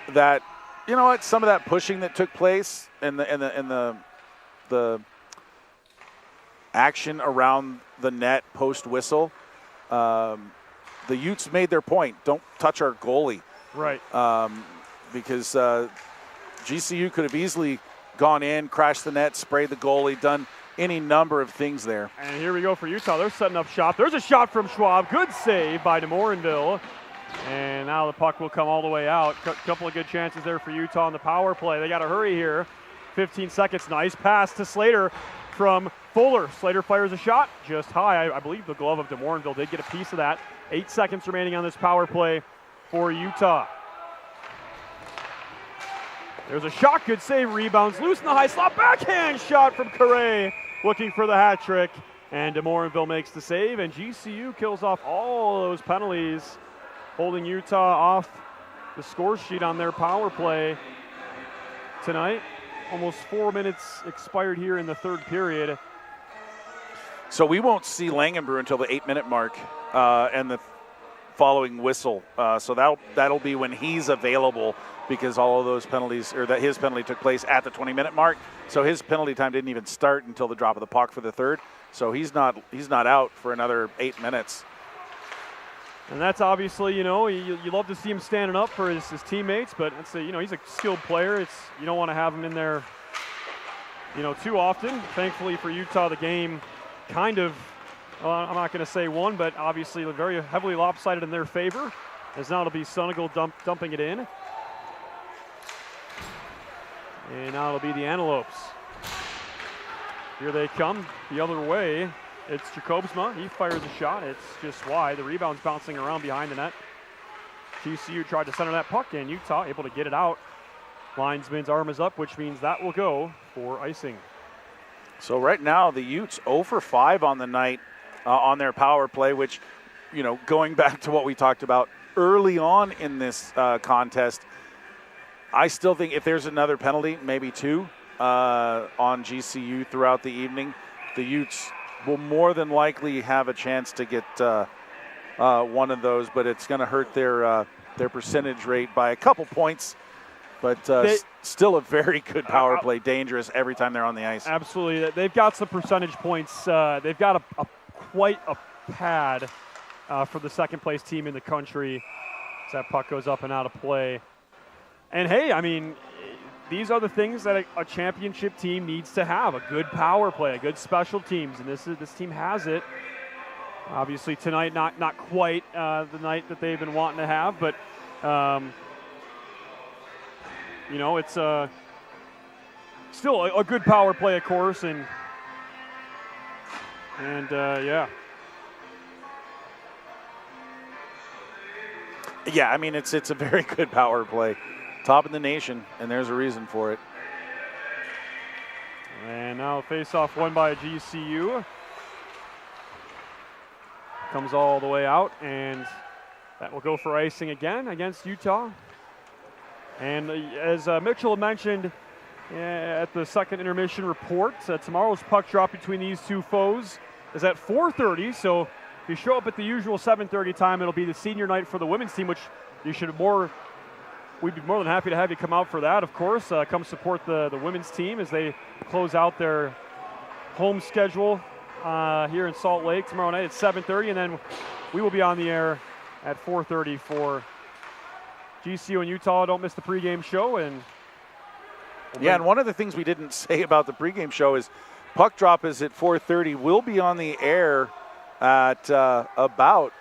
that you know what, some of that pushing that took place and the action around the net post whistle, the Utes made their point. Don't touch our goalie, right? Because GCU could have easily gone in, crashed the net, sprayed the goalie, done any number of things there. And here we go for Utah. They're setting up shop. There's a shot from Schwab. Good save by DeMorinville. And now the puck will come all the way out. Couple of good chances there for Utah on the power play. They got to hurry here. 15 seconds. Nice pass to Slater from Fuller. Slater fires a shot just high. I believe the glove of DeMorinville did get a piece of that. 8 seconds remaining on this power play for Utah. There's a shot. Good save. Rebounds loose in the high slot. Backhand shot from Carre, looking for the hat trick. And DeMorinville makes the save. And GCU kills off all those penalties, holding Utah off the score sheet on their power play tonight. Almost 4 minutes expired here in the third period. So we won't see Langenbrew until the 8-minute mark and the following whistle. So that'll be when he's available, because all of those penalties, or that his penalty took place at the 20-minute mark. So his penalty time didn't even start until the drop of the puck for the third. So he's not out for another 8 minutes. And that's obviously, you love to see him standing up for his teammates, but he's a skilled player. You don't want to have him in there, too often. Thankfully for Utah, the game kind of, I'm not going to say won, but obviously very heavily lopsided in their favor, as now it'll be Senegal dumping it in. And now it'll be the Antelopes. Here they come the other way. It's Jacobsma. He fires a shot. It's just wide. The rebound's bouncing around behind the net. GCU tried to center that puck, and Utah able to get it out. Linesman's arm is up, which means that will go for icing. So right now, the Utes 0 for 5 on the night on their power play, which, going back to what we talked about early on in this contest, I still think if there's another penalty, maybe two, on GCU throughout the evening, the Utes will more than likely have a chance to get one of those, but it's going to hurt their percentage rate by a couple points. But still a very good power play, dangerous every time they're on the ice. Absolutely. They've got some percentage points. They've got quite a pad for the second-place team in the country as that puck goes up and out of play. And, hey, these are the things that a championship team needs to have: a good power play, a good special teams, and this team has it. Obviously tonight, not quite the night that they've been wanting to have, but it's still a good power play, of course, and yeah. Yeah, it's a very good power play. Top in the nation, and there's a reason for it. And now face-off won by GCU. Comes all the way out, and that will go for icing again against Utah. And as Mitchell mentioned at the second intermission report, tomorrow's puck drop between these two foes is at 4:30. So if you show up at the usual 7:30 time, it'll be the senior night for the women's team, which we'd be more than happy to have you come out for that, of course. Come support the women's team as they close out their home schedule here in Salt Lake tomorrow night at 7:30, and then we will be on the air at 4:30 for GCU and Utah. Don't miss the pregame show. And and one of the things we didn't say about the pregame show is puck drop is at 4:30. We'll be on the air at about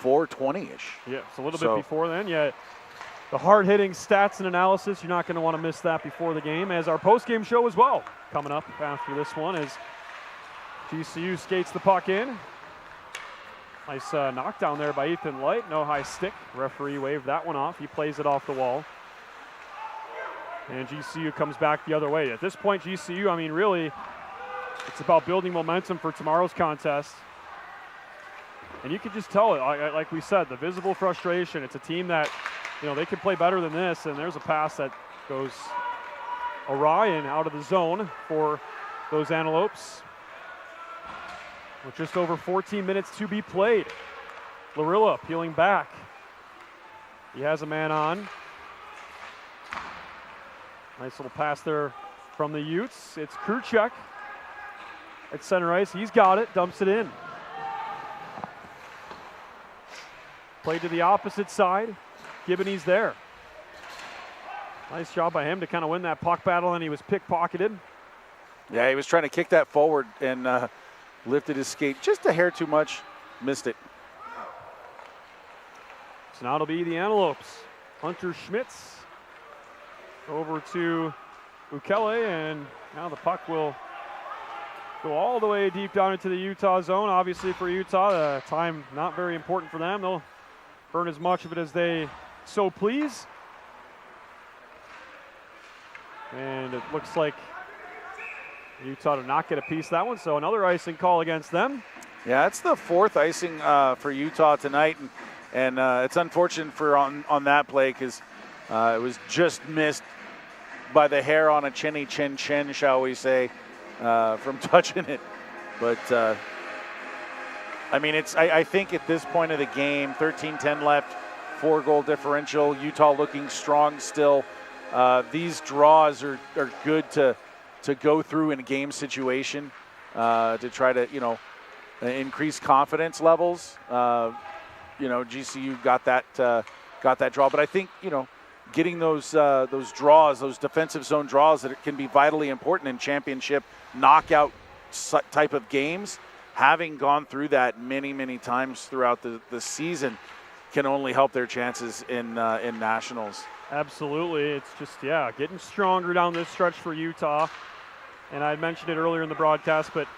4:20-ish. Yeah, it's a little bit before then. Yeah, the hard-hitting stats and analysis, you're not going to want to miss that before the game, as our post-game show as well coming up after this one as GCU skates the puck in. Nice knockdown there by Ethan Light. No high stick. Referee waved that one off. He plays it off the wall. And GCU comes back the other way. At this point, GCU, I mean, really, it's about building momentum for tomorrow's contest. And you can just tell it, like we said, the visible frustration. It's a team that, you know, they can play better than this, and there's a pass that goes awry and out of the zone for those Antelopes. With just over 14 minutes to be played. Larilla peeling back. He has a man on. Nice little pass there from the Utes. It's Kruchek at center ice. He's got it, dumps it in. Played to the opposite side. Giboney's there. Nice job by him to kind of win that puck battle, and he was pickpocketed. Yeah, he was trying to kick that forward and lifted his skate just a hair too much. Missed it. So now it'll be the Antelopes. Hunter Schmitz over to Ukele, and now the puck will go all the way deep down into the Utah zone. Obviously for Utah, the time not very important for them. They'll burn as much of it as they so please. And it looks like Utah did not get a piece of that one, so another icing call against them. Yeah, it's the fourth icing for Utah tonight, and it's unfortunate for on that play because it was just missed by the hair on a chinny chin, shall we say, from touching it. But I mean, I think at this point of the game, 13-10 left, 4-goal differential. Utah looking strong still. These draws are good to go through in a game situation to try to, you know, increase confidence levels. You know, GCU got that draw, but I think, you know, getting those draws, those defensive zone draws, that can be vitally important in championship knockout type of games. Having gone through that many times throughout the season can only help their chances in nationals. Absolutely. It's just, yeah, getting stronger down this stretch for Utah. And I mentioned it earlier in the broadcast, but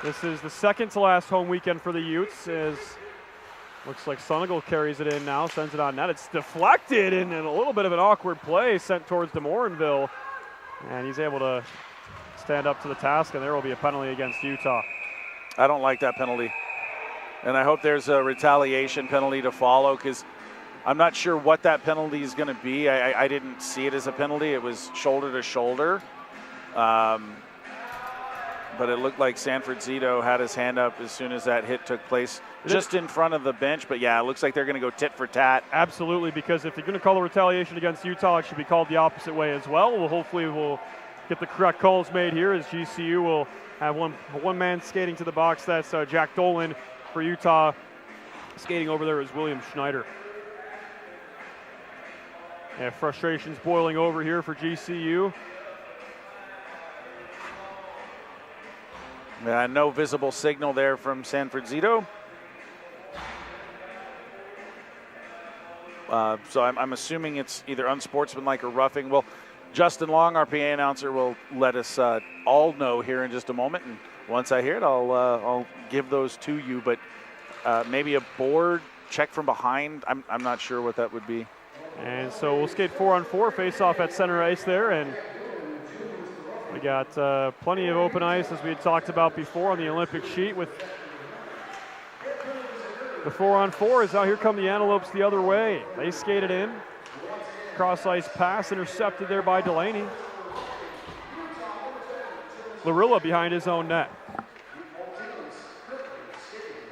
this is the second to last home weekend for the Utes. As looks like Sonegal carries it in now, sends it on net. It's deflected and a little bit of an awkward play sent towards DeMorinville. And he's able to stand up to the task, and there will be a penalty against Utah. I don't like that penalty. And I hope there's a retaliation penalty to follow, because I'm not sure what that penalty is going to be. I didn't see it as a penalty. It was shoulder to shoulder. But it looked like Sanford Zito had his hand up as soon as that hit took place, just in front of the bench. But yeah, it looks like they're going to go tit for tat. Absolutely, because if you're going to call a retaliation against Utah, it should be called the opposite way as well. Hopefully we'll get the correct calls made here, as GCU will have one man skating to the box. That's Jack Dolan. For Utah, skating over there is William Schneider. Yeah, frustration's boiling over here for GCU. No visible signal there from Sanford Zito. So I'm assuming it's either unsportsmanlike or roughing. Well, Justin Long, our PA announcer, will let us all know here in just a moment. And once I hear it, I'll give those to you. But maybe a board check from behind. I'm not sure what that would be. And so we'll skate 4-on-4, face off at center ice there. And we got plenty of open ice, as we had talked about before on the Olympic sheet. With the 4-on-4 is out. Here come the Antelopes the other way. They skated in. Cross ice pass intercepted there by Delaney. Larilla behind his own net.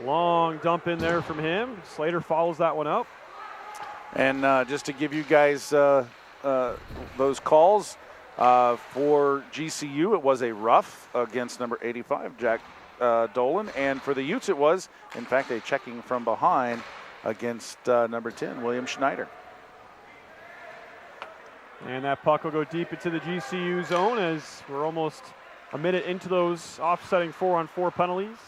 Long dump in there from him. Slater follows that one up. And just to give you guys those calls, for GCU, it was a rough against number 85, Jack Dolan. And for the Utes, it was, in fact, a checking from behind against number 10, William Schneider. And that puck will go deep into the GCU zone, as we're almost a minute into those offsetting 4-on-4 penalties.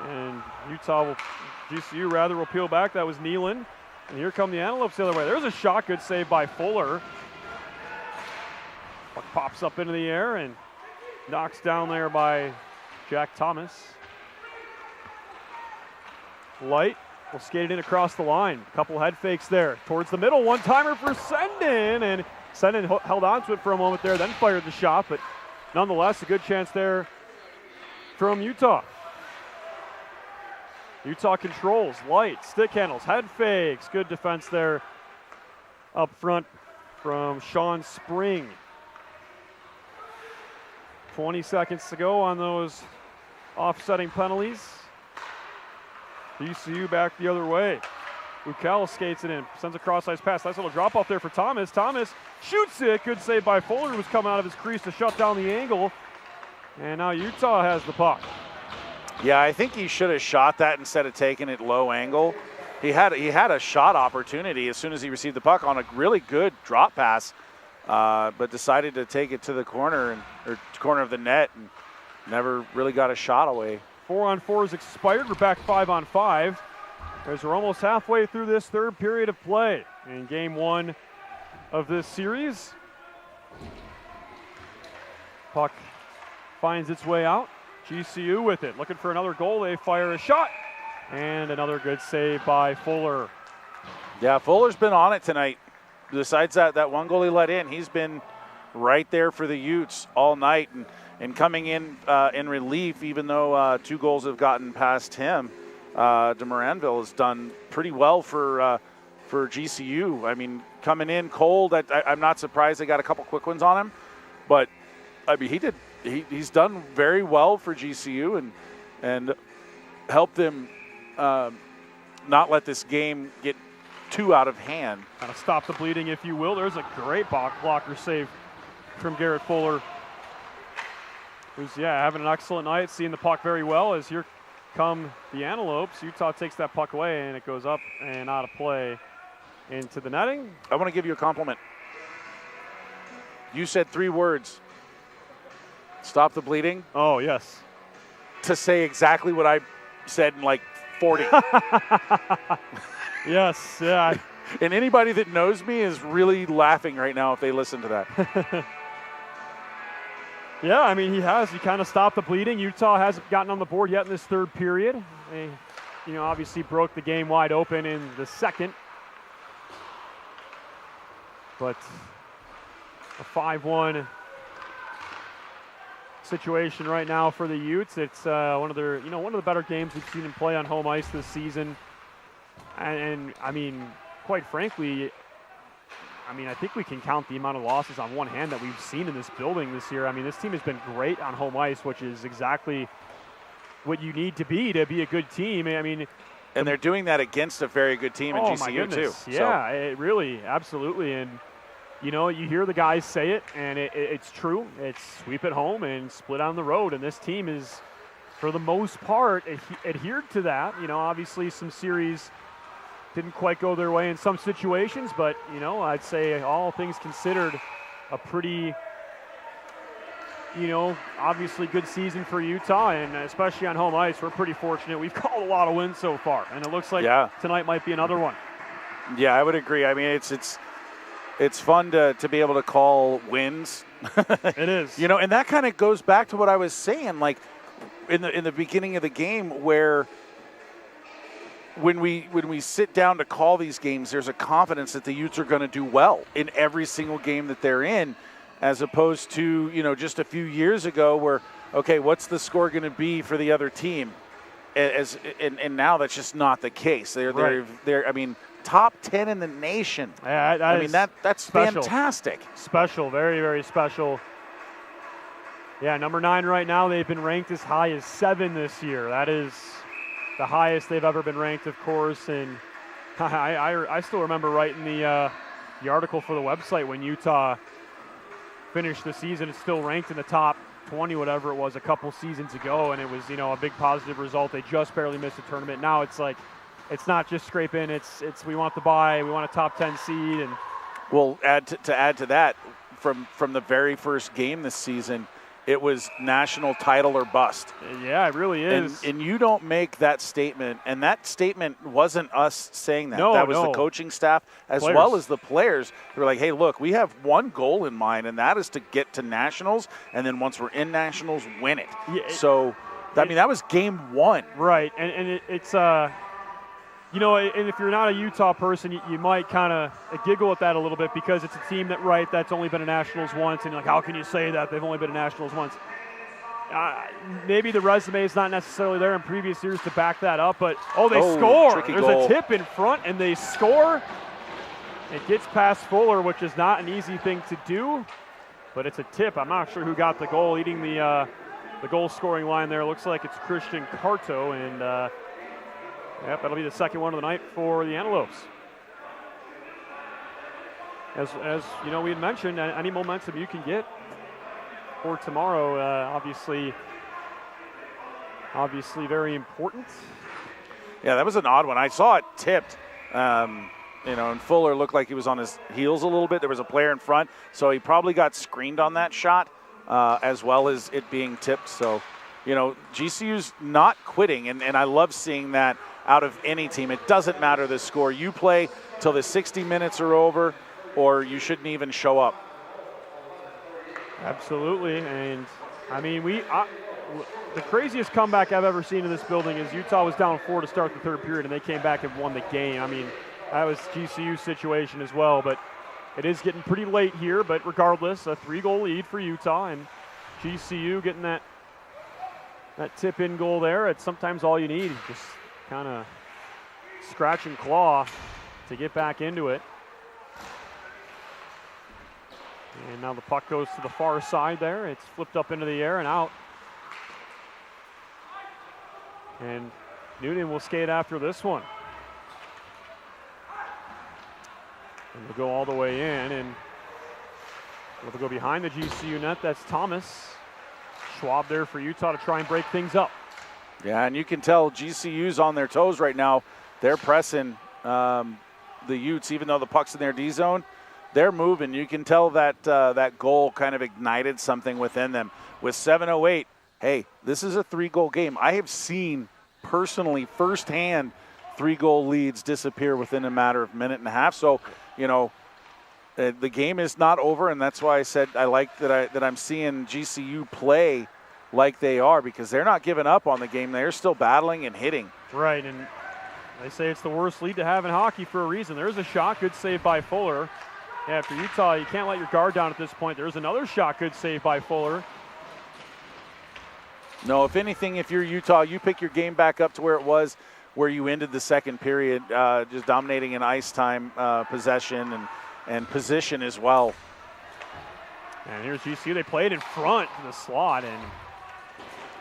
And GCU will peel back. That was Nealon. And here come the Antelopes the other way. There's a shot, good save by Fuller. Puck pops up into the air and knocks down there by Jack Thomas. Light will skate it in across the line. A couple head fakes there. Towards the middle, one-timer for Sendin, and Sendin held on to it for a moment there, then fired the shot, but nonetheless, a good chance there from Utah. Utah controls, light, stick handles, head fakes. Good defense there up front from Sean Spring. 20 seconds to go on those offsetting penalties. VCU back the other way. Ukel skates it in, sends a cross-ice pass. Nice little drop-off there for Thomas. Thomas shoots it. Good save by Fuller, who was coming out of his crease to shut down the angle. And now Utah has the puck. Yeah, I think he should have shot that instead of taking it low angle. He had a shot opportunity as soon as he received the puck on a really good drop pass, but decided to take it to the corner or corner of the net and never really got a shot away. 4-on-4 is expired. We're back 5-on-5 as we're almost halfway through this third period of play in game one of this series. Puck finds its way out. GCU with it, looking for another goal. They fire a shot, and another good save by Fuller. Yeah, Fuller's been on it tonight. Besides that one goal he let in, he's been right there for the Utes all night, and coming in relief, even though 2 goals have gotten past him. De Moranville has done pretty well for GCU. I mean, coming in cold, I'm not surprised they got a couple quick ones on him, but I mean, he's done very well for GCU and helped them not let this game get too out of hand. Kind of stop the bleeding, if you will. There's a great blocker save from Garrett Fuller, who's having an excellent night, seeing the puck very well. As here come the Antelopes, Utah takes that puck away, and it goes up and out of play into the netting. I want to give you a compliment. You said 3 words. Stop the bleeding. Oh, yes. To say exactly what I said in like 40. Yes, yeah. And anybody that knows me is really laughing right now if they listen to that. Yeah, I mean, he kind of stopped the bleeding. Utah hasn't gotten on the board yet in this third period. They, obviously broke the game wide open in the second. But a 5-1 situation right now for the Utes. It's one of the better games we've seen them play on home ice this season. And I mean, quite frankly, I think we can count the amount of losses on one hand that we've seen in this building this year. I mean, this team has been great on home ice, which is exactly what you need to be a good team. I mean, and they're doing that against a very good team in GCU too. Yeah, it really, absolutely. And you hear the guys say it, and it's true. It's sweep at home and split on the road. And this team is, for the most part, adhered to that. Obviously some series didn't quite go their way in some situations, but, I'd say all things considered, a pretty, obviously good season for Utah, and especially on home ice, we're pretty fortunate. We've called a lot of wins so far, and it looks like tonight might be another one. Yeah, I would agree. I mean, it's fun to be able to call wins. It is. And that kind of goes back to what I was saying, like in the beginning of the game, where when we sit down to call these games, there's a confidence that the Utes are going to do well in every single game that they're in, as opposed to, just a few years ago where, okay, what's the score going to be for the other team? And now that's just not the case. They're I mean, top 10 in the nation. Yeah, that's special. Fantastic. Special, very, very special. Yeah, number 9 right now. They've been ranked as high as 7 this year. That is the highest they've ever been ranked, of course. And I still remember writing the article for the website when Utah finished the season. It's still ranked in the top 20, whatever it was, a couple seasons ago, and it was a big positive result. They just barely missed the tournament. Now it's like, it's not just scrape in. It's we want the bye. We want a top 10 seed. And well, add to that, from the very first game this season, it was national title or bust. Yeah, it really is. And you don't make that statement, and that statement wasn't us saying that. No, that was the coaching staff as well as the players. They were like, hey, look, we have one goal in mind, and that is to get to nationals, and then once we're in nationals, win it. Yeah, that was game 1. Right, and it's You know, and if you're not a Utah person, you might kind of giggle at that a little bit because it's a team that's only been a Nationals once, and you're like, how can you say that? They've only been a Nationals once. Maybe the resume is not necessarily there in previous years to back that up, but they score. There's goal. A tip in front, and they score. It gets past Fuller, which is not an easy thing to do, but it's a tip. I'm not sure who got the goal. Leading the goal-scoring line there, looks like it's Christian Carto, and that'll be the second one of the night for the Antelopes. As you know, we had mentioned, any momentum you can get for tomorrow, obviously very important. Yeah, that was an odd one. I saw it tipped, and Fuller looked like he was on his heels a little bit. There was a player in front, so he probably got screened on that shot, as well as it being tipped. So, GCU's not quitting, and I love seeing that out of any team. It doesn't matter the score. You play till the 60 minutes are over, or you shouldn't even show up. Absolutely, and I mean, the craziest comeback I've ever seen in this building is Utah was down 4 to start the third period, and they came back and won the game. I mean, that was GCU's situation as well, but it is getting pretty late here, but regardless, a 3-goal lead for Utah, and GCU getting that tip-in goal there. It's sometimes all you need, just kind of scratch and claw to get back into it. And now the puck goes to the far side there. It's flipped up into the air and out. And Noonan will skate after this one. And we'll go all the way in, and we'll go behind the GCU net. That's Thomas. Schwab there for Utah to try and break things up. Yeah, and you can tell GCU's on their toes right now. They're pressing the Utes, even though the puck's in their D zone. They're moving. You can tell that that goal kind of ignited something within them. With 7:08, hey, this is a 3-goal game. I have seen personally, firsthand, 3-goal leads disappear within a matter of a minute and a half. So, the game is not over, and that's why I said I like that I'm seeing GCU play like they are, because they're not giving up on the game. They're still battling and hitting. Right, and they say it's the worst lead to have in hockey for a reason. There's a shot, good save by Fuller. Yeah, for Utah, you can't let your guard down at this point. There's another shot, good save by Fuller. No, if anything, if you're Utah, you pick your game back up to where it was, where you ended the second period, just dominating in ice time, possession, and position as well. And here's GCU. They played in front to the slot, and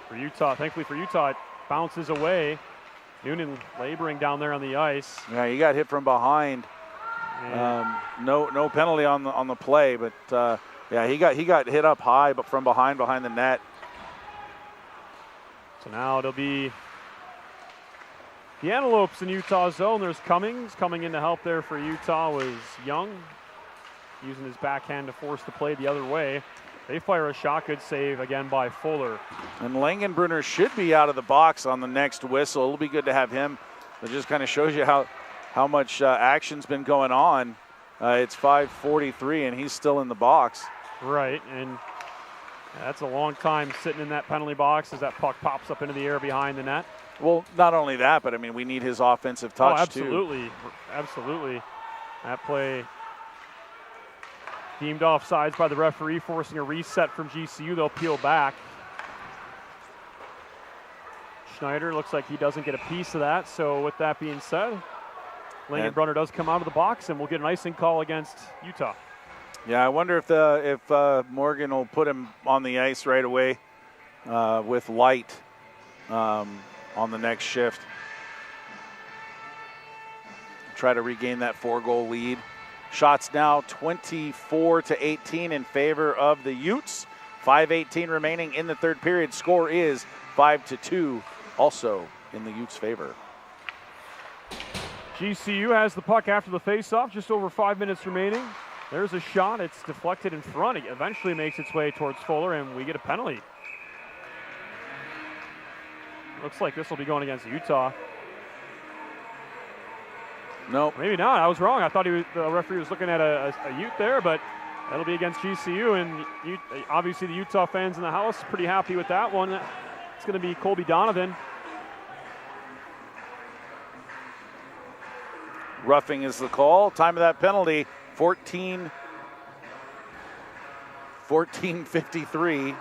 for Utah, thankfully for Utah, it bounces away. Noonan laboring down there on the ice. Yeah, he got hit from behind. No penalty on the play, but yeah, he got hit up high, but from behind the net. So now it'll be the Antelopes in Utah's zone. There's Cummings coming in to help there for Utah was Young, using his backhand to force the play the other way. They fire a shot, good save again by Fuller. And Langenbrunner should be out of the box on the next whistle. It'll be good to have him. It just kind of shows you how much action's been going on. It's 5:43 and he's still in the box. Right, and that's a long time sitting in that penalty box as that puck pops up into the air behind the net. Well, not only that, but I mean, we need his offensive touch too. Absolutely. That play deemed offsides by the referee, forcing a reset from GCU. They'll peel back. Schneider looks like he doesn't get a piece of that. So with that being said, Langenbrunner does come out of the box, and we'll get an icing call against Utah. Yeah, I wonder if Morgan will put him on the ice right away with Light on the next shift. Try to regain that 4-goal lead. Shots now 24-18 in favor of the Utes. 5:18 remaining in the third period. Score is 5-2, also in the Utes' favor. GCU has the puck after the faceoff, just over 5 minutes remaining. There's a shot, it's deflected in front. It eventually makes its way towards Fuller, and we get a penalty. Looks like this will be going against Utah. Nope. Maybe not. I was wrong. I thought the referee was looking at a Ute there, but that'll be against GCU. And obviously the Utah fans in the house pretty happy with that one. It's going to be Colby Donovan. Roughing is the call. Time of that penalty, 14:53.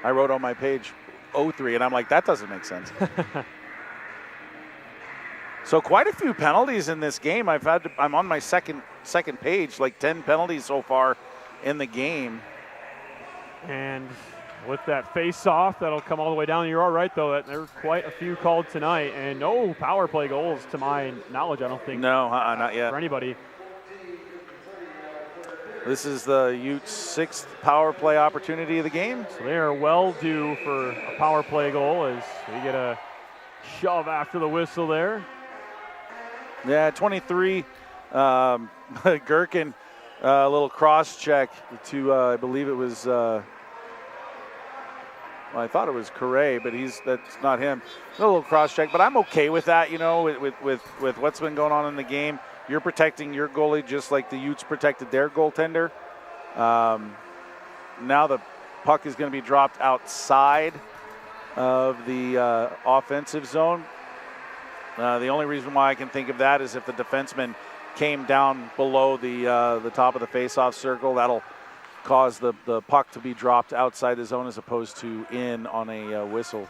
I wrote on my page 03, and I'm like, that doesn't make sense. So quite a few penalties in this game. I'm on my second page, like 10 penalties so far in the game. And with that face-off, that'll come all the way down. You are right, though, that there are quite a few called tonight, and no power play goals to my knowledge, I don't think. No, not yet. For anybody. This is the Utes' 6th power play opportunity of the game. So they are well due for a power play goal as we get a shove after the whistle there. Yeah, 23. Gherkin, a little cross check to, I believe it was, well, I thought it was Correa, but that's not him. A little cross check, but I'm okay with that, with what's been going on in the game. You're protecting your goalie just like the Utes protected their goaltender. Now the puck is going to be dropped outside of the offensive zone. The only reason why I can think of that is if the defenseman came down below the top of the face-off circle. That'll cause the puck to be dropped outside the zone as opposed to in on a whistle.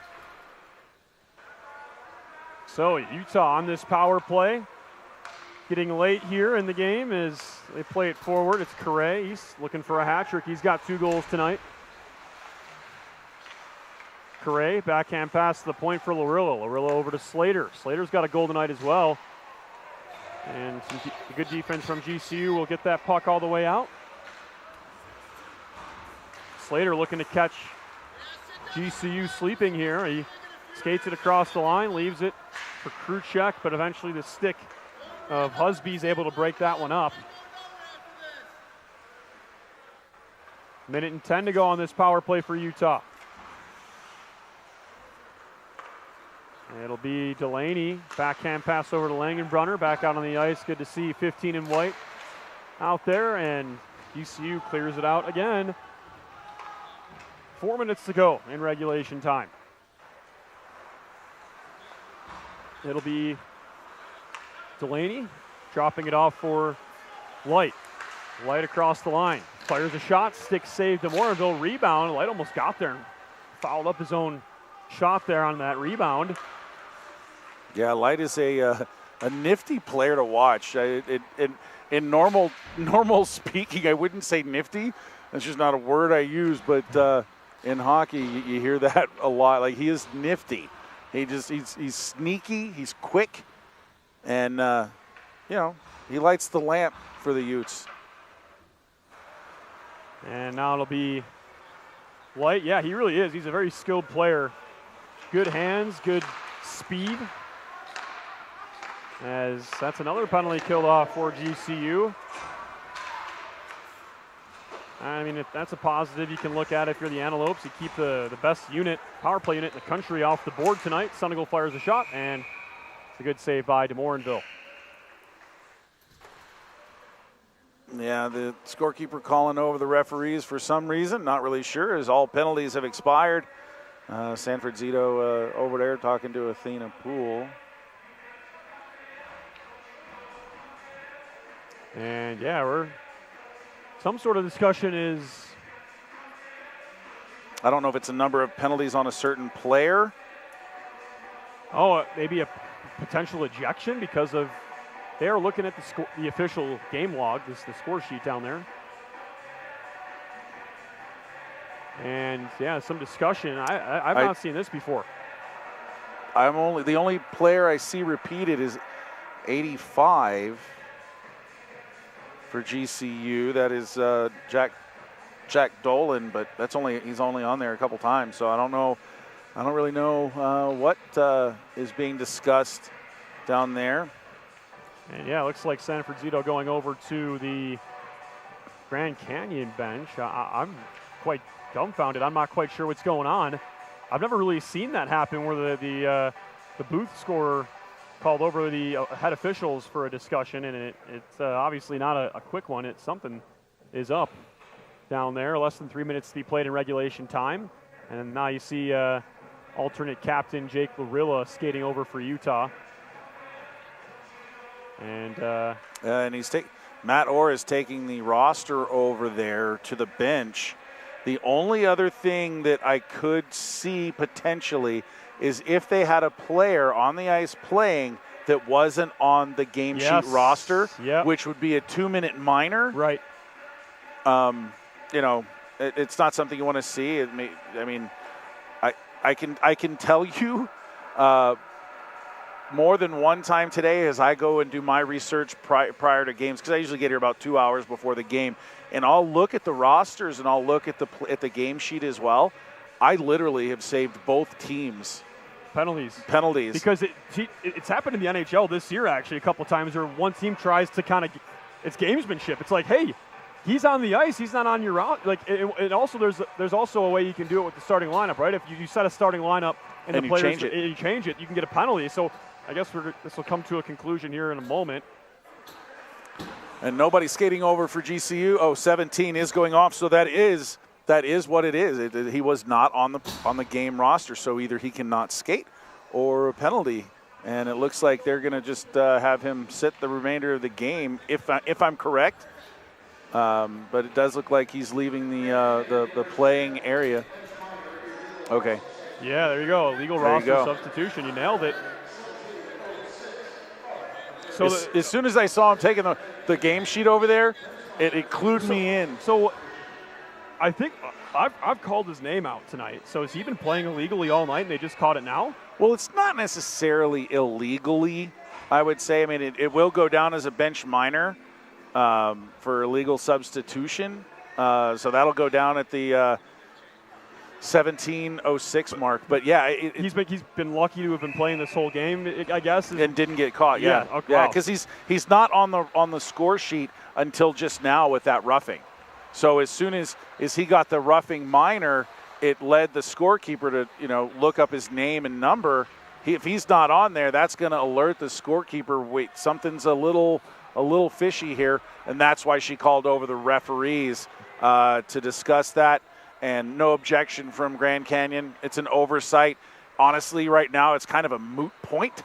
So Utah on this power play. Getting late here in the game as they play it forward. It's Correa. He's looking for a hat trick. He's got 2 goals tonight. Correa, backhand pass to the point for Larillo. Larillo over to Slater. Slater's got a goal tonight as well. And some good defense from GCU will get that puck all the way out. Slater looking to catch GCU sleeping here. He skates it across the line, leaves it for Kruchek, but eventually the stick of Husby's able to break that one up. 1:10 to go on this power play for Utah. It'll be Delaney. Backhand pass over to Langenbrunner. Back out on the ice. Good to see 15 in white out there. And UCU clears it out again. 4 minutes to go in regulation time. It'll be Delaney dropping it off for Light. Light across the line. Fires a shot. Stick saved to Moorville. Rebound. Light almost got there and fouled up his own shot there on that rebound. Yeah, Light is a nifty player to watch. In normal speaking, I wouldn't say nifty. That's just not a word I use. But in hockey, you hear that a lot. Like, he is nifty. He's sneaky. He's quick, and he lights the lamp for the Utes. And now it'll be Light. Yeah, he really is. He's a very skilled player. Good hands, good speed. As that's another penalty killed off for GCU. I mean, that's a positive you can look at if you're the Antelopes. You keep the best power play unit in the country off the board tonight. Sunnigal fires a shot, and it's a good save by DeMorinville. Yeah, the scorekeeper calling over the referees for some reason. Not really sure, as all penalties have expired. Sanford Zito over there talking to Athena Poole. And yeah, some sort of discussion is. I don't know if it's a number of penalties on a certain player. Oh, maybe a potential ejection because of. They are looking at the official game log, the score sheet down there. And yeah, some discussion. I've not seen this before. The only player I see repeated is 85 for GCU. That is Jack Dolan, but he's only on there a couple times. So I don't really know what is being discussed down there. And yeah, it looks like Sanford Zito going over to the Grand Canyon bench. I'm quite dumbfounded. I'm not quite sure what's going on. I've never really seen that happen where the booth scorer called over the head officials for a discussion, and it's obviously not a quick one. It's something is up down there. Less than 3 minutes to be played in regulation time. And now you see alternate captain Jake Larilla skating over for Utah. And he's Matt Orr is taking the roster over there to the bench. The only other thing that I could see potentially is if they had a player on the ice playing that wasn't on the game sheet roster, which would be a 2-minute minor. Right. It's not something you want to see. I can tell you more than one time today as I go and do my research prior to games, because I usually get here about 2 hours before the game, and I'll look at the rosters and I'll look at the game sheet as well. I literally have saved both teams penalties because it's happened in the NHL this year actually a couple times where one team tries to kind of it's gamesmanship. It's like, hey, he's on the ice, he's not on your route. And also there's also a way you can do it with the starting lineup, right? If you set a starting lineup and the players you change it, you can get a penalty. So I guess this will come to a conclusion here in a moment. And nobody skating over for GCU. 17 is going off, so that is what it is. He was not on the game roster, so either he cannot skate or a penalty. And it looks like they're going to just have him sit the remainder of the game, if I'm correct. But it does look like he's leaving the playing area. Okay. Yeah, there you go. Illegal roster substitution. You nailed it. So as soon as I saw him taking the game sheet over there, it clued me in. So I think I've called his name out tonight. So has he been playing illegally all night and they just caught it now? Well, it's not necessarily illegally, I would say. I mean, it will go down as a bench minor for illegal substitution. So that'll go down at the 17:06 mark. But yeah, he's been lucky to have been playing this whole game, I guess, and didn't get caught. Yeah, okay, yeah, because he's not on the score sheet until just now with that roughing. So as soon as he got the roughing minor, it led the scorekeeper to look up his name and number. If he's not on there, that's going to alert the scorekeeper. Wait, something's a little fishy here, and that's why she called over the referees to discuss that. And no objection from Grand Canyon. It's an oversight. Honestly, right now it's kind of a moot point.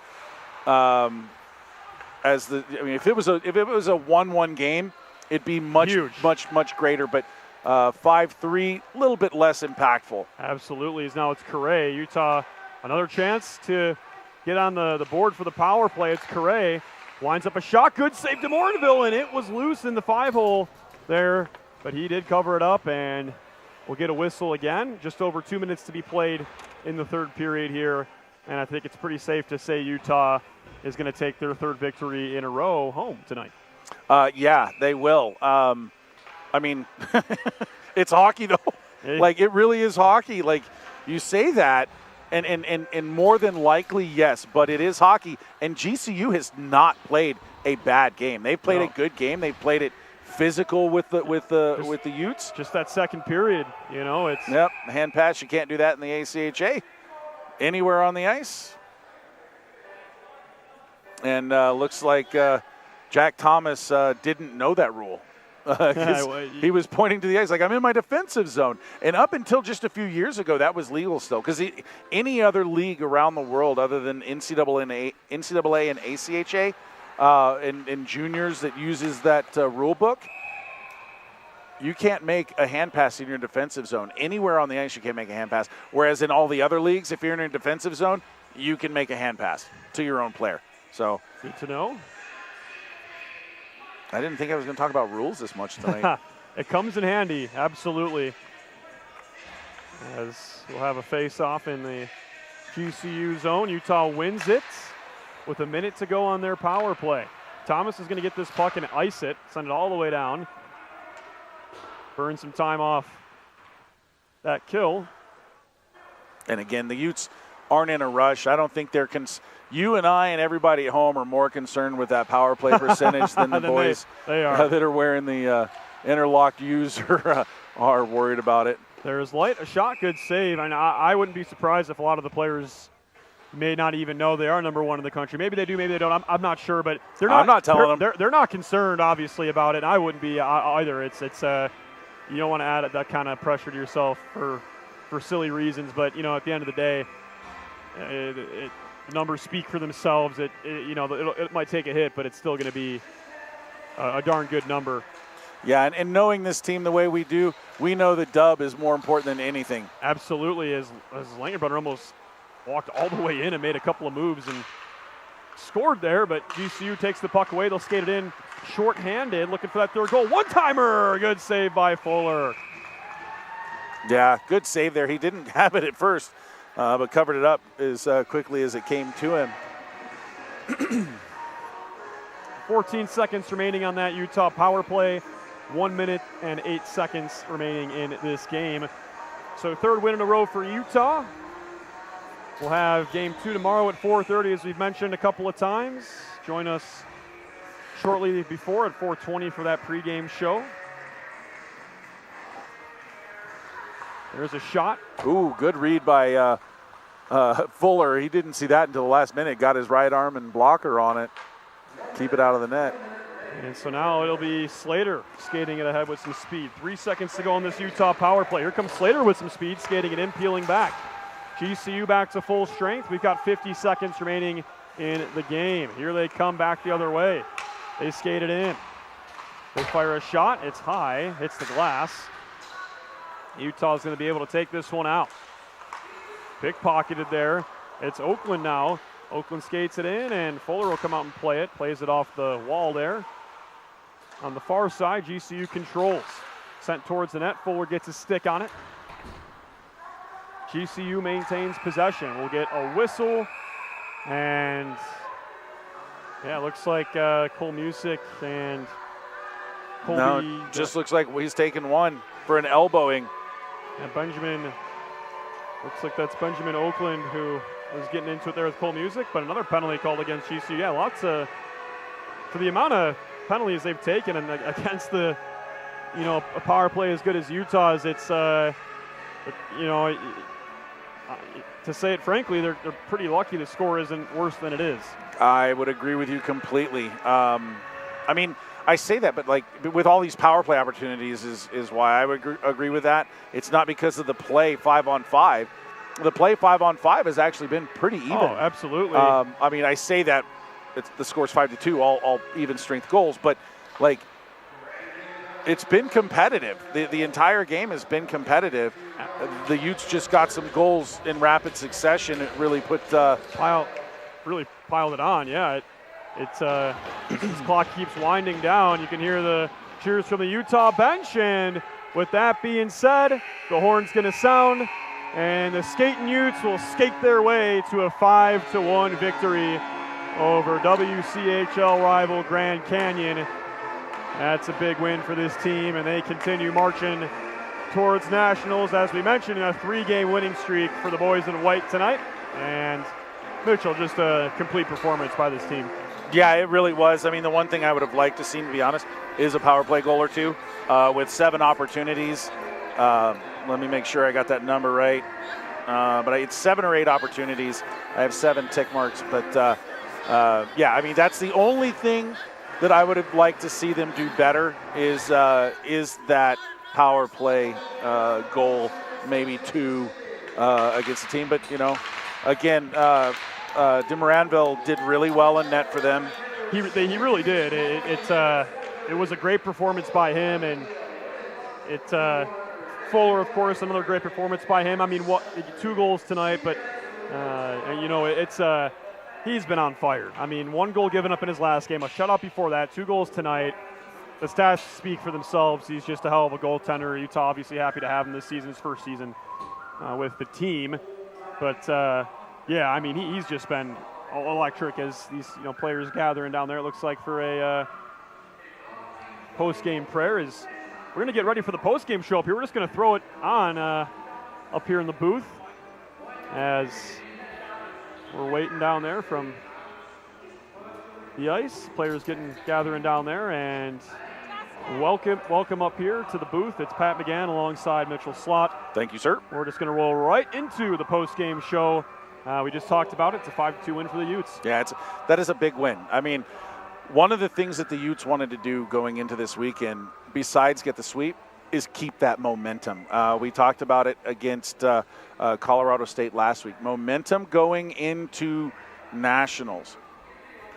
If it was a 1-1 game, it'd be much greater. But 5-3, a little bit less impactful. Absolutely. Now it's Correa. Utah, another chance to get on the board for the power play. It's Correa. Winds up a shot. Good save to Morinville, and it was loose in the 5-hole there. But he did cover it up, and we'll get a whistle again. Just over 2 minutes to be played in the third period here. And I think it's pretty safe to say Utah is going to take their third victory in a row home tonight. Yeah, they will. It's hockey, though. Like, it really is hockey. Like, you say that, and more than likely, yes, but it is hockey. And GCU has not played a bad game. They've played a good game. They've played it physical with the Utes. Just that second period, it's. Yep, hand pass. You can't do that in the ACHA. Anywhere on the ice. And looks like Jack Thomas didn't know that rule. He was pointing to the ice like, I'm in my defensive zone. And up until just a few years ago, that was legal still. Because any other league around the world other than NCAA and ACHA and juniors that uses that rule book, you can't make a hand pass in your defensive zone. Anywhere on the ice, you can't make a hand pass. Whereas in all the other leagues, if you're in a defensive zone, you can make a hand pass to your own player. So good to know. I didn't think I was going to talk about rules this much tonight. It comes in handy, absolutely. As we'll have a face-off in the GCU zone. Utah wins it with a minute to go on their power play. Thomas is going to get this puck and ice it, send it all the way down. Burn some time off that kill. And again, the Utes aren't in a rush. I don't think they're you and I and everybody at home are more concerned with that power play percentage than the boys they are. That are wearing the interlocked U's are worried about it. There's Light, a shot, good save. And I wouldn't be surprised if a lot of the players may not even know they are number one in the country. Maybe they do, maybe they don't. I'm not sure, but they're not. I'm not telling them. They're not concerned, obviously, about it. I wouldn't be either. It's you don't want to add that kind of pressure to yourself for silly reasons. But at the end of the day, the numbers speak for themselves. It might take a hit, but it's still going to be a darn good number. Yeah, and knowing this team the way we do, we know the dub is more important than anything. Absolutely, as Langenbrunner almost walked all the way in and made a couple of moves and scored there, but GCU takes the puck away. They'll skate it in short-handed, looking for that third goal. One-timer! Good save by Fuller. Yeah, good save there. He didn't have it at first, but covered it up as quickly as it came to him. 14 seconds remaining on that Utah power play. 1 minute and 8 seconds remaining in this game. So third win in a row for Utah. We'll have game 2 tomorrow at 4:30, as we've mentioned a couple of times. Join us shortly before at 4:20 for that pregame show. There's a shot. Ooh, good read by Fuller. He didn't see that until the last minute. Got his right arm and blocker on it. Keep it out of the net. And so now it'll be Slater skating it ahead with some speed. 3 seconds to go on this Utah power play. Here comes Slater with some speed, skating it in, peeling back. GCU back to full strength. We've got 50 seconds remaining in the game. Here they come back the other way. They skate it in. They fire a shot. It's high, hits the glass. Utah's going to be able to take this one out. Pickpocketed there. It's Oakland now. Oakland skates it in, and Fuller will come out and play it. Plays it off the wall there. On the far side, GCU controls. Sent towards the net. Fuller gets his stick on it. GCU maintains possession. We'll get a whistle, and yeah, it looks like Cole Music and Colby. No, just looks like he's taken one for an elbowing. And Benjamin, looks like that's Benjamin Oakland who was getting into it there with Cole Music, but another penalty called against GCU. Yeah, lots of, for the amount of penalties they've taken and against the, a power play as good as Utah's, it's, to say it frankly, they're pretty lucky the score isn't worse than it is. I would agree with you completely. I say that, but with all these power play opportunities is why I would agree with that. It's not because of the play 5-on-5. The play 5-on-5 has actually been pretty even. Oh, absolutely. I say that the score's 5-2, all even strength goals, but it's been competitive. The entire game has been competitive. The Utes just got some goals in rapid succession. It really put piled it on. Yeah, this clock keeps winding down. You can hear the cheers from the Utah bench, and with that being said, the horn's going to sound, and the skating Utes will skate their way to a 5-1 victory over WCHL rival Grand Canyon. That's a big win for this team, and they continue marching towards nationals, as we mentioned, in a 3-game winning streak for the boys in white tonight. And Mitchell, just a complete performance by this team. Yeah, it really was. The one thing I would have liked to see, to be honest, is a power play goal or two with 7 opportunities. Let me make sure I got that number right. But it's 7 or 8 opportunities. I have 7 tick marks. But, that's the only thing that I would have liked to see them do better is that power play goal, maybe 2 against the team. But, again, DeMoranville did really well in net for them. He really did. It was a great performance by him, and Fuller, of course, another great performance by him. 2 goals tonight, but he's been on fire. 1 goal given up in his last game, a shutout before that, 2 goals tonight. The stats speak for themselves. He's just a hell of a goaltender. Utah obviously happy to have him this season, his first season with the team. But he's just been electric as these players gathering down there. It looks like for a post-game prayer. We're going to get ready for the post-game show up here. We're just going to throw it on up here in the booth as we're waiting down there from the ice. Players gathering down there, and welcome up here to the booth. It's Pat McGann alongside Mitchell Slott. Thank you, sir. We're just going to roll right into the post-game show. We just talked about it. It's a 5-2 win for the Utes. Yeah, that is a big win. One of the things that the Utes wanted to do going into this weekend, besides get the sweep, is keep that momentum. We talked about it against Colorado State last week. Momentum going into Nationals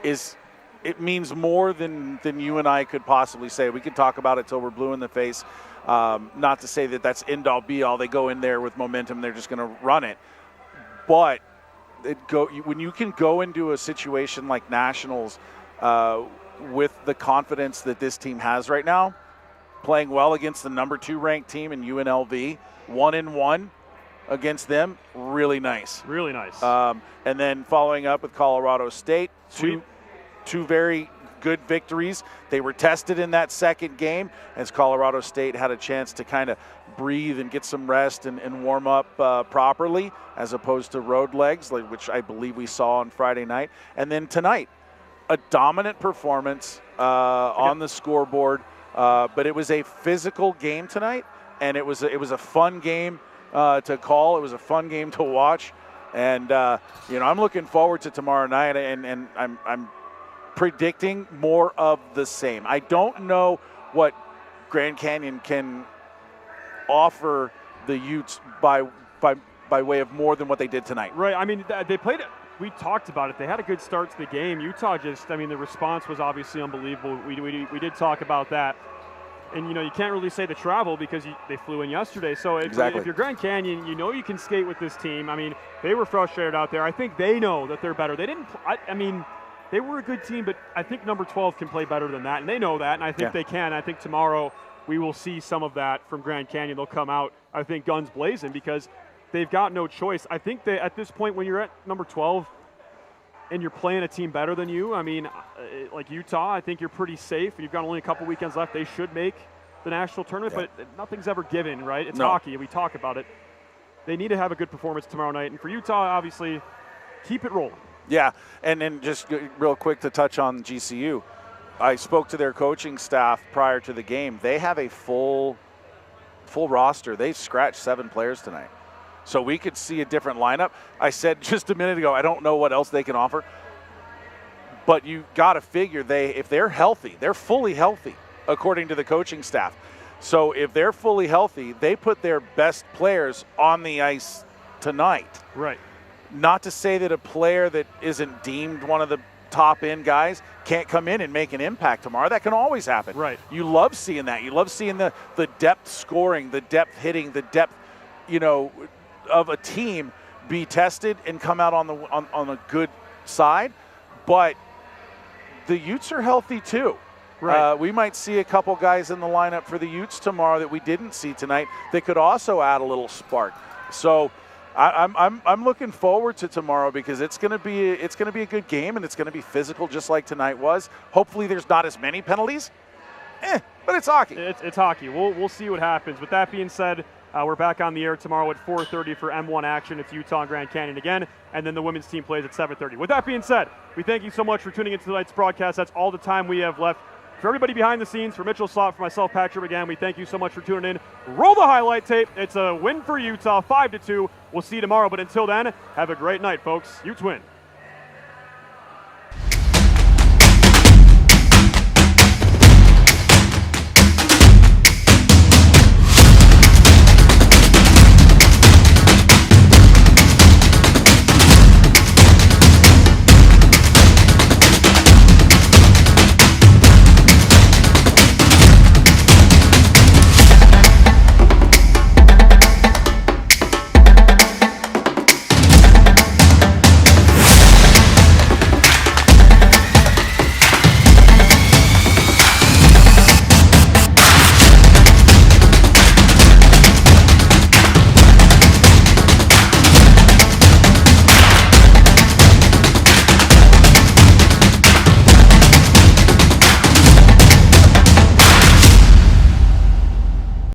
it means more than you and I could possibly say. We could talk about it till we're blue in the face. Not to say that that's end all be all. They go in there with momentum, they're just going to run it. But when you can go into a situation like Nationals with the confidence that this team has right now, playing well against the number 2 ranked team in UNLV, 1-1 against them, really nice. Really nice. And then following up with Colorado State, two very good victories. They were tested in that second game as Colorado State had a chance to kind of breathe and get some rest and warm up properly, as opposed to road legs, which I believe we saw on Friday night. And then tonight, a dominant performance on the scoreboard, but it was a physical game tonight, and it was a fun game to call. It was a fun game to watch, and I'm looking forward to tomorrow night, and I'm predicting more of the same. I don't know what Grand Canyon can offer the Utes by way of more than what they did tonight. Right. I mean, they played it. We talked about it. They had a good start to the game. Utah the response was obviously unbelievable. We did talk about that. And, you can't really say the travel because they flew in yesterday. So if you're Grand Canyon, you can skate with this team. I mean, they were frustrated out there. I think they know that they're better. They didn't they were a good team, but I think number 12 can play better than that, and they know that, and I think they can. I think tomorrow we will see some of that from Grand Canyon. They'll come out, I think, guns blazing because they've got no choice. I think that at this point when you're at number 12 and you're playing a team better than you, like Utah, I think you're pretty safe, and you've got only a couple weekends left. They should make the national tournament, but nothing's ever given, right? It's hockey, and we talk about it. They need to have a good performance tomorrow night, and for Utah, obviously, keep it rolling. Yeah, and then just real quick to touch on GCU, I spoke to their coaching staff prior to the game. They have a full roster. They've scratched 7 players tonight. So we could see a different lineup. I said just a minute ago, I don't know what else they can offer. But you got to figure if they're healthy, they're fully healthy, according to the coaching staff. So if they're fully healthy, they put their best players on the ice tonight. Right. Not to say that a player that isn't deemed one of the top-end guys can't come in and make an impact tomorrow. That can always happen. Right. You love seeing that. You love seeing the depth scoring, the depth hitting, the depth, of a team be tested and come out on a good side. But the Utes are healthy too. Right. We might see a couple guys in the lineup for the Utes tomorrow that we didn't see tonight that could also add a little spark. So I'm looking forward to tomorrow because it's going to be a good game, and it's going to be physical just like tonight was. Hopefully there's not as many penalties, but it's hockey. It's hockey. We'll see what happens. With that being said, we're back on the air tomorrow at 4:30 for M1 action. It's Utah and Grand Canyon again, and then the women's team plays at 7:30. With that being said, we thank you so much for tuning into tonight's broadcast. That's all the time we have left. For everybody behind the scenes, for Mitchell Slott, for myself, Patrick McGann, we thank you so much for tuning in. Roll the highlight tape. It's a win for Utah, 5-2. We'll see you tomorrow, but until then, have a great night, folks. Utes win.